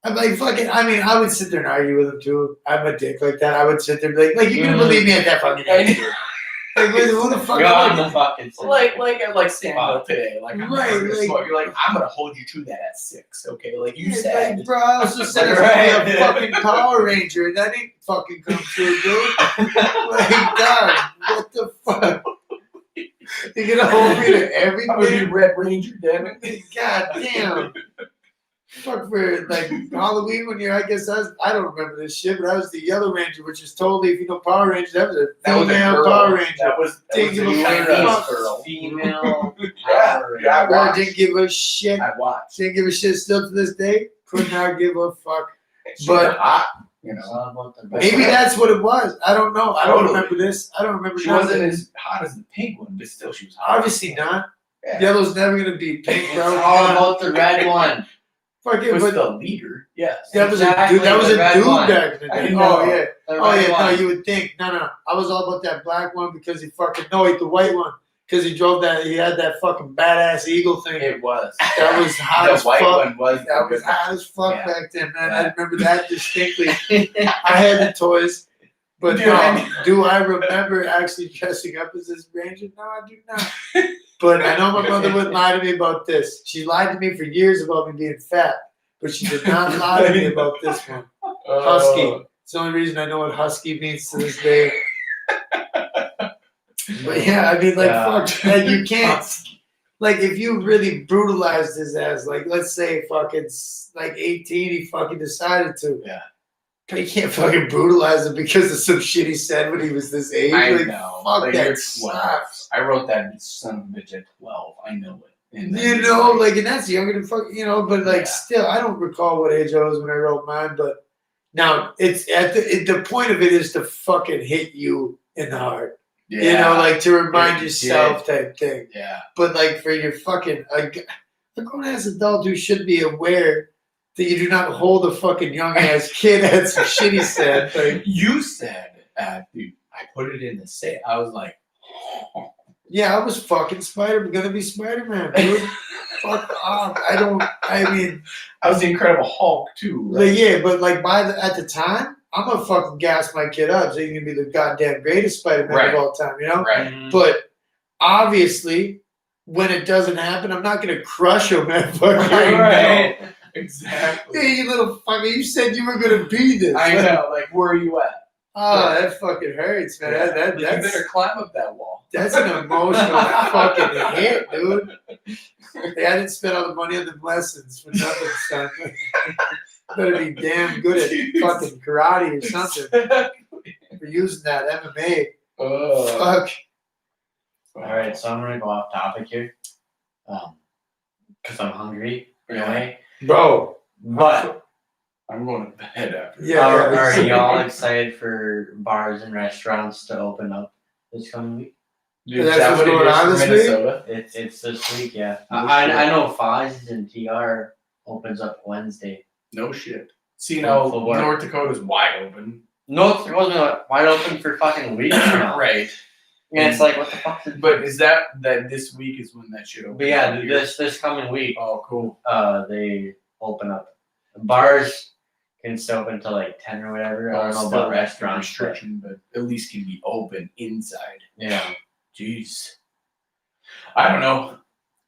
I'm like, fucking, I mean, I would sit there and argue with him too. I'm a dick like that. I would sit there and be like, you couldn't believe me at that fucking age. Like, who the fuck?
You're on the fucking
like Samuel today. Like, I'm
Right,
like,
like-
you're like, I'm gonna hold you to that at 6, okay? Like you
Yeah,
said.
like, bro, I was just saying
Right.
a fucking Power Ranger, and that ain't fucking come true, dude. Like, God, what the fuck? You're gonna hold me to
I'm gonna
everything?
be Red Ranger, damn it.
God damn. Fuck for like Halloween when I don't remember this shit, but I was the Yellow Ranger, which is totally, if you know Power Ranger, that was a
That was a
female
girl.
Power Ranger.
That was
Didn't give a
a
fuck.
Chinese girl.
Female.
Yeah, yeah, I
Bro,
watched.
didn't give a shit.
I watched.
Didn't give a shit still to this day. Could not give a fuck.
She
But-
was hot, you
It's
know.
all about the
Maybe that's what it was. I don't know. I don't
Totally.
remember this. I don't remember
She
nothing.
wasn't as hot as the pink one, but still she was hot.
Obviously not.
Yeah.
Yellow's never gonna be pink,
It's
bro.
all about the red one.
Fuck
It
it,
was
but
the leader. Yes.
that was
Exactly,
a dude. That was
the
a
red
dude
one.
back in the
I
day.
know.
Oh yeah.
The
Oh
red
yeah.
one.
No, you would think. No. I was all about that black one because he fucking the white one because he drove that. He had that fucking badass eagle thing.
It was.
That was hot
the
as
white
fuck.
one was.
That was hot as fuck
Yeah.
back then, man.
Yeah.
I remember that distinctly. I had the toys, but
Dude,
do I remember actually dressing up as this ranger? No, I do not. But I know my mother wouldn't lie to me about this. She lied to me for years about me being fat, but she did not lie to me about this one. Husky. It's the only reason I know what husky means to this day. But yeah, I mean, like,
Yeah.
fuck, like, you can't. Like, if you really brutalized his ass, like, let's say fucking, like, 18, he fucking decided to.
Yeah.
But you can't fucking brutalize him because of some shit he said when he was this age.
I
like,
know.
fuck
Like,
that
you're 12.
sucks.
I wrote that son of a bitch at 12. I know it. And then
You
it's
know, like, and that's younger than fuck, you know, but, like,
Yeah.
still, I don't recall what age I was when I wrote mine, but now, it's at the point of it is to fucking hit you in the heart.
yeah.
You know, like, to remind
Yeah,
yourself type thing.
yeah.
But like for your fucking a grown ass adult who should be aware that you do not hold a fucking young ass kid at some shit he said. Like,
You said, dude, I put it in the safe. I was like,
yeah, I was fucking gonna be Spider-Man, dude. Fuck off. I mean,
I was the Incredible Hulk too.
like,
Right?
yeah, but like at the time, I'm gonna fucking gas my kid up so you can be the goddamn greatest Spider-Man
Right.
of all time, you know?
Right.
But obviously, when it doesn't happen, I'm not gonna crush him at fucking
Right. Exactly.
Hey, you little fucker, you said you were gonna be this.
I know. Like, where are you at?
Oh, that fucking hurts, man.
You better climb up that wall.
That's an emotional fucking hit, dude. Hey, I didn't spend all the money on the lessons for nothing, son. Better be damn good at
Jeez.
fucking karate or something for using that MMA.
Oh.
Fuck.
All right, so I'm gonna go off topic here, because I'm hungry anyway.
Bro.
But
I'm going to bed after.
Yeah.
are y'all excited for bars and restaurants to open up this coming week?
Dude,
That's
is that
what's
what it
going
is
on
for
this week?
Minnesota?
It's this week, yeah.
No
I
shit.
know Foz and TR opens up Wednesday.
No shit. See, now
Full bar.
North Dakota's wide open.
No, it wasn't wide open for fucking weeks now.
Right.
And it's like, what the fuck?
But is that this week is when that shit opens?
But yeah,
up here?
this coming week,
Oh, cool.
they open up. Bars can still open until like 10 or whatever. I don't know
Still
about restaurants. But
restriction, but at least can be open inside.
yeah.
Jeez. I don't know.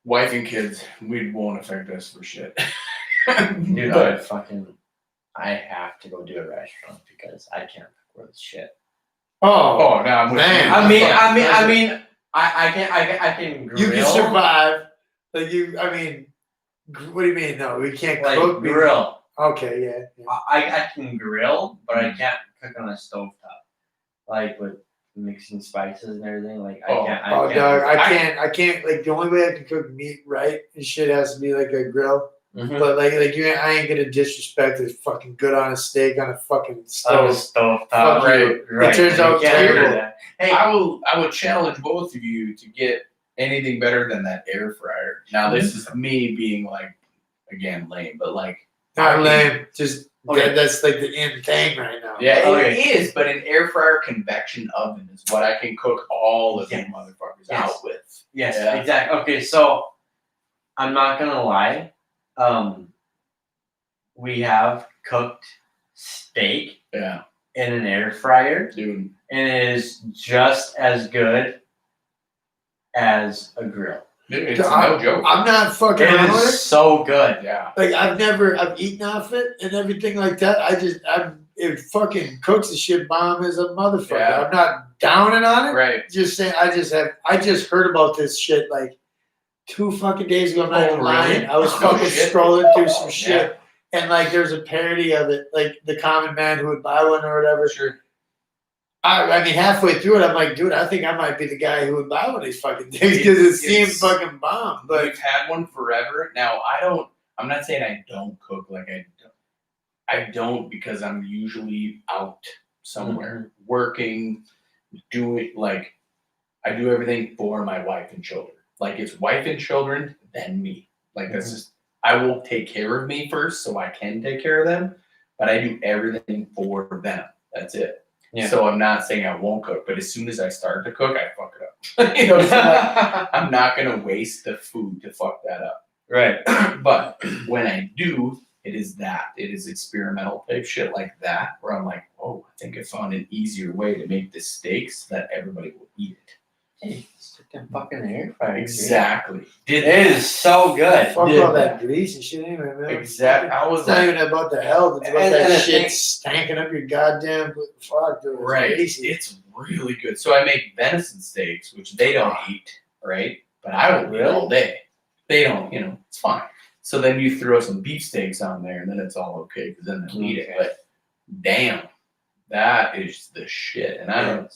Wife and kids, we won't affect us for shit.
Dude,
But
I have to go do a restaurant because I can't afford this shit.
Oh,
oh, now I'm with
Man.
you.
I mean, I can grill.
you can survive. Like what do you mean? No, we can't
Like
cook.
grill.
Okay, yeah.
I can grill, but I can't cook on a stovetop. Like with mixing spices and everything. Like
Oh,
Oh,
I
dog,
can't.
I can't. Like the only way I can cook meat right and shit has to be like a grill.
Mhm.
But like I ain't gonna disrespect a fucking good on a steak on a fucking
Oh,
stove.
stove
Fuck
top.
you.
Right.
It turns
You
out
can't do
terrible.
that. Hey,
I would challenge both of you to get anything better than that air fryer. Now this is me being like, again, lame, but like,
Not
I
lame. Just
Okay.
that's like the in thing right now.
yeah,
Okay.
it is. But an air fryer convection oven is what I can cook all of
Yes.
you motherfuckers
Yes.
out with.
yes,
Yeah.
exactly. Okay, so I'm not gonna lie. We have cooked steak
Yeah,
in an air fryer,
dude.
and it is just as good as a grill.
Dude, it's no joke.
I'm not fucking
It
around with
is
it.
so good.
Yeah,
Like I've eaten off it and everything like that. It fucking cooks the shit bomb as a motherfucker.
Yeah.
I'm not downing on it.
right.
Just saying, I just heard about this shit like 2 fucking days ago. I'm not
Oh,
even lying.
really?
I was
No
fucking
shit.
scrolling through some
Yeah.
shit, and like there's a parody of it, like the common man who would buy one or whatever.
Sure.
I mean, halfway through it, I'm like, dude, I think I might be the guy who would buy one of these fucking things because it seems
It's-
fucking bomb. But
We've had one forever. Now I'm not saying I don't cook. Like I don't because I'm usually out somewhere working, doing like I do everything for my wife and children. Like it's wife and children, then me. Like that's just I will take care of me first so I can take care of them, but I do everything for them. That's it.
Yeah.
So I'm not saying I won't cook, but as soon as I start to cook, I fuck it up. You know, so like, I'm not gonna waste the food to fuck that up.
Right.
But when I do, it is that. It is experimental type shit like that, where I'm like, oh, I think I found an easier way to make this steak so that everybody will eat it.
Hey, stick that fucking air fryer. dude.
Exactly. Did
It is so good.
fuck
did
all
that.
that grease and shit anyway, man.
Exactly. I was
It's not
like,
even about the health. It's about
And
that
the
shit
thing-
stanking up your goddamn fuck, dude. It's
right.
crazy.
It's really good. So I make venison steaks, which they don't eat, right? But I will eat all day. They don't, it's fine. So then you throw some beef steaks on there, and then it's all okay because then they'll eat it.
Okay.
But damn, that is the shit. And I don't,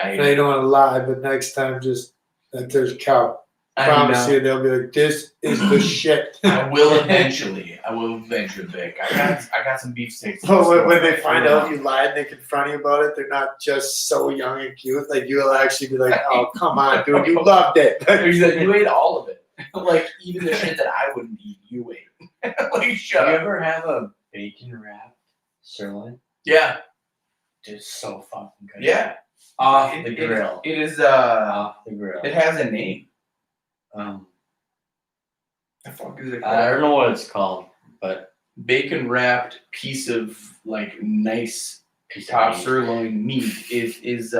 I don't want to lie, but next time, just that there's a cow. Promise you, they'll be like, "This is the shit."
I will eventually. Vic. I got some beef steaks.
But when they find out you lied and they confront you about it, they're not just so young and cute. Like you'll actually be like, "Oh, come on, dude, you loved it."
He's like, you ate all of it. Like even the shit that I wouldn't eat, you ate. Like shut
Do you
up.
ever have a bacon wrapped sirloin?
Yeah,
Dude, it's so fucking good.
yeah.
Off
It-
the
it-
grill.
It is.
Off the grill.
It has a name. The fuck is it called?
I don't know what it's called, but
Bacon wrapped piece of like nice
piece
top
of meat.
sirloin meat is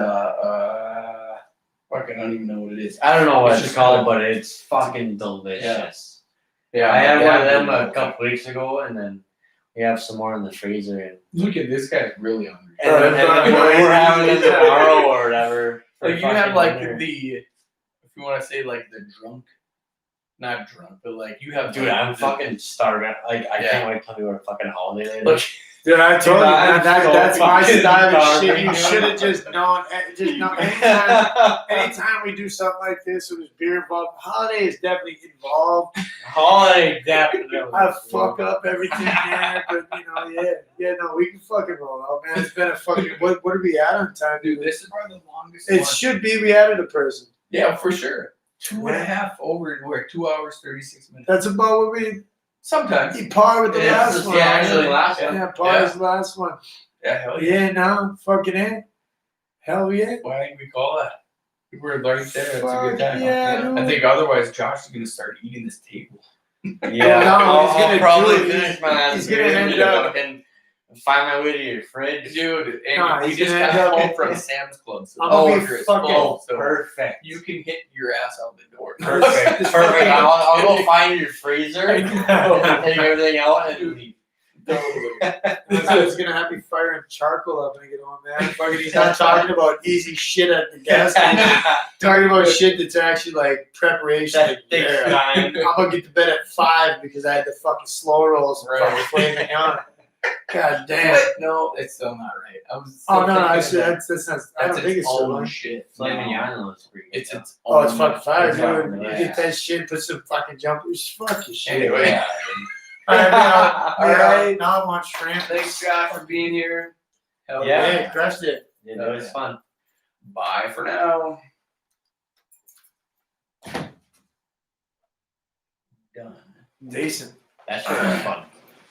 fuck, I don't even know what it is.
I don't know what
It's
it's
just
called,
good.
but it's fucking delicious.
Yeah,
I had
my
one
dad
of them
really
a
loves it.
couple weeks ago, and then we have some more in the freezer. And
Look at this guy's really hungry.
then we're having it tomorrow or whatever. for
Like you have
fucking
like
dinner.
if you want to say like the drunk, not drunk, but like you have.
Dude,
like,
I'm
the-
fucking starving. Like I
Yeah.
can't wait till we go to fucking holiday later.
Look,
Dude, I told you, man,
I'm so
that's my
fucking
style of shit.
starving,
You
dude.
should have just known. Anytime we do something like this, with beer involved, holiday is definitely involved.
Holiday definitely.
I fuck up everything there, but no, we can fucking roll out, man. It's been a fucking. What are we at on time,
dude,
dude?
this is probably the longest.
It
one.
should be. We added a person.
Yeah, for sure. 2.5 over. We're 2 hours 36 minutes.
That's about what we
Sometimes.
par with the
Yeah,
last one.
yeah,
man.
actually, the last one.
Yeah, par is the last one.
Yeah, hell yeah.
Yeah, no, fucking it. Hell yeah.
Why didn't we call that? We were right there. It's a
Fuck
good time.
yeah,
I
dude.
think otherwise Josh is gonna start eating this table.
Yeah,
No,
I'll
he's gonna
probably
do it.
finish mine.
He's gonna end up-
and find my way to your fridge.
Dude, and
Nah,
we
he's
just
gonna
got
end up-
home from Sam's Club, so
I'm
the
gonna be
locker is
fucking-
full, so
Perfect.
you can hit your ass out the door.
Perfect.
This
Perfect.
fucking-
I'll go find your freezer.
I know.
Take everything out and leave.
He's gonna have me firing charcoal up when I get home, man. Fucking, he's not talking about easy shit at the gas station. Talking about shit that's actually like preparation.
That
Like,
takes
yeah.
time.
I'm gonna get to bed at 5 because I had the fucking slow rolls and
Right.
fucking flaming on. God damn.
What? No, it's still not right. I was.
Oh
still
no, I
thinking
said
that
that's not. I don't
that's
think
its
it's so
own
long.
shit.
Flaming
No.
Island was pretty good.
It's its
Oh, it's
own-
fucking fire,
It's
dude.
fucking,
You
yeah.
get that shit, put some fucking jumpers. Fuck your shit.
Anyway,
Yeah.
All right, man,
all right.
now I want shrimp.
Thanks, Scott, for being here. Hell
Yeah.
Yeah, crushed it.
It was fun.
Bye for now.
Done.
Decent.
That shit was fun.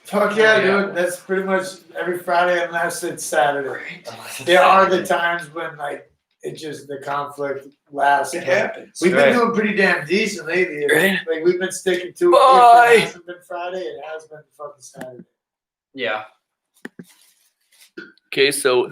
Fuck yeah,
Yeah.
dude. That's pretty much every Friday unless it's Saturday. There are the times when like it just the conflict lasts.
It
but
happens.
We've
Right.
been doing pretty damn decent lately.
Right.
Like we've been sticking to
Bye.
it. If it hasn't been Friday, it has been fucking Saturday.
Yeah. Okay, so